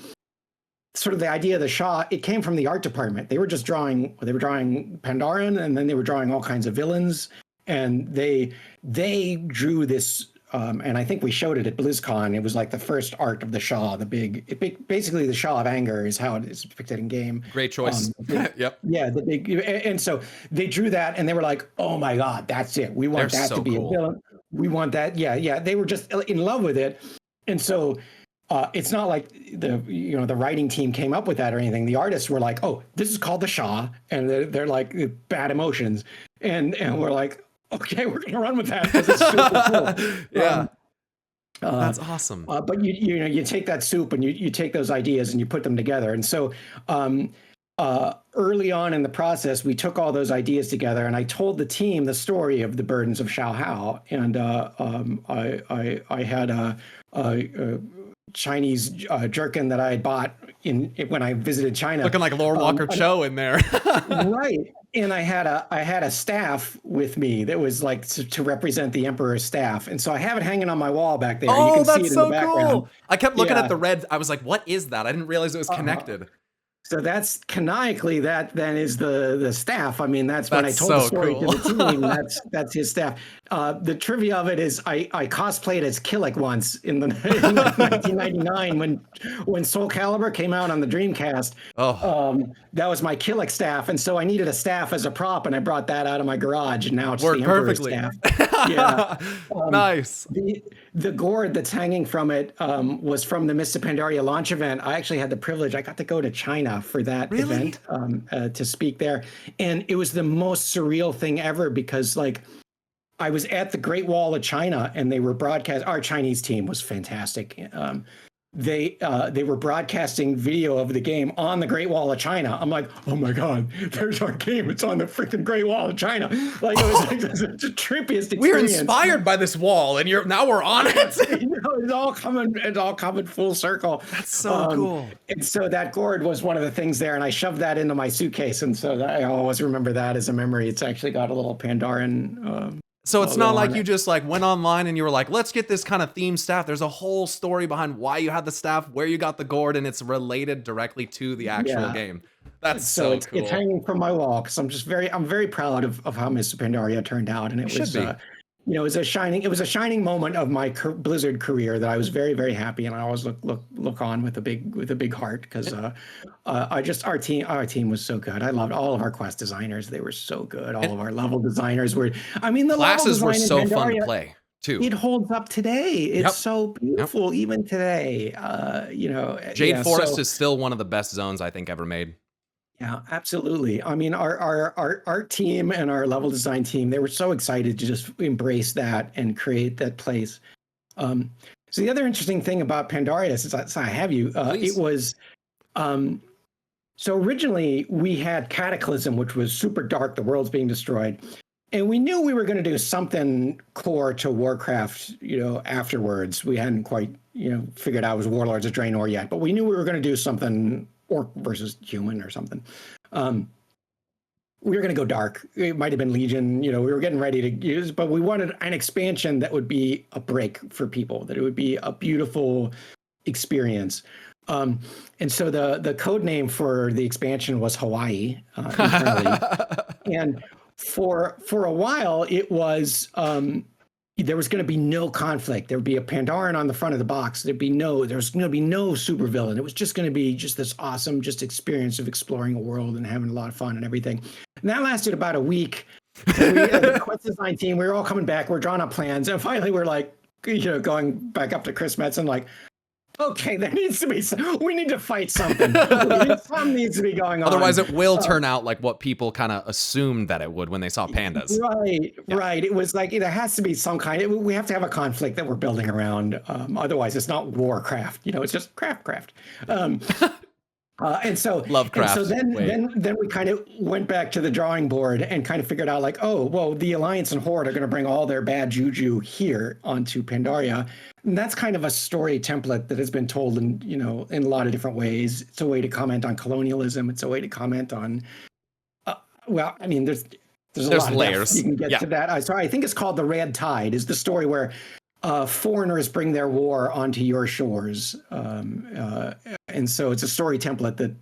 sort of the idea of the Shah, it came from the art department. They were drawing Pandaren, and then they were drawing all kinds of villains. And they drew this, and I think we showed it at BlizzCon. It was like the first art of the Shah, basically the Shah of anger is how it is depicted in game. Great choice. Yep. Yeah, and so they drew that, and they were like, "Oh my God, that's it. We want that to be a villain. We want that." Yeah. They were just in love with it, and so it's not like the writing team came up with that or anything. The artists were like, "Oh, this is called the Shah," and they're like bad emotions, and we're like, "Okay, we're gonna run with that because it's super cool." Yeah. That's awesome. But you take that soup and you take those ideas and you put them together. And so early on in the process, we took all those ideas together, and I told the team the story of the Burdens of Xiaohao. And I had a Chinese jerkin that I had bought when I visited China, looking like Lord Walker Cho in there. Right. And I had a staff with me that was like to represent the Emperor's staff, and so I have it hanging on my wall back there. Oh, you can that's see it so in the background. Cool! I kept looking at the red. I was like, "What is that?" I didn't realize it was connected. So that's canonically that then is the staff. I mean, that's when I told the story to the team. That's his staff. The trivia of it is I cosplayed as Killick once in 1999 when Soul Calibur came out on the Dreamcast. That was my Killick staff, and so I needed a staff as a prop, and I brought that out of my garage, and now it's worked the Emperor's perfectly. Staff. Yeah, nice. The gourd that's hanging from it was from the Mists of Pandaria launch event. I actually had the privilege. I got to go to China for that Really? event to speak there, and it was the most surreal thing ever because like I was at the Great Wall of China and they were broadcast. Our Chinese team was fantastic. They were broadcasting video of the game on the Great Wall of China. I'm like, oh my god, there's our game. It's on the freaking Great Wall of China. Like it was like the trippiest experience. We're inspired by this wall, and now we're on it. You know, it's all coming full circle. That's so cool. And so that gourd was one of the things there, and I shoved that into my suitcase, and so I always remember that as a memory. It's actually got a little Pandaren. So it's not like you just like went online and you were like, let's get this kind of themed staff. There's a whole story behind why you had the staff, where you got the gourd, and it's related directly to the actual game. That's so cool. It's hanging from my wall because I'm very proud of how Miss Pandaria turned out, and it was it was a shining moment of my Blizzard career that I was very, very happy, and I always look on with a big heart because our team was so good. I loved all of our quest designers; they were so good. All of our level designers were. I mean, the classes were so Pandaria, fun to play too. It holds up today. It's so beautiful even today. Jade Forest is still one of the best zones I think ever made. Yeah, absolutely. I mean, our team and our level design team, they were so excited to just embrace that and create that place. So the other interesting thing about Pandaria, since I have you, it was, so originally we had Cataclysm, which was super dark, the world's being destroyed. And we knew we were going to do something core to Warcraft, afterwards. We hadn't quite, figured out it was Warlords of Draenor yet, but we knew we were going to do something orc versus human or something. We were going to go dark. It might have been Legion. We were getting ready to use, but we wanted an expansion that would be a break for people, that it would be a beautiful experience. And so the code name for the expansion was Hawaii internally. And for a while, it was there was going to be no conflict. There would be a Pandaren on the front of the box. There's going to be no supervillain. It was just going to be just this awesome experience of exploring a world and having a lot of fun and everything. And that lasted about a week. The quest design team, we were all coming back. We're drawing up plans. And finally we're like, going back up to Chris Metz and like, okay, there needs to be we need to fight something. Something needs to be going on. Otherwise, it will turn out like what people kind of assumed that it would when they saw pandas. Right. It was like there has to be some we have to have a conflict that we're building around. Otherwise, it's not Warcraft. It's just craft. And so Lovecraft. And so then we kind of went back to the drawing board and kind of figured out like, oh, well, the Alliance and Horde are going to bring all their bad juju here onto Pandaria. And that's kind of a story template that has been told in a lot of different ways. It's a way to comment on colonialism. It's a way to comment on, there's a lot of layers you can get to that. So I think it's called The Red Tide is the story where foreigners bring their war onto your shores. And so it's a story template that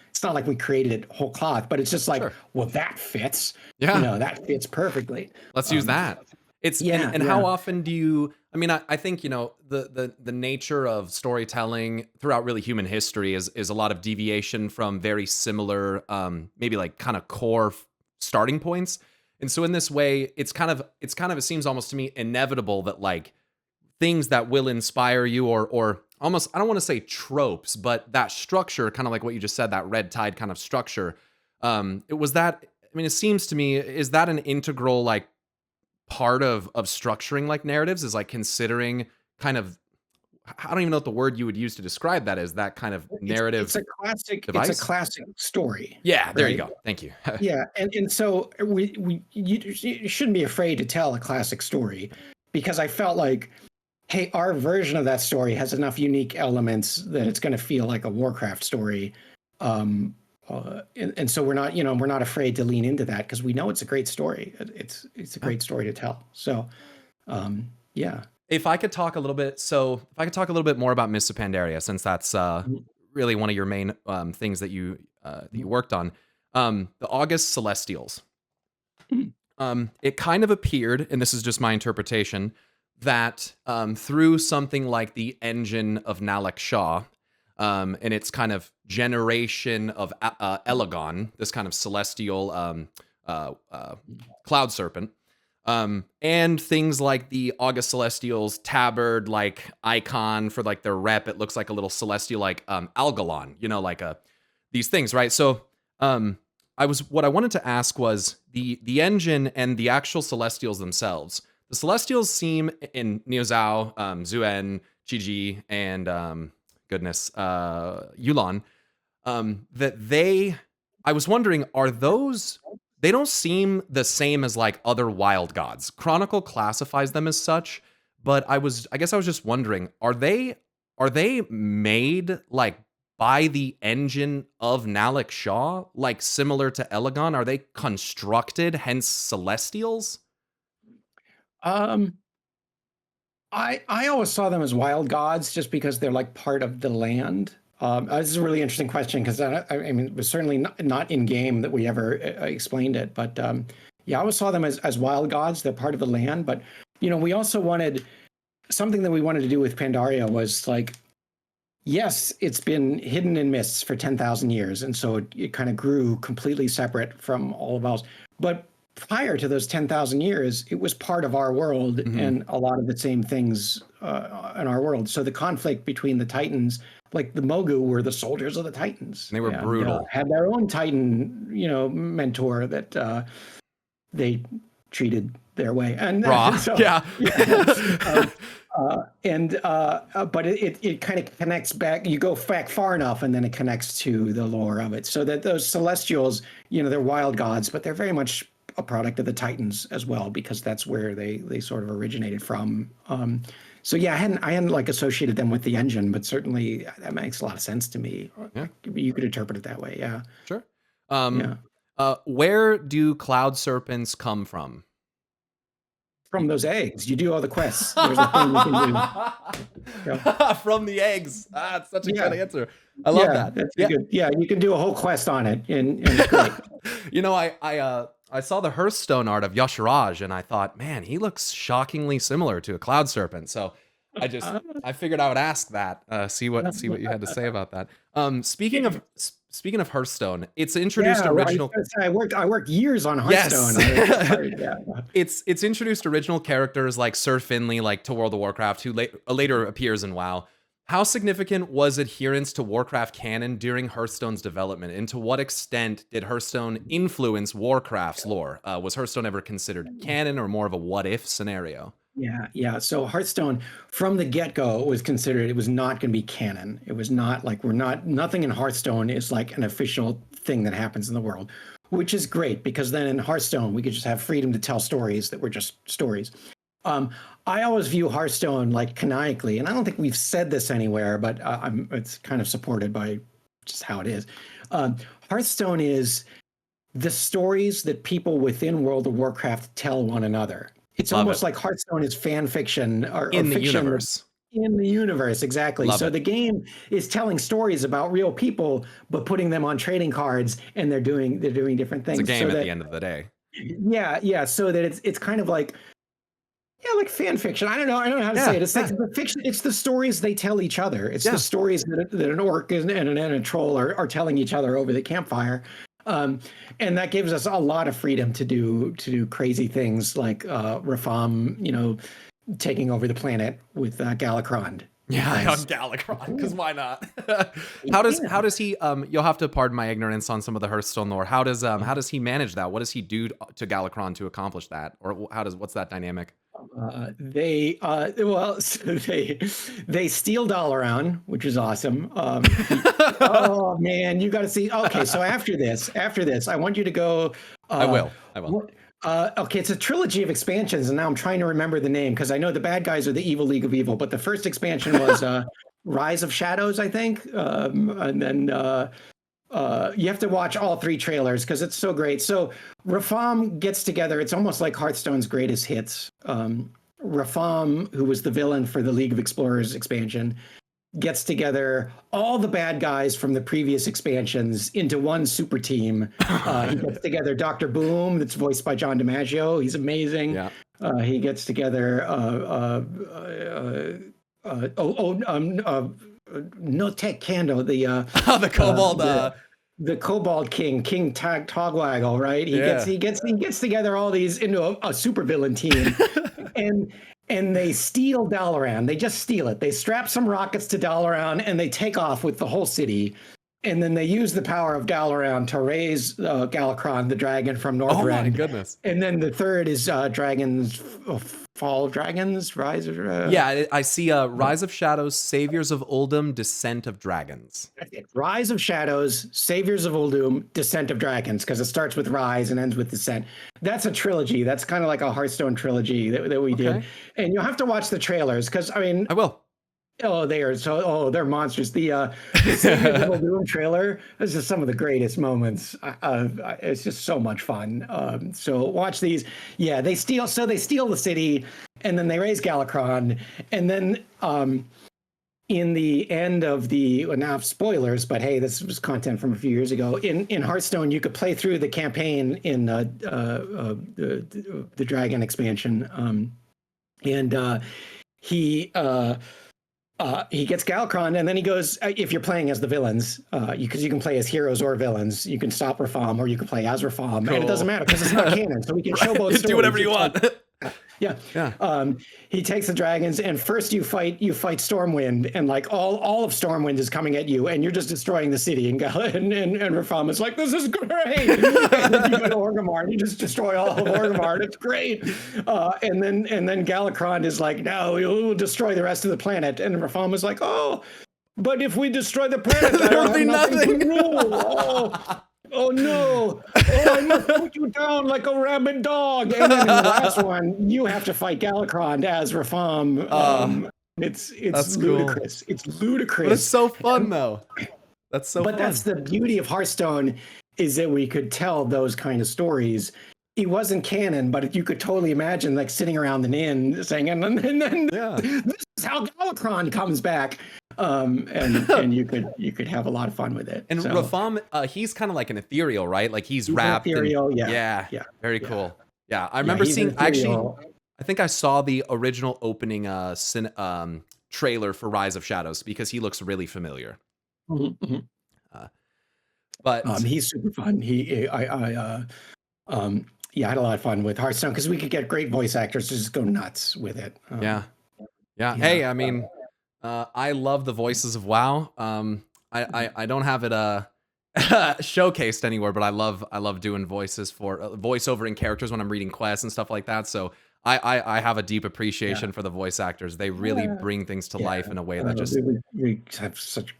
it's not like we created it whole cloth, but it's just like, well, that fits. Yeah. That fits perfectly. Let's use that. It's how often do you, I think, the nature of storytelling throughout really human history is a lot of deviation from very similar, maybe like kind of core starting points. And so in this way, it seems almost to me inevitable that like things that will inspire you or almost, I don't want to say tropes, but that structure, kind of like what you just said, that red tide kind of structure. It seems to me, is that an integral like part of structuring like narratives is like considering kind of, I don't even know what the word you would use to describe that as that kind of narrative. It's a classic story. Yeah, there you go. Thank you. Yeah, and so you shouldn't be afraid to tell a classic story because I felt like, hey, our version of that story has enough unique elements that it's going to feel like a Warcraft story. And so we're not afraid to lean into that because we know it's a great story. It's a great story to tell. So, yeah. If I could talk a little bit more about Mists of Pandaria, since that's really one of your main things that you worked on, the August Celestials. It kind of appeared, and this is just my interpretation, that through something like the engine of Nalek Shah, and its kind of generation of Elagon, this kind of celestial cloud serpent, and things like the August Celestials tabard like icon for like their rep, it looks like a little celestial like Algalon, like these things, right? So, what I wanted to ask was the engine and the actual Celestials themselves. The Celestials seem in Neo Zhao, Zuen, Chi-Ji, and Yulan, I was wondering, are those, they don't seem the same as like other wild gods. Chronicle classifies them as such, but I guess I was just wondering, are they made like by the engine of Nalik Shaw, like similar to Elegon? Are they constructed, hence Celestials? Um, I always saw them as wild gods just because they're like part of the land. This is a really interesting question because I mean, it was certainly not in game that we ever explained it, but yeah, I always saw them as wild gods. They're part of the land, but we also wanted something that we wanted to do with Pandaria was like, yes, it's been hidden in mists for 10,000 years, and so it kind of grew completely separate from all of else. But prior to those 10,000 years, it was part of our world and a lot of the same things in our world. So the conflict between the Titans, like the Mogu were the soldiers of the Titans. And they were brutal. Had their own Titan, mentor that they treated their way. And so, yeah. But it kind of connects back. You go back far enough, and then it connects to the lore of it. So that those Celestials, they're wild gods, but they're very much a product of the Titans as well, because that's where they sort of originated from. So yeah, I hadn't like associated them with the engine, but certainly that makes a lot of sense to me. Yeah. You could interpret it that way. Yeah. Sure. Where do cloud serpents come from? From those eggs. You do all the quests. There's a thing you can do. Yeah. From the eggs. It's such a good answer. I love that. That's good. Yeah, you can do a whole quest on it, and it's great. I saw the Hearthstone art of Yasharaj, and I thought, man, he looks shockingly similar to a cloud serpent. So I figured I would ask that, see what you had to say about that. Speaking of Hearthstone, it's introduced original. I worked years on Hearthstone. Yes. It's introduced original characters like Sir Finley, like to World of Warcraft, who later appears in WoW. How significant was adherence to Warcraft canon during Hearthstone's development, and to what extent did Hearthstone influence Warcraft's lore? Was Hearthstone ever considered canon, or more of a what-if scenario? Yeah. So Hearthstone, from the get-go, was considered, it was not going to be canon. It was not like, nothing in Hearthstone is like an official thing that happens in the world, which is great, because then in Hearthstone, we could just have freedom to tell stories that were just stories. I always view Hearthstone like canonically, and I don't think we've said this anywhere, but it's kind of supported by just how it is. Hearthstone is the stories that people within World of Warcraft tell one another. It's almost like Hearthstone is fan fiction or in the fiction universe. In the universe, exactly. So the game is telling stories about real people, but putting them on trading cards, and they're doing different things. It's a game at the end of the day. Yeah. So that it's kind of like. Yeah, like fan fiction. I don't know how to say it. It's like the fiction. It's the stories they tell each other. It's the stories that an orc and a troll are telling each other over the campfire, and that gives us a lot of freedom to do crazy things like Rafam, taking over the planet with Galakron. Yeah, on Galakron, because why not? How does he? You'll have to pardon my ignorance on some of the Hearthstone lore. How does he manage that? What does he do to Galakron to accomplish that, or what's that dynamic? They steal Dalaran, which is awesome. Oh man, you got to see. Okay, so after this, I want you to go. I will. Okay, it's a trilogy of expansions, and now I'm trying to remember the name, because I know the bad guys are the Evil League of Evil, but the first expansion was Rise of Shadows, I think, and then you have to watch all three trailers because it's so great. So Rafam gets together. It's almost like Hearthstone's greatest hits. Rafam, who was the villain for the League of Explorers expansion, gets together all the bad guys from the previous expansions into one super team. He gets together Dr. Boom, that's voiced by John DiMaggio. He's amazing. Yeah. He gets together No Tech Kando, the Kobold the Kobold King Togwaggle, right? He gets together all these into a supervillain team. And they steal Dalaran. They just steal it. They strap some rockets to Dalaran and they take off with the whole city. And then they use the power of Dalaran to raise Galakron, the dragon from Oh my Northrend. goodness. And then the third is Dragons, Fall of Dragons, Rise of... Yeah, I see Rise of Shadows, Saviors of Uldum, Descent of Dragons. Rise of Shadows, Saviors of Uldum, Descent of Dragons, because it starts with Rise and ends with Descent. That's a trilogy. That's kind of like a Hearthstone trilogy that we did. And you'll have to watch the trailers, because, I mean... I will. Oh, they're monsters. The Saviors of Uldum trailer is just some of the greatest moments. It's just so much fun. So watch these. Yeah, they steal the city, and then they raise Galakron, and then in the end of now spoilers, but hey, this was content from a few years ago. In Hearthstone, you could play through the campaign in the Dragon expansion, and he gets Galakron, and then he goes, if you're playing as the villains, because you can play as heroes or villains, you can stop Rafaam or you can play as Rafaam, and it doesn't matter because it's not canon, so we can show both stories. Do whatever you want. Yeah. He takes the dragons, and first you fight Stormwind, and like all of Stormwind is coming at you, and you're just destroying the city. And Rafaam is like, "This is great!" And then you go to Orgrimmar, and you just destroy all of Orgrimmar, and it's great. And then Galakron is like, "No, you'll destroy the rest of the planet." And Rafaam is like, "Oh, but if we destroy the planet, there'll be nothing to rule." Oh no! Oh, I must put you down like a rabid dog. And then in the last one, you have to fight Galakron as Rafaam. It's ludicrous. Cool. It's ludicrous. But it's so fun, though. That's so. But that's the beauty of Hearthstone, is that we could tell those kind of stories. It wasn't canon, but you could totally imagine like sitting around an inn saying, and then this is how Galakron comes back. And you could have a lot of fun with it. And so, Rafaam, he's kind of like an ethereal, right? Like he's wrapped. Ethereal, yeah. Very cool. Yeah, I remember seeing. Actually, I think I saw the original opening trailer for Rise of Shadows because he looks really familiar. Mm-hmm. But he's super fun. I had a lot of fun with Hearthstone because we could get great voice actors to just go nuts with it. Yeah. Hey, I mean. I love the voices of WoW. I don't have it showcased anywhere, but I love doing voices for voiceover in characters when I'm reading quests and stuff like that. So I have a deep appreciation for the voice actors. They really bring things to life in a way that just we have such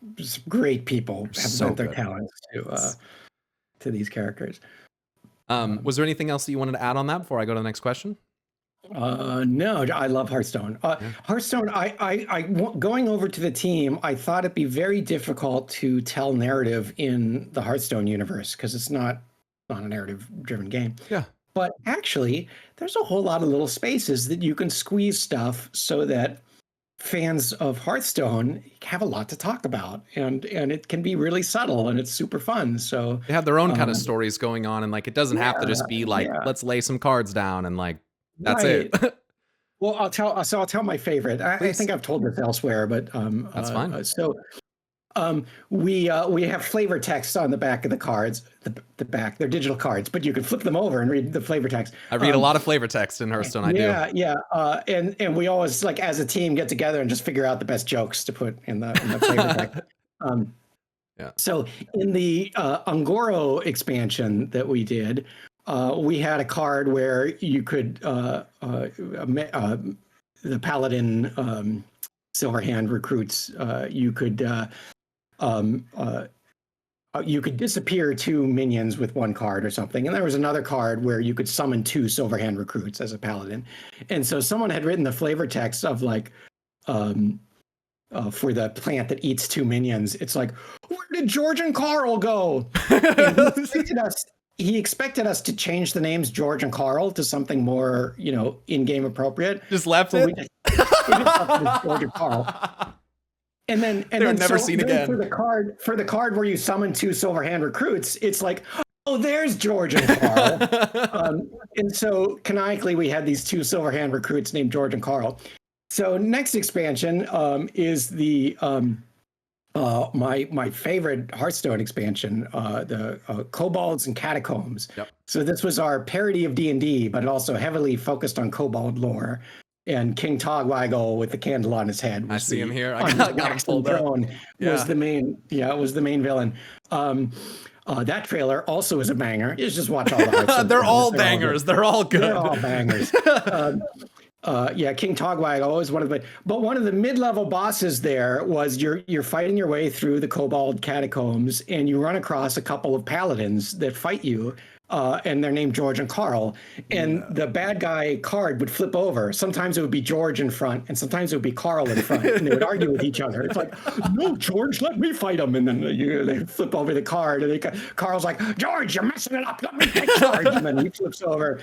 great people have lent their talents to these characters. Was there anything else that you wanted to add on that before I go to the next question? No, I love Hearthstone. Hearthstone, I going over to the team, I thought it'd be very difficult to tell narrative in the Hearthstone universe because it's not a narrative-driven game. Yeah. But actually, there's a whole lot of little spaces that you can squeeze stuff so that fans of Hearthstone have a lot to talk about, and it can be really subtle and it's super fun. So they have their own kind of stories going on, and like it doesn't have to just be like let's lay some cards down and like. That's it. Well, I'll tell my favorite. I think I've told this elsewhere, but that's fine. We have flavor text on the back of the cards. The back, they're digital cards, but you can flip them over and read the flavor text. I read a lot of flavor text in Hearthstone. I do. Yeah. And we always like as a team get together and just figure out the best jokes to put in the flavor text. So in the Ungoro expansion that we did. We had a card where you could the Paladin Silverhand recruits. You could disappear 2 minions with 1 card or something, and there was another card where you could summon 2 Silverhand recruits as a Paladin. And so someone had written the flavor text of like for the plant that eats 2 minions. It's like, where did George and Carl go? And he expected us to change the names George and Carl to something more, in-game appropriate. Just left it? We just left it as George and Carl. And then never seen again. For the card where you summon 2 Silverhand recruits, it's like, oh, there's George and Carl. And so canonically, we had these 2 Silverhand recruits named George and Carl. So next expansion is the my favorite Hearthstone expansion, the Kobolds and Catacombs. Yep. So this was our parody of D&D, but it also heavily focused on Kobold lore. and King Togwaggle with the candle on his head. I see him here. I on his got him waxen pulled up. throne was the main. Yeah, it was the main villain. That trailer also is a banger. You just watch all the Hearthstone They're trailers. all bangers. They're all good. They're all bangers. Yeah, King Togwaggle is one of the, but one of the mid-level bosses there was you're fighting your way through the Kobold catacombs, and you run across a couple of paladins that fight you, and they're named George and Carl. And the bad guy card would flip over. Sometimes it would be George in front, and sometimes it would be Carl in front, and they would argue with each other. It's like, no, George, let me fight him. And then they flip over the card, and Carl's like, George, you're messing it up. Let me take charge. And then he flips over.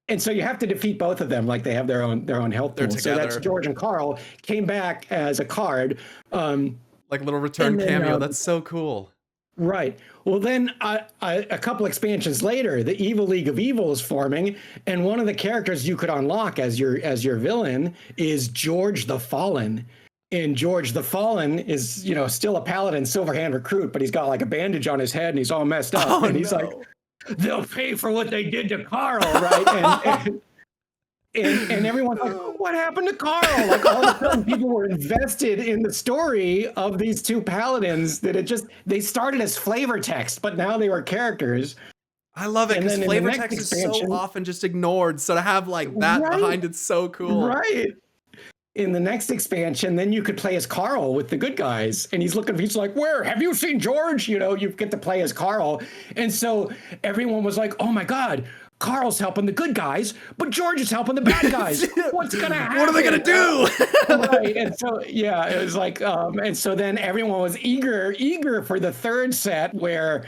And so you have to defeat both of them, like they have their own health pool. So that's George and Carl came back as a card. Like a little return cameo. That's so cool. Right. Well, then a couple expansions later, the Evil League of Evil is forming, and one of the characters you could unlock as your villain is George the Fallen. And George the Fallen is, still a paladin, Silverhand recruit, but he's got like a bandage on his head and he's all messed up. And he's like, they'll pay for what they did to Carl, right? And everyone's like, what happened to Carl? Like all of a sudden people were invested in the story of these two paladins that they started as flavor text, but now they were characters. I love it because flavor text is so often just ignored. So to have like that behind it's so cool. Right. In the next expansion, then you could play as Carl with the good guys. And he's like, where? Have you seen George? You get to play as Carl. And so everyone was like, oh my God, Carl's helping the good guys, but George is helping the bad guys. What's going to happen? What are they going to do? Right. And so, yeah, it was like, and so then everyone was eager for the third set where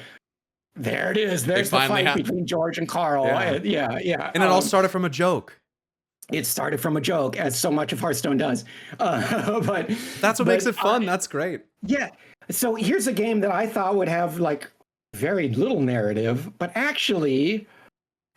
there it is. There's the fight between George and Carl. Yeah. And it all started from a joke. It started from a joke, as so much of Hearthstone does. But that's what makes it fun. That's great. Yeah. So here's a game that I thought would have like very little narrative, but actually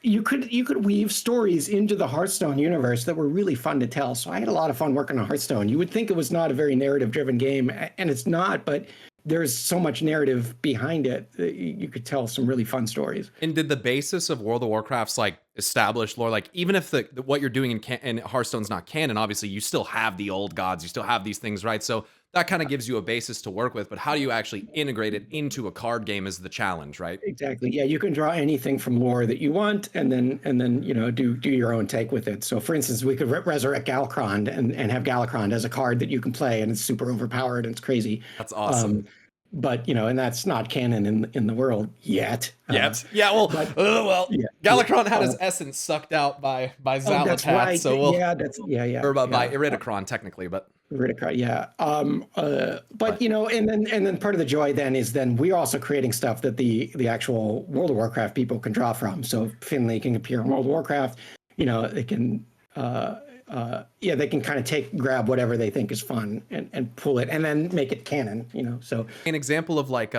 you could weave stories into the Hearthstone universe that were really fun to tell. So I had a lot of fun working on Hearthstone. You would think it was not a very narrative-driven game, and it's not, but there's so much narrative behind it that you could tell some really fun stories. And did the basis of World of Warcraft's like established lore, like even if what you're doing in Hearthstone's not canon, obviously you still have the old gods, you still have these things, right? So that kind of gives you a basis to work with, but how do you actually integrate it into a card game is the challenge, right? Exactly. Yeah, you can draw anything from lore that you want, and then do your own take with it. So, for instance, we could resurrect Galakron and have Galakron as a card that you can play, and it's super overpowered and it's crazy. That's awesome. But and that's not canon in the world yet. Yeah. Galakron had his essence sucked out by Xal'atath. That's right. So or by Iridikron technically, but. Iridikron, yeah. But and then part of the joy then is we're also creating stuff that the actual World of Warcraft people can draw from. So Finley can appear in World of Warcraft. They can. They can kind of grab whatever they think is fun and pull it and then make it canon, so. An example of like,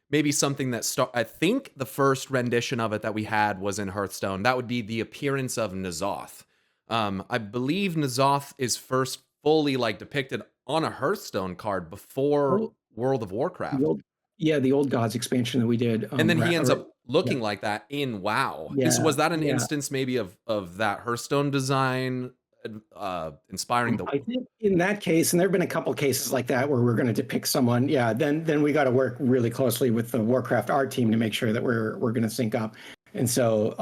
maybe something that I think the first rendition of it that we had was in Hearthstone. That would be the appearance of N'Zoth. I believe N'Zoth is first fully like depicted on a Hearthstone card before World of Warcraft. The Old Gods expansion that we did. And then he ends up looking like that in WoW. Was that an instance maybe of that Hearthstone design inspiring I think in that case, and there have been a couple cases like that where we're going to depict someone, then we got to work really closely with the Warcraft art team to make sure that we're going to sync up. And so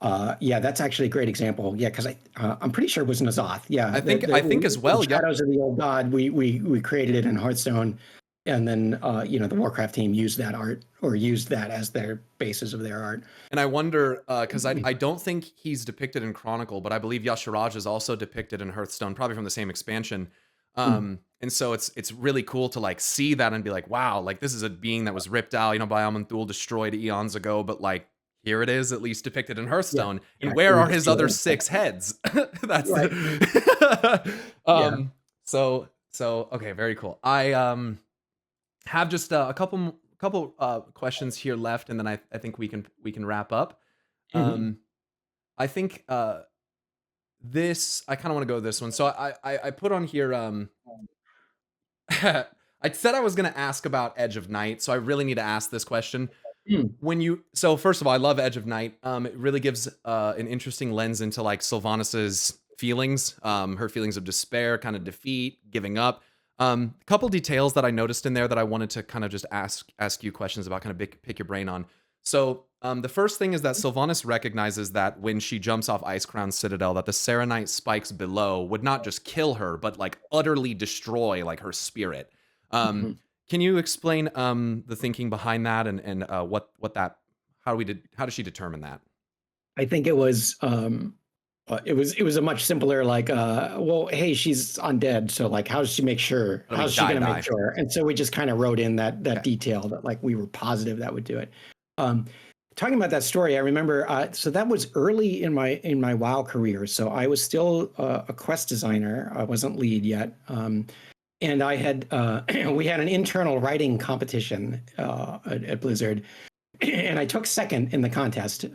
that's actually a great example. Because I'm pretty sure it was N'Zoth. I think as well. Shadows of the Old God, we created it in Hearthstone. And then, the Warcraft team used that art or used that as their basis of their art. And I wonder, because I don't think he's depicted in Chronicle, but I believe Yasharaj is also depicted in Hearthstone, probably from the same expansion. And so it's really cool to like see that and be like, wow, like this is a being that was ripped out, by Aman'Thul, destroyed eons ago, but like here it is, at least depicted in Hearthstone. And where are his other 6 heads? That's right. So okay, very cool. I have just a couple questions here left, and then I think we can wrap up. I think this, I kind of want to go this one. So I put on here. I said I was going to ask about Edge of Night, so I really need to ask this question. So first of all, I love Edge of Night. It really gives an interesting lens into like Sylvanas' feelings, her feelings of despair, kind of defeat, giving up. A couple details that I noticed in there that I wanted to kind of just ask you questions about, kind of pick your brain on. So the first thing is that Sylvanas recognizes that when she jumps off Icecrown Citadel, that the Serenite spikes below would not just kill her, but like utterly destroy like her spirit. Mhm. Can you explain the thinking behind that, and what that, how does she determine that? I think it was a much simpler like well, hey, she's undead, so like how does she make sure? I mean, How's she die, gonna make die. sure? And so we just kind of wrote in that Okay. detail that like we were positive that would do it. Um, Talking about that story, I remember so that was early in my WoW career. So I was still a quest designer. I wasn't lead yet. And I had we had an internal writing competition at Blizzard, and I took second in the contest.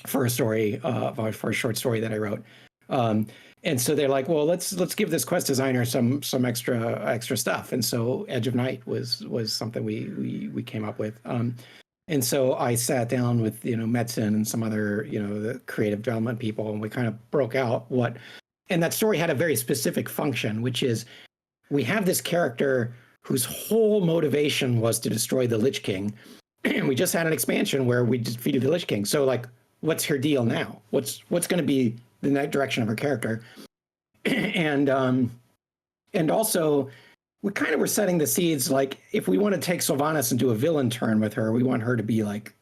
For a story, for a short story that I wrote. And so they're like, well, let's give this quest designer some extra stuff. And so Edge of Night was something we came up with. And so I sat down with Metzen and some other the creative development people, and we kind of broke out what. And that story had a very specific function, which is we have this character whose whole motivation was to destroy the Lich King. And we just had an expansion where we defeated the Lich King. So like, what's her deal now? What's going to be the next direction of her character? And also we kind of were setting the seeds. Like if we want to take Sylvanas and do a villain turn with her, we want her to be like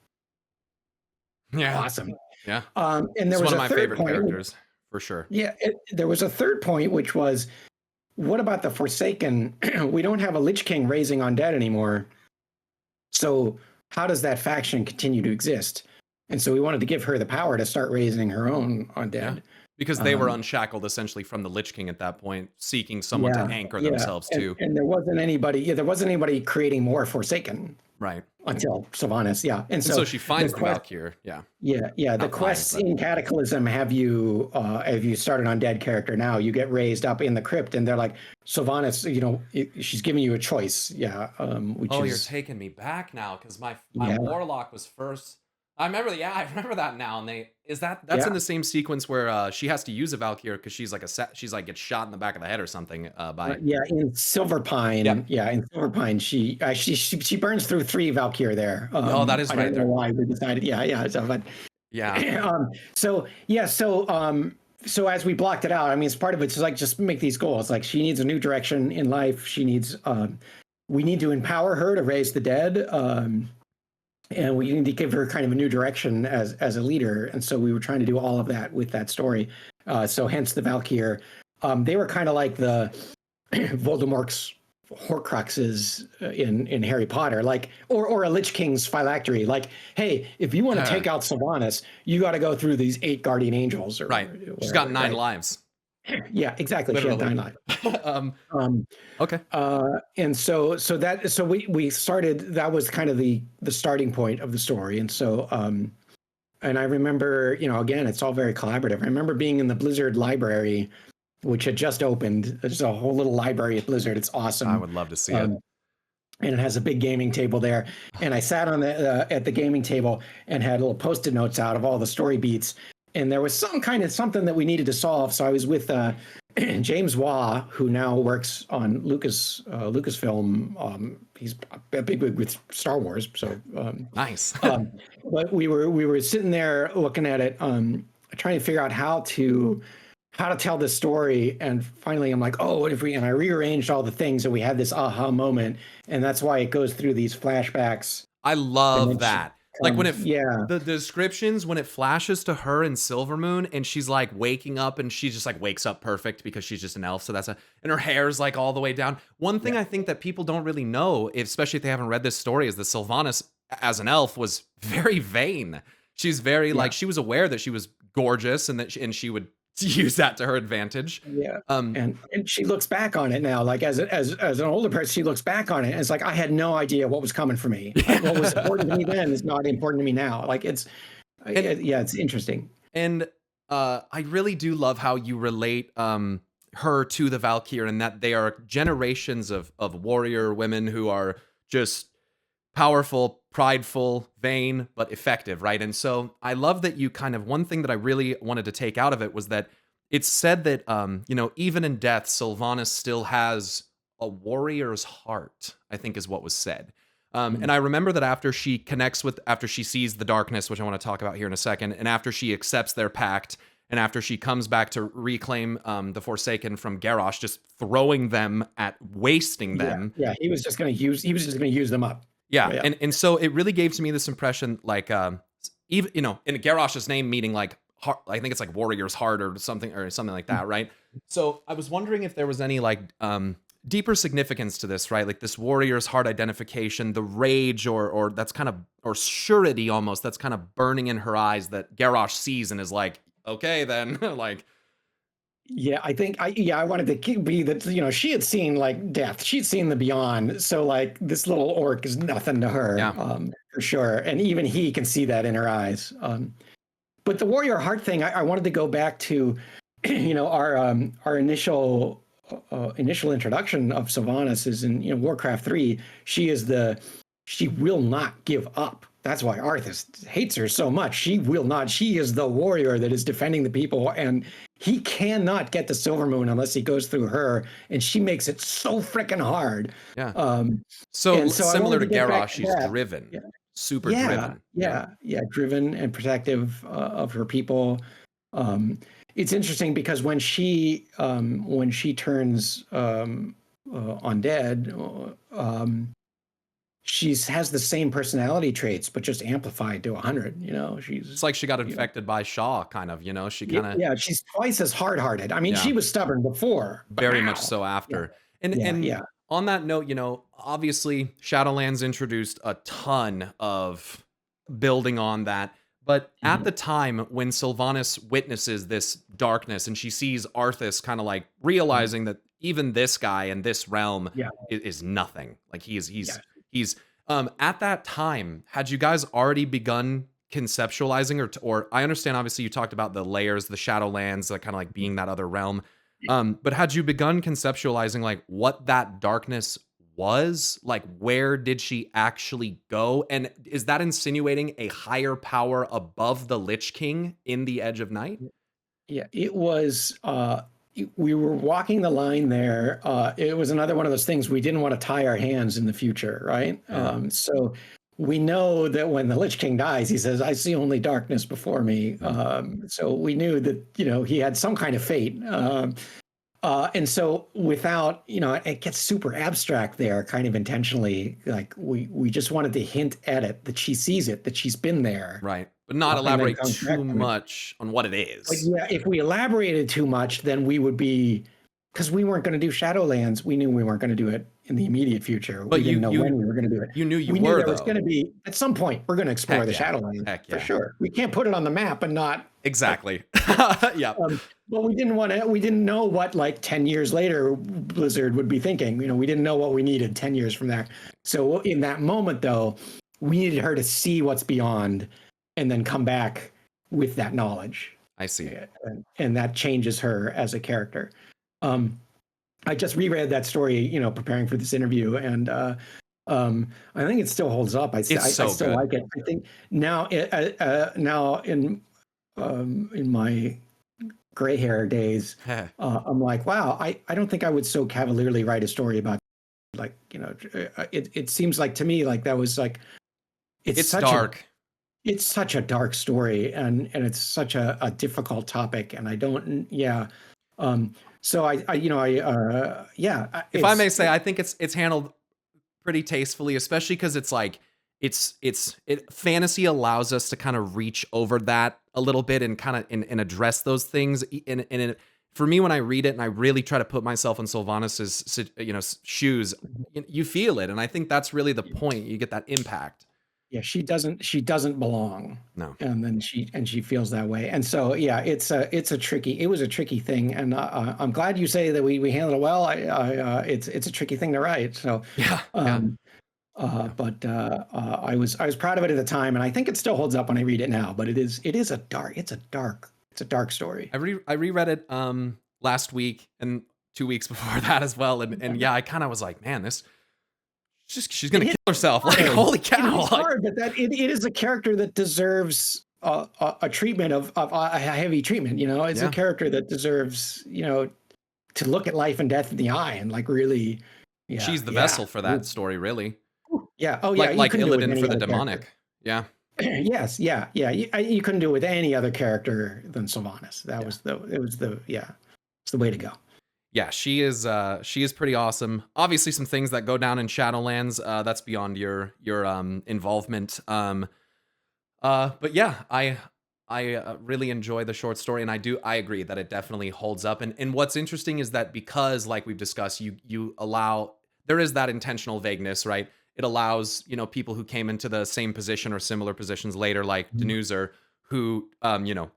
Yeah. awesome. Yeah. And there It's was one of a my third favorite point. characters for sure. Yeah, there was a third point, which was, what about the Forsaken? We don't have a Lich King raising undead anymore. So how does that faction continue to exist? And so we wanted to give her the power to start raising her own undead. Yeah. Because they were unshackled essentially from the Lich King at that point, seeking someone to anchor themselves to. And there wasn't anybody creating more Forsaken Right. until Sylvanas. Yeah. And So so she finds the quest, Valkyr. Yeah. the Not quests finds, but in Cataclysm have you start an undead character now, you get raised up in the crypt, and they're like, Sylvanas, she's giving you a choice. Yeah. Which oh, is, you're taking me back now, because my yeah. warlock was first. I remember that now. And that's in the same sequence where she has to use a Valkyr because she's like gets shot in the back of the head or something by. In Silverpine. Yep. Yeah, in Silverpine, she burns through 3 Valkyr there. Oh, that is I right. don't know why we decided. Yeah. So, but Yeah. So as we blocked it out, I mean, it's part of it's like just make these goals. Like she needs a new direction in life. She needs. We need to empower her to raise the dead. And we need to give her kind of a new direction as a leader. And so we were trying to do all of that with that story. So hence the Valkyr. They were kind of like the Voldemort's Horcruxes in Harry Potter, like or a Lich King's phylactery. Like, hey, if you want to take out Sylvanas, you got to go through these 8 guardian angels. Right. She's got 9 lives. Yeah, exactly. Literally. She had 9 lives. Okay. And so we started. That was kind of the starting point of the story. And so and I remember, again, it's all very collaborative. I remember being in the Blizzard library, which had just opened. There's a whole little library at Blizzard. It's awesome. I would love to see it. And it has a big gaming table there. And I sat on at the gaming table and had little Post-it notes out of all the story beats. And there was something that we needed to solve. So I was with James Waugh, who now works on Lucasfilm. He's a big with Star Wars. So nice. But we were sitting there looking at it, trying to figure out how to tell this story. And finally, I'm like, oh, what if and I rearranged all the things, and we had this aha moment. And that's why it goes through these flashbacks. I love that. Like when the descriptions, when it flashes to her in Silvermoon and she's like waking up and she just like wakes up perfect because she's just an elf. So and her hair's like all the way down. One thing I think that people don't really know, especially if they haven't read this story, is that Sylvanas as an elf was very vain. She's very like, she was aware that she was gorgeous and that she would use that to her advantage. Yeah. And she looks back on it now, like as an older person, she looks back on it and it's like, I had no idea what was coming for me. Like, what was important to me then is not important to me now. Like it's interesting. And I really do love how you relate her to the Valkyr, and that they are generations of warrior women who are just powerful, prideful, vain, but effective, right? And so I love that you one thing that I really wanted to take out of it was that it's said that even in death, Sylvanas still has a warrior's heart, I think is what was said. And Mm. I remember that after she sees the darkness, which I want to talk about here in a second, and after she accepts their pact, and after she comes back to reclaim the Forsaken from Garrosh, just throwing them wasting them. Yeah, he was just going to use them up. Yeah, Yeah. and so it really gave to me this impression, like even in Garrosh's name, meaning like I think it's like warrior's heart or something like that, right? So I was wondering if there was any like deeper significance to this, right? Like this warrior's heart identification, the rage or that's kind of, or surety almost, that's kind of burning in her eyes that Garrosh sees and is like, okay, then like. Yeah, I wanted to be that, she had seen like death. She'd seen the beyond. So like this little orc is nothing to her, Yeah. for sure. And even he can see that in her eyes. But the warrior heart thing, I wanted to go back to, our initial introduction of Sylvanas is in Warcraft 3. She will not give up. That's why Arthas hates her so much. She will not. She is the warrior that is defending the people, and he cannot get to Silvermoon unless he goes through her, and she makes it so freaking hard. Yeah. So similar to Garrosh, she's driven. Yeah. Super driven. Yeah, driven and protective of her people. It's interesting because when she turns undead, she has the same personality traits, but just amplified to 100. It's like she got infected by Shaw, kind of. She kind of. Yeah, she's twice as hard-hearted. I mean, she was stubborn before, very much so after. And on that note, obviously Shadowlands introduced a ton of building on that. But at the time when Sylvanas witnesses this darkness and she sees Arthas kind of like realizing that even this guy in this realm is nothing. Like he's at that time, had you guys already begun conceptualizing or I understand obviously you talked about the layers, the Shadowlands, like kind of like being that other realm. But had you begun conceptualizing like what that darkness was? Like where did she actually go? And is that insinuating a higher power above the Lich King in the Edge of Night? Yeah, it was we were walking the line there. It was another one of those things we didn't want to tie our hands in the future, right? So we know that when the Lich King dies, he says, "I see only darkness before me." So we knew that he had some kind of fate. And so without, it gets super abstract there, kind of intentionally. Like we just wanted to hint at it, that she sees it, that she's been there. Right. But not elaborate too much on what it is. But yeah, if we elaborated too much, then we would be, because we weren't going to do Shadowlands. We knew we weren't going to do it in the immediate future. But we didn't know when we were going to do it. You knew we knew there was going to be, at some point, we're going to explore the Shadowlands for sure. We can't put it on the map and not. Exactly. Yeah. But we didn't know what like 10 years later Blizzard would be thinking. We didn't know what we needed 10 years from there. So in that moment, though, we needed her to see what's beyond and then come back with that knowledge. I see. And that changes her as a character. I just reread that story, preparing for this interview, and I think it still holds up. I still like it. I think now in my gray hair days, I'm like, wow, I don't think I would so cavalierly write a story about, like, it seems like to me like that was like, it's such dark. It's such a dark story, and it's such a difficult topic, and I don't, so if I may say, I think it's handled pretty tastefully, especially because it's like fantasy allows us to kind of reach over that a little bit and kind of and address those things. And for me, when I read it and I really try to put myself in Sylvanas's shoes, you feel it, and I think that's really the point. You get that impact. Yeah, she doesn't belong. No. And then she feels that way. And so, yeah, it was a tricky thing. And I'm glad you say that we handled it well. It's a tricky thing to write. So, but I was proud of it at the time, and I think it still holds up when I read it now, but it's a dark story. I reread it last week and 2 weeks before that as well. And yeah, I kind of was like, man, she's gonna kill herself. Like, holy cow! It's hard, but it is a character that deserves a treatment of a heavy treatment. You know, it's a Yeah. character that deserves, to look at life and death in the eye and like really, She's the yeah, vessel for that story, really. yeah. Oh yeah, Like you like couldn't do it with Illidan any for the other character. demonic. Yeah. Yes, yeah, yeah. You couldn't do it with any other character than Sylvanas. That Yeah. was it's the way to go. Yeah, she is pretty awesome. Obviously some things that go down in Shadowlands, that's beyond your involvement. But yeah, I really enjoy the short story, and I agree that it definitely holds up. And what's interesting is that because, like we've discussed, you allow there is that intentional vagueness, right? It allows people who came into the same position or similar positions later, like Mhm. Denuzer, who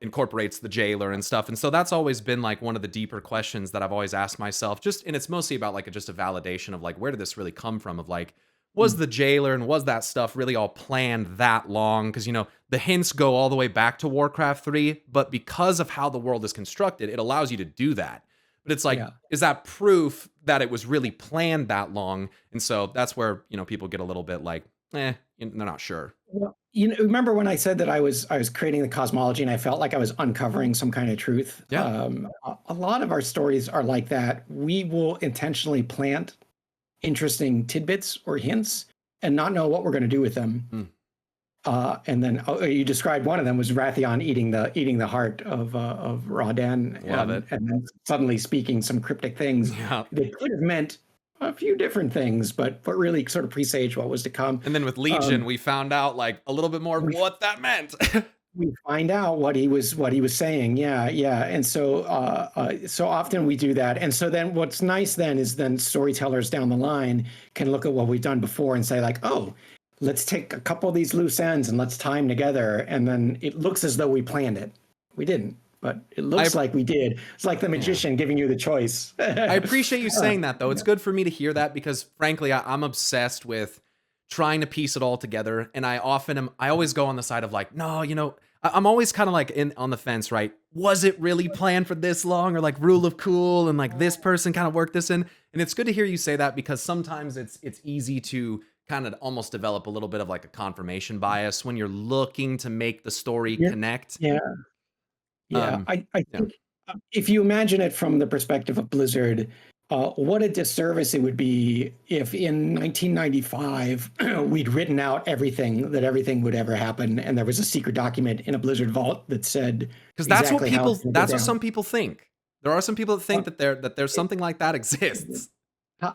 incorporates the jailer and stuff. And so that's always been like one of the deeper questions that I've always asked myself. And it's mostly about like just a validation of like where did this really come from? Of like was the jailer and was that stuff really all planned that long? Because, the hints go all the way back to Warcraft 3, but because of how the world is constructed, it allows you to do that. But it's like, Yeah. is that proof that it was really planned that long? And so that's where, people get a little bit like, they're not sure. Well, remember when I said that I was creating the cosmology and I felt like I was uncovering some kind of truth? Yeah. A lot of our stories are like that. We will intentionally plant interesting tidbits or hints and not know what we're going to do with them. And then you described one of them was Rathion eating the heart of Rawdan, Love it. and then suddenly speaking some cryptic things. Yeah. They could have meant a few different things, but really sort of presaged what was to come. And then with Legion, we found out like a little bit more of what that meant. We find out what he was saying. Yeah, yeah. And so so often we do that. And so then what's nice then is then storytellers down the line can look at what we've done before and say like, oh, let's take a couple of these loose ends and let's tie them together. And then it looks as though we planned it. We didn't, but it looks like we did. It's like the magician giving you the choice. I appreciate you saying that, though. It's good for me to hear that because, frankly, I'm obsessed with trying to piece it all together. And I always go on the side of like, no, I'm always kind of like on the fence, right? Was it really planned for this long, or like rule of cool, and like this person kind of worked this in? And it's good to hear you say that because sometimes it's easy to kind of almost develop a little bit of like a confirmation bias when you're looking to make the story connect. Yeah. Yeah. I think if you imagine it from the perspective of Blizzard, what a disservice it would be if in 1995 we'd written out everything would ever happen, and there was a secret document in a Blizzard vault that said because that's exactly what some people think. There are some people that think that there's something like that exists.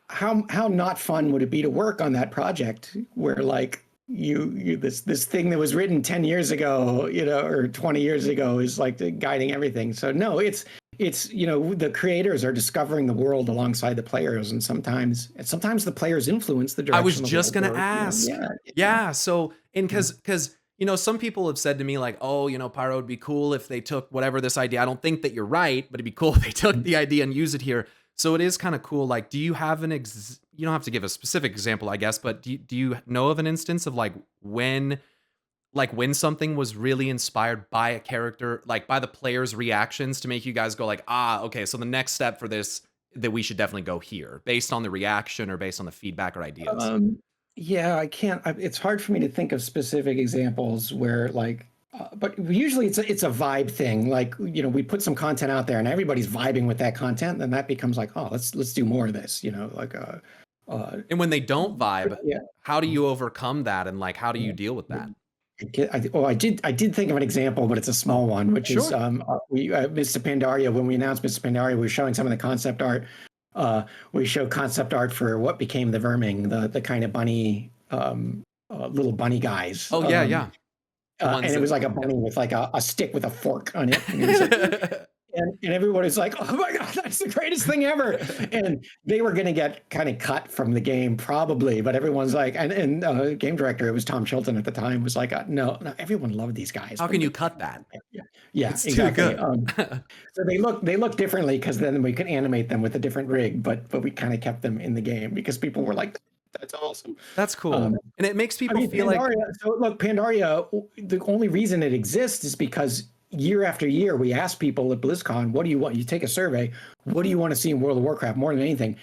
How not fun would it be to work on that project where like this thing that was written 10 years ago, or 20 years ago is like guiding everything. So no, it's the creators are discovering the world alongside the players, and sometimes the players influence the direction. I was just going to ask. Yeah. So, and because some people have said to me like, oh, Pyro would be cool if they took whatever this idea. I don't think that you're right, but it'd be cool if they took the idea and use it here. So it is kind of cool. Like, do you have you don't have to give a specific example, I guess, but do you know of an instance of like when something was really inspired by a character, like by the players' reactions to make you guys go like, okay, so the next step for this, that we should definitely go here based on the reaction or based on the feedback or ideas? Yeah, I can't. It's hard for me to think of specific examples where like, but usually it's a vibe thing. Like we put some content out there and everybody's vibing with that content, then that becomes like, oh, let's do more of this. Like and when they don't vibe, how do you overcome that, and like how do you deal with that? I did think of an example, but it's a small one, which is Mr. Pandaria. When we announced Mr. Pandaria, we were showing some of the concept art. We showed concept art for what became the Verming, the kind of bunny, little bunny guys. Oh yeah. And it was like a bunny with like a stick with a fork on it. And, it was like, and everybody's like, oh my God, that's the greatest thing ever. And they were going to get kind of cut from the game probably, but everyone's like, and game director, it was Tom Chilton at the time, was like, no, everyone loved these guys. How can you cut that? Yeah, it's exactly. Too good. So they look differently because then we could animate them with a different rig, but we kind of kept them in the game because people were like, that's awesome. That's cool. And it makes people feel Pandaria, like. So look, Pandaria, the only reason it exists is because year after year we ask people at BlizzCon, what do you want? You take a survey. What do you want to see in World of Warcraft more than anything?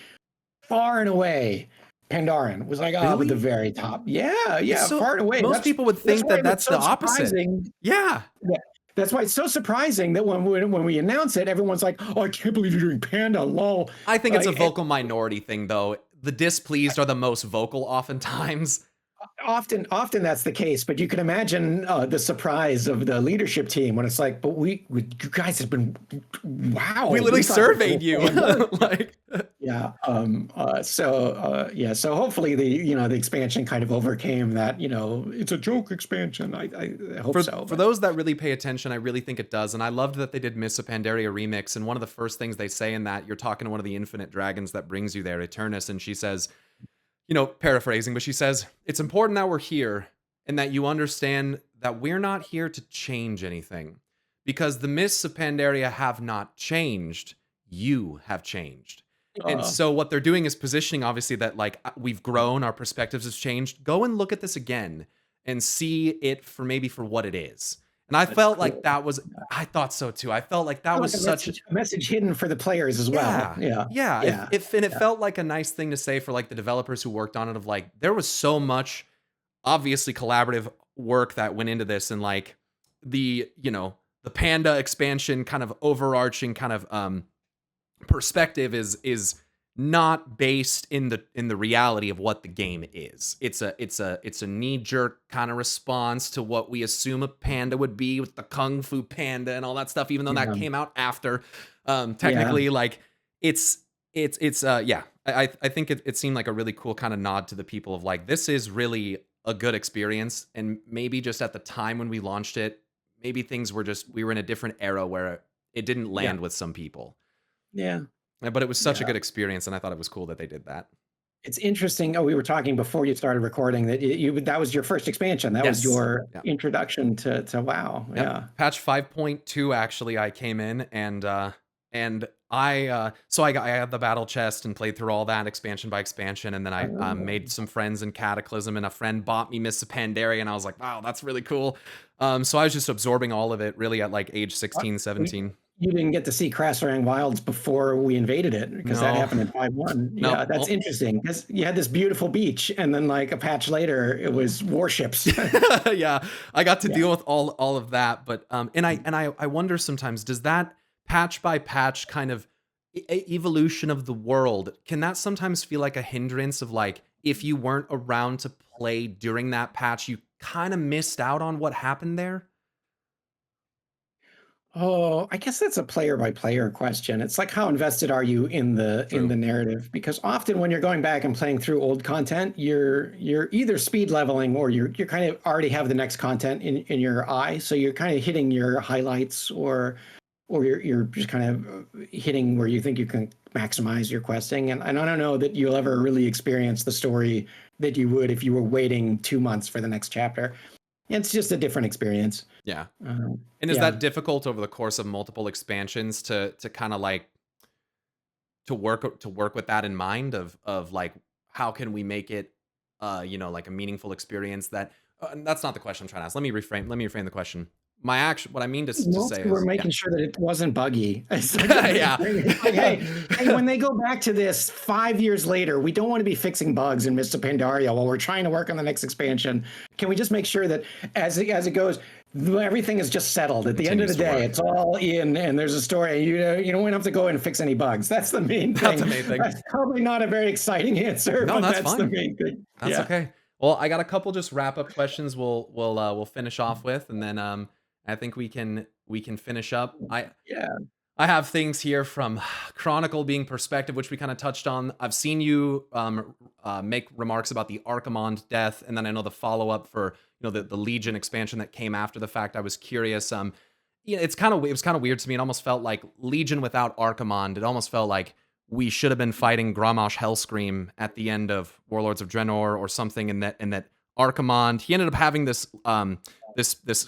Far and away, Pandaren was like up at the Really? very top. Yeah, It's yeah, so far and away. most people would That's think why that it was that's so the opposite. surprising. Yeah. Yeah, that's why it's so surprising that when we announce it, everyone's like, "Oh, I can't believe you're doing Panda, lol." I think it's a Like, vocal minority thing, though. The displeased are the most vocal oftentimes. often that's the case, but you can imagine the surprise of the leadership team when it's like, "But you guys have been, wow, We literally we thought this surveyed was you. going good." Like, Yeah. So hopefully the expansion kind of overcame that. It's a joke expansion. I hope so. for But those that really pay attention, I really think it does. And I loved that they did Miss a Pandaria remix. And one of the first things they say in that, you're talking to one of the infinite dragons that brings you there, Eternus, and she says, paraphrasing, but she says, it's important that we're here and that you understand that we're not here to change anything because the myths of Pandaria have not changed. You have changed. And uh, so what they're doing is positioning, obviously, that like we've grown, our perspectives has changed. Go and look at this again and see it for what it is. And I that's felt like cool. that was, I thought so too. I felt like that Like was such a message hidden for the players as well. yeah. Yeah. Yeah. Yeah. And it Yeah. felt like a nice thing to say for like the developers who worked on it of like, there was so much obviously collaborative work that went into this and like the Panda expansion kind of overarching kind of perspective is not based in the reality of what the game is. It's a knee jerk kind of response to what we assume a panda would be with the Kung Fu Panda and all that stuff, even though that Yeah. came out after. Yeah. Technically, like it's yeah. I think it seemed like a really cool kind of nod to the people of like this is really a good experience, and maybe just at the time when we launched it, maybe things were just we were in a different era where it didn't Yeah. land with some people. Yeah. But it was such a Yeah. good experience, and I thought it was cool that they did that. It's interesting. Oh, we were talking before you started recording that that was your first expansion. That was Yes. your Yeah. introduction to WoW. Yep. Yeah. Patch 5.2 actually I came in and I had the battle chest and played through all that expansion by expansion, and then I Oh. made some friends in Cataclysm, and a friend bought me Miss Pandaria, and I was like, wow, that's really cool. So I was just absorbing all of it really at like age What? 16, 17. You didn't get to see Krasarang Wilds before we invaded it because that No. happened in 5.1. No. Yeah, that's Well, interesting because you had this beautiful beach, and then like a patch later, it was warships. yeah, I got to Yeah. deal with all of that, but I wonder sometimes, does that patch by patch kind of evolution of the world, can that sometimes feel like a hindrance of like if you weren't around to play during that patch, you kind of missed out on what happened there? Oh, I guess that's a player by player question. It's like how invested are you in the True. narrative? Because often when you're going back and playing through old content, you're either speed leveling or you're kind of already have the next content in your eye. So you're kind of hitting your highlights or you're just kind of hitting where you think you can maximize your questing. And I don't know that you'll ever really experience the story that you would if you were waiting 2 months for the next chapter. It's just a different experience. Yeah. Um, And is yeah. that difficult over the course of multiple expansions to kind of like to work with that in mind of like how can we make it like a meaningful experience that that's not the question I'm trying to ask. Let me reframe the question. My action what I mean to say Mostly we're is yeah. making sure that it wasn't buggy. It's like, it's like, Yeah. hey, when they go back to this 5 years later, we don't want to be fixing bugs in Mr. Pandaria while we're trying to work on the next expansion. Can we just make sure that as it goes, everything is just settled? At the end of Continues the to day, work. it's all in, and there's a story. You don't have to go in and fix any bugs. That's the main That's thing. the main thing. That's probably not a very exciting answer, No, but that's that's the fine. main thing. That's Yeah. okay. Well, I got a couple just wrap up questions we'll finish off with, and then I think we can finish up. Yeah. I have things here from Chronicle being perspective, which we kind of touched on. I've seen you make remarks about the Archimond death, and then I know the follow up for the Legion expansion that came after the fact. I was curious. Yeah, it was kind of weird to me. It almost felt like Legion without Archimond. It almost felt like we should have been fighting Grommash Hellscream at the end of Warlords of Draenor or something. And that Archimond, he ended up having this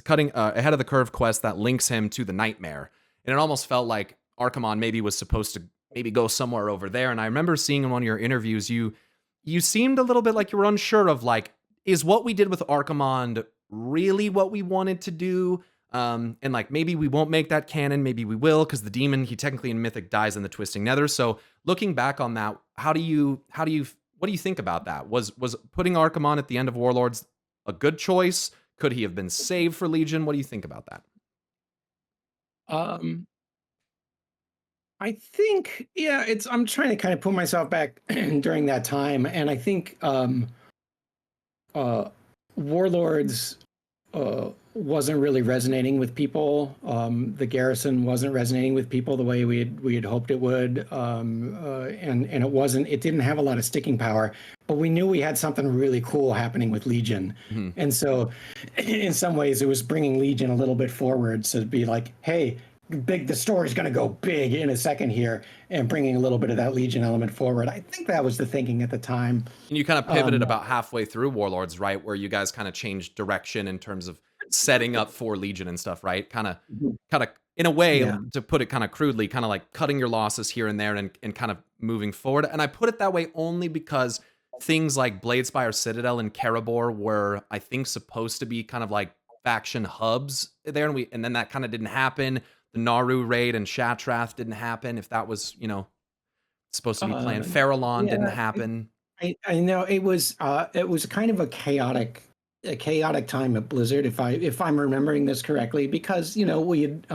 cutting ahead of the curve quest that links him to the Nightmare. And it almost felt like Archimond maybe was supposed to maybe go somewhere over there. And I remember seeing in one of your interviews, you seemed a little bit like you were unsure of like, is what we did with Archimond really what we wanted to do? And like maybe we won't make that canon, maybe we will, because the demon, he technically in Mythic dies in the Twisting Nether. So looking back on that, What do you think about that? Was putting Arkham at the end of Warlords a good choice? Could he have been saved for Legion? What do you think about that? Um, I think, yeah, I'm trying to kind of put myself back during that time, and I think uh, Warlords wasn't really resonating with people. The Garrison wasn't resonating with people the way we had hoped it would, and it didn't have a lot of sticking power. But we knew we had something really cool happening with Legion, and so in some ways it was bringing Legion a little bit forward. So to be like, hey, the story's going to go big in a second here, and bringing a little bit of that Legion element forward. I think that was the thinking at the time. And you kind of pivoted about halfway through Warlords, right? Where you guys kind of changed direction in terms of setting up for Legion and stuff, right? Kind of in a way, Yeah. to put it kind of crudely, kind of like cutting your losses here and there and kind of moving forward. And I put it that way only because things like Bladespire Citadel and Karabor were, I think, supposed to be kind of like faction hubs there, and then that kind of didn't happen. The Naru raid and Xal'atath didn't happen. If that was, supposed to be planned, Farallon didn't happen. I know it was kind of a chaotic time at Blizzard, if I'm remembering this correctly, because we had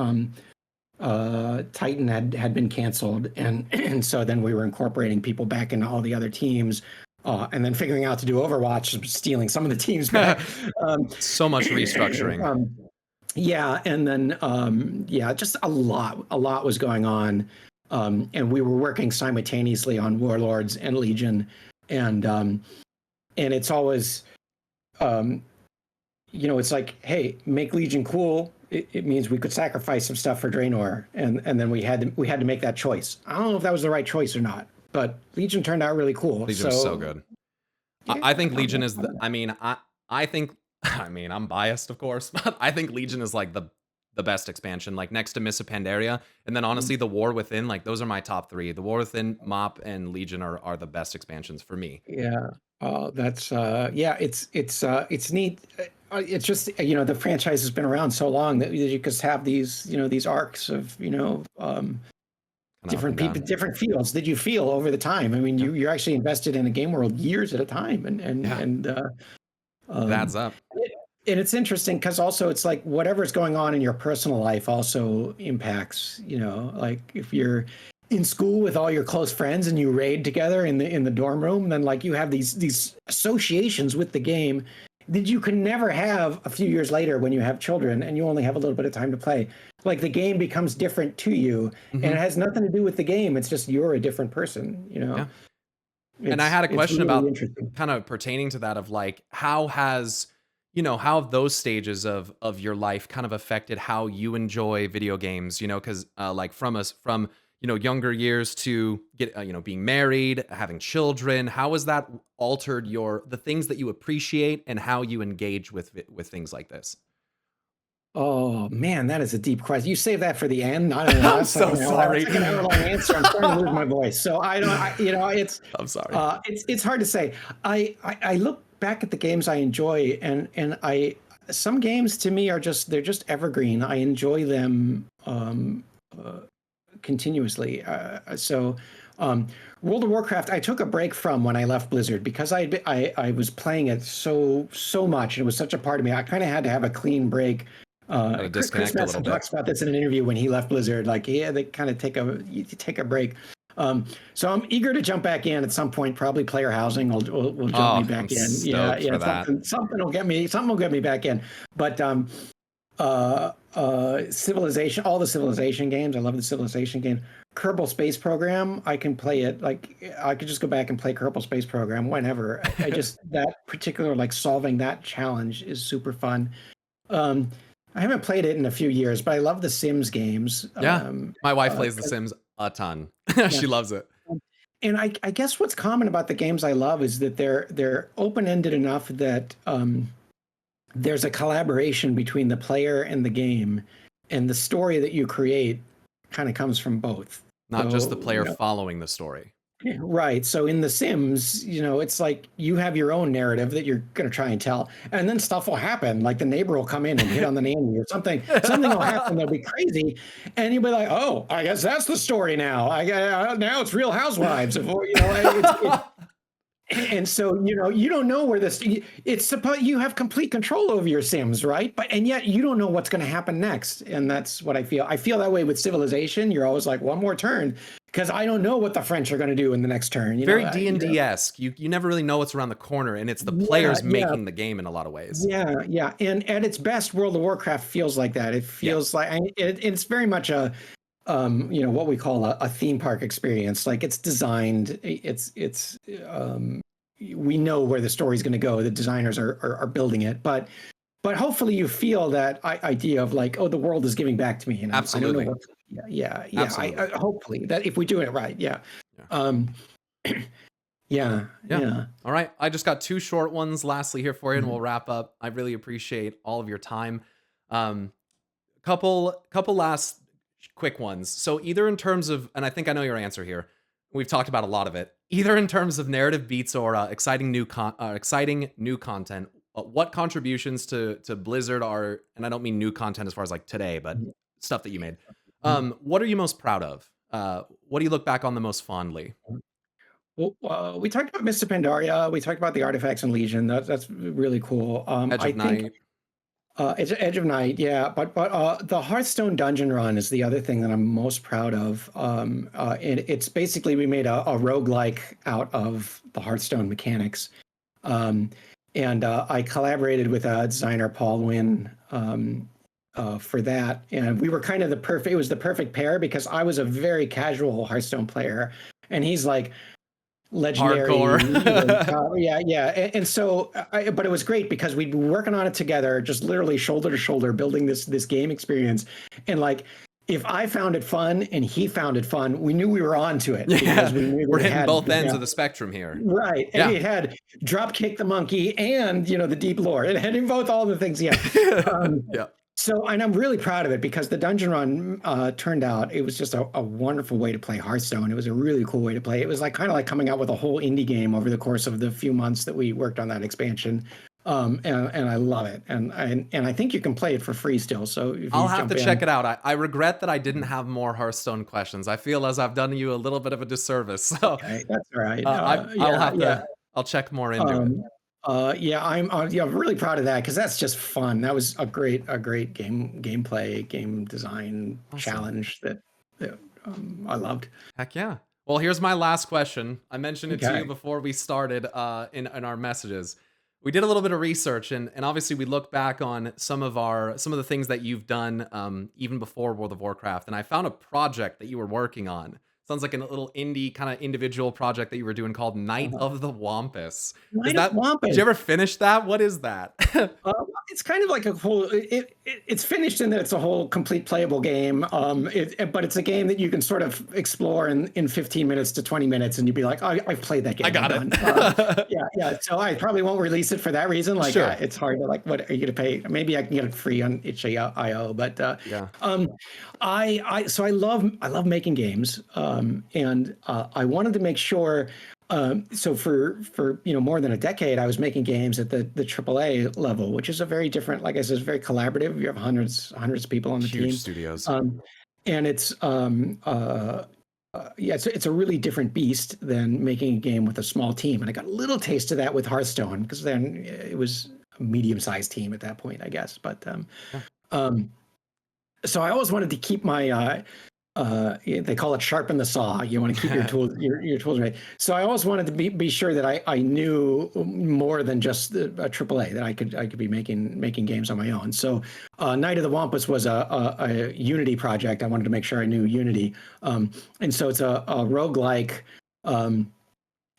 Titan had been canceled, and so then we were incorporating people back into all the other teams, and then figuring out to do Overwatch, stealing some of the teams back. So much restructuring. Yeah, and then just a lot was going on, and we were working simultaneously on Warlords and Legion, and it's always, it's like, hey, make Legion cool. It means we could sacrifice some stuff for Draenor, and then we had to make that choice. I don't know if that was the right choice or not, but Legion turned out really cool. Legion's so good. Yeah, I think Legion is I think I'm biased, of course, but I think Legion is like the best expansion, like next to Mists of Pandaria, and then honestly, the War Within, like those are my top three. The War Within, MoP, and Legion are the best expansions for me. Yeah. That's it's neat. It's just the franchise has been around so long that you just have these arcs of different people, different fields that you feel over the time. I mean, you're actually invested in a game world years at a time, and it adds up. And it's interesting because also it's like whatever's going on in your personal life also impacts. Like if you're in school with all your close friends and you raid together in the dorm room, then like you have these associations with the game that you can never have a few years later when you have children and you only have a little bit of time to play. Like the game becomes different to you, and it has nothing to do with the game. It's just you're a different person. Yeah. And I had a question really about kind of pertaining to that of like, how have those stages of your life kind of affected how you enjoy video games, because like from younger years to being married, having children, how has that altered the things that you appreciate and how you engage with things like this? Oh man, that is a deep question. You save that for the end. I don't know. I'm so sorry. It's an hour-long answer. I'm starting to lose my voice. So I don't. It's. I'm sorry. It's hard to say. I look back at the games I enjoy, and some games to me they're just evergreen. I enjoy them continuously. World of Warcraft, I took a break from when I left Blizzard because I was playing it so much, and it was such a part of me. I kind of had to have a clean break. Chris Metzen talks about this in an interview when he left Blizzard. Like, they kind of take a break. So I'm eager to jump back in at some point. Probably player housing will jump me back in. Yeah. Something will get me back in. But Civilization, all the Civilization games. I love the Civilization game. Kerbal Space Program, I can play it. Like I could just go back and play Kerbal Space Program whenever. I just that particular like solving that challenge is super fun. I haven't played it in a few years, but I love the Sims games. Yeah, my wife plays the Sims a ton. She loves it. And I guess what's common about the games I love is that they're open-ended enough that there's a collaboration between the player and the game, and the story that you create kind of comes from both. Not just the player following the story. Right. So in The Sims, it's like you have your own narrative that you're going to try and tell, and then stuff will happen. Like the neighbor will come in and hit on the nanny or something. Something will happen that'll be crazy, and you'll be like, "Oh, I guess that's the story now. Now it's Real Housewives." And so, you don't know where this, it's supposed, you have complete control over your Sims, right? And yet you don't know what's going to happen next. And that's what I feel. I feel that way with Civilization. You're always like, one more turn, because I don't know what the French are going to do in the next turn. Very D&D-esque. You never really know what's around the corner, and it's the players making the game in a lot of ways. Yeah. And at its best, World of Warcraft feels like that. It feels like, it's very much a, what we call a theme park experience. Like, it's designed, we know where the story's going to go. The designers are building it, but hopefully you feel that idea of like, oh, the world is giving back to me. And Absolutely. I don't know yeah. I hopefully that if we're doing it right. Yeah. Yeah. All right. I just got 2 short ones lastly here for you, and we'll wrap up. I really appreciate all of your time. Couple last quick ones. So either in terms of, and I think I know your answer here, we've talked about a lot of it, either in terms of narrative beats or exciting new content, what contributions to Blizzard are, and I don't mean new content as far as like today, but stuff that you made. What are you most proud of? What do you look back on the most fondly? Well, we talked about Mr. Pandaria. We talked about the Artifacts and Legion. That's really cool. Edge of Night. It's Edge of Night, yeah. But the Hearthstone dungeon run is the other thing that I'm most proud of. And it's basically, we made a roguelike out of the Hearthstone mechanics. And I collaborated with designer Paul Wynn for that. And we were kind of it was the perfect pair, because I was a very casual Hearthstone player, and he's like legendary. Hardcore. And so but it was great because we'd be working on it together, just literally shoulder to shoulder, building this game experience. And like, if I found it fun and he found it fun, we knew we were on to it. Yeah, we're hitting both ends of the spectrum here. Right. And it had drop kick the monkey and the deep lore. It had both, all the things. Yeah. So, and I'm really proud of it, because the dungeon run turned out, it was just a wonderful way to play Hearthstone. It was a really cool way to play. It was like kind of like coming out with a whole indie game over the course of the few months that we worked on that expansion. And I love it. And I think you can play it for free still. So I'll have to check it out. I regret that I didn't have more Hearthstone questions. I feel as I've done you a little bit of a disservice. So okay, that's all right. I'll check more into it. I'm really proud of that, because that's just fun. That was a great gameplay, game design challenge that I loved. Heck yeah. Well, here's my last question. I mentioned it to you before we started in our messages. We did a little bit of research, and obviously we look back on some of the things that you've done even before World of Warcraft, and I found a project that you were working on. Sounds like a little indie kind of individual project that you were doing called Night of the Wampus. Wampus. Did you ever finish that? What is that? It's kind of like a whole. It's finished in that it's a whole complete playable game. But it's a game that you can sort of explore in 15 minutes to 20 minutes, and you'd be like, oh, I've played that game. I got it. So I probably won't release it for that reason. Like, sure. It's hard to like, what are you gonna pay? Maybe I can get it free on itch.io. But I love making games. And I wanted to make sure. So for more than a decade, I was making games at the AAA level, which is a very different, like I said, it's very collaborative. You have hundreds of people on the team. Huge studios. And it's it's a really different beast than making a game with a small team. And I got a little taste of that with Hearthstone, because then it was a medium-sized team at that point, I guess. But so I always wanted to keep my they call it sharpen the saw. You want to keep your tools right. So I always wanted to be sure that I knew more than just a AAA, that I could be making games on my own. So Night of the Wampus was a Unity project. I wanted to make sure I knew Unity, and so it's a roguelike.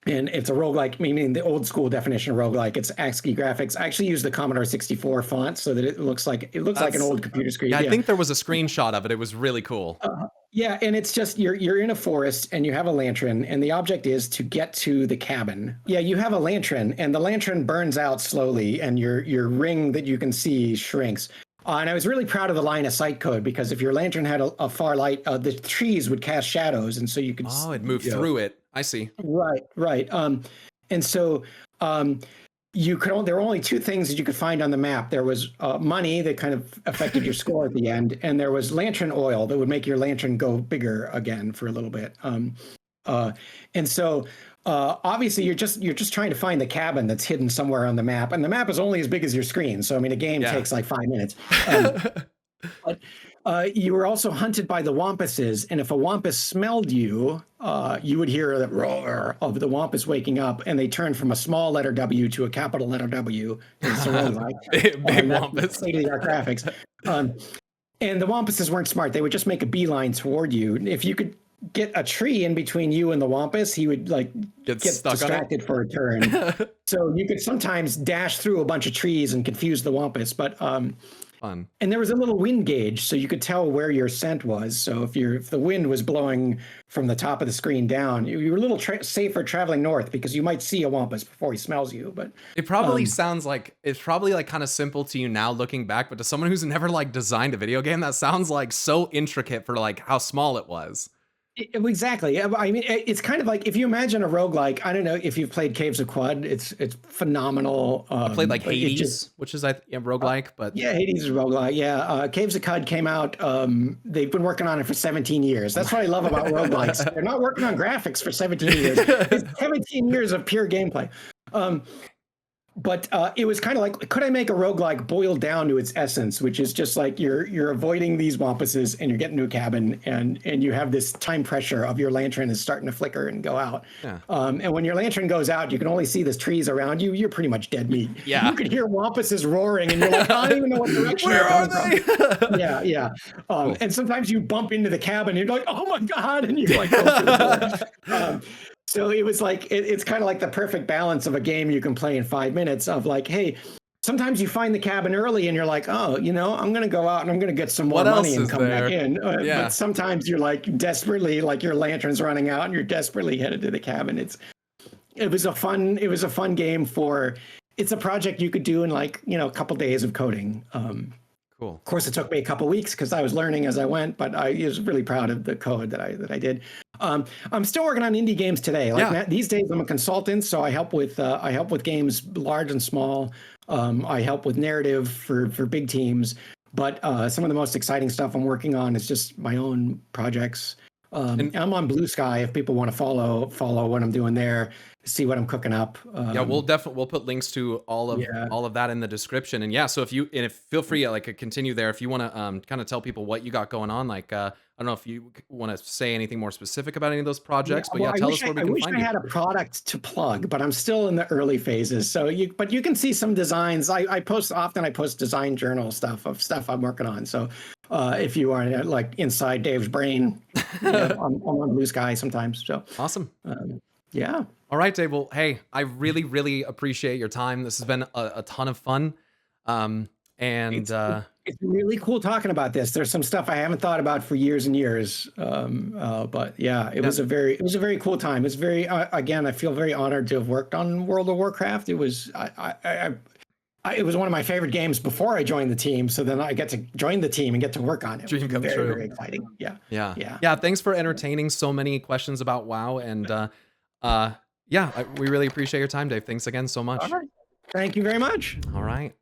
And it's a roguelike, meaning the old school definition of roguelike. It's ASCII graphics. I actually use the Commodore 64 font so that it looks like an old computer screen. Yeah, I think there was a screenshot of it. It was really cool. And it's just you're in a forest and you have a lantern, and the object is to get to the cabin. Yeah, you have a lantern, and the lantern burns out slowly, and your ring that you can see shrinks. And I was really proud of the line of sight code, because if your lantern had a far light, the trees would cast shadows, and so you could. Oh, it moved through it. I see. Right. And so there were only 2 things that you could find on the map. There was money that kind of affected your score at the end, and there was lantern oil that would make your lantern go bigger again for a little bit. Uh, and so obviously you're just trying to find the cabin that's hidden somewhere on the map, and the map is only as big as your screen. So I mean, a game Yeah. takes like 5 minutes. But you were also hunted by the wampuses, and if a wampus smelled you, you would hear the roar of the wampus waking up, and they turn from a small letter W to a capital letter W. It's a roguelike. Big wampus. State-of-the-art graphics. And the wampuses weren't smart. They would just make a beeline toward you. If you could get a tree in between you and the wampus, he would like get distracted for a turn. So you could sometimes dash through a bunch of trees and confuse the wampus. But Fun. and there was a little wind gauge, so you could tell where your scent was. So if the wind was blowing from the top of the screen down, you were a little safer traveling north, because you might see a wampus before he smells you. But it probably sounds like it's probably like kind of simple to you now looking back, but to someone who's never like designed a video game, that sounds like so intricate for like how small it was. Exactly. I mean, it's kind of like if you imagine a roguelike. I don't know if you've played Caves of Quad. It's phenomenal. I played like Hades, which is roguelike, but yeah, Hades is roguelike. Yeah, Caves of Quad came out. They've been working on it for 17 years. That's what I love about roguelikes. They're not working on graphics for 17 years. It's 17 years of pure gameplay. But it was kind of like, could I make a roguelike boiled down to its essence, which is just like you're avoiding these wampuses, and you're getting to a cabin, and you have this time pressure of your lantern is starting to flicker and go out. Yeah. And when your lantern goes out, you can only see the trees around you. You're pretty much dead meat. Yeah. You could hear wampuses roaring, and you're like, I don't even know what direction Where are they? From. Yeah. Cool. And sometimes you bump into the cabin, and you're like, oh my God, and you like go through the door. So it was like, it's kind of like the perfect balance of a game you can play in 5 minutes of like, hey, sometimes you find the cabin early and you're like, oh, I'm going to go out and I'm going to get some more money and come back in. But sometimes you're like desperately, like your lantern's running out and you're desperately headed to the cabin. It was a fun game it's a project you could do in like, a couple days of coding. Cool. Of course, it took me a couple weeks because I was learning as I went, but I was really proud of the code that I did. I'm still working on indie games today. These days, I'm a consultant, so I help with games large and small. I help with narrative for big teams, but some of the most exciting stuff I'm working on is just my own projects. I'm on Blue Sky if people want to follow what I'm doing there, see what I'm cooking up. We'll put links to all of that in the description. And so if feel free to continue there if you want to kind of tell people what you got going on. Like I don't know if you want to say anything more specific about any of those projects, but tell us where we can find you. I wish I had a product to plug, but I'm still in the early phases. So you can see some designs. I post design journal stuff I'm working on. So if you are like inside Dave's brain, I'm on Blue Sky sometimes. So awesome. Yeah. All right, Dave. Well, hey, I really, really appreciate your time. This has been a ton of fun. It's really cool talking about this. There's some stuff I haven't thought about for years and years. But yeah, it was a very cool time. It's very, again, I feel very honored to have worked on World of Warcraft. It was, it was one of my favorite games before I joined the team. So then I get to join the team and get to work on it. Dream come true. Very exciting. Yeah. Thanks for entertaining so many questions about WoW. And we really appreciate your time, Dave. Thanks again so much. All right. Thank you very much. All right.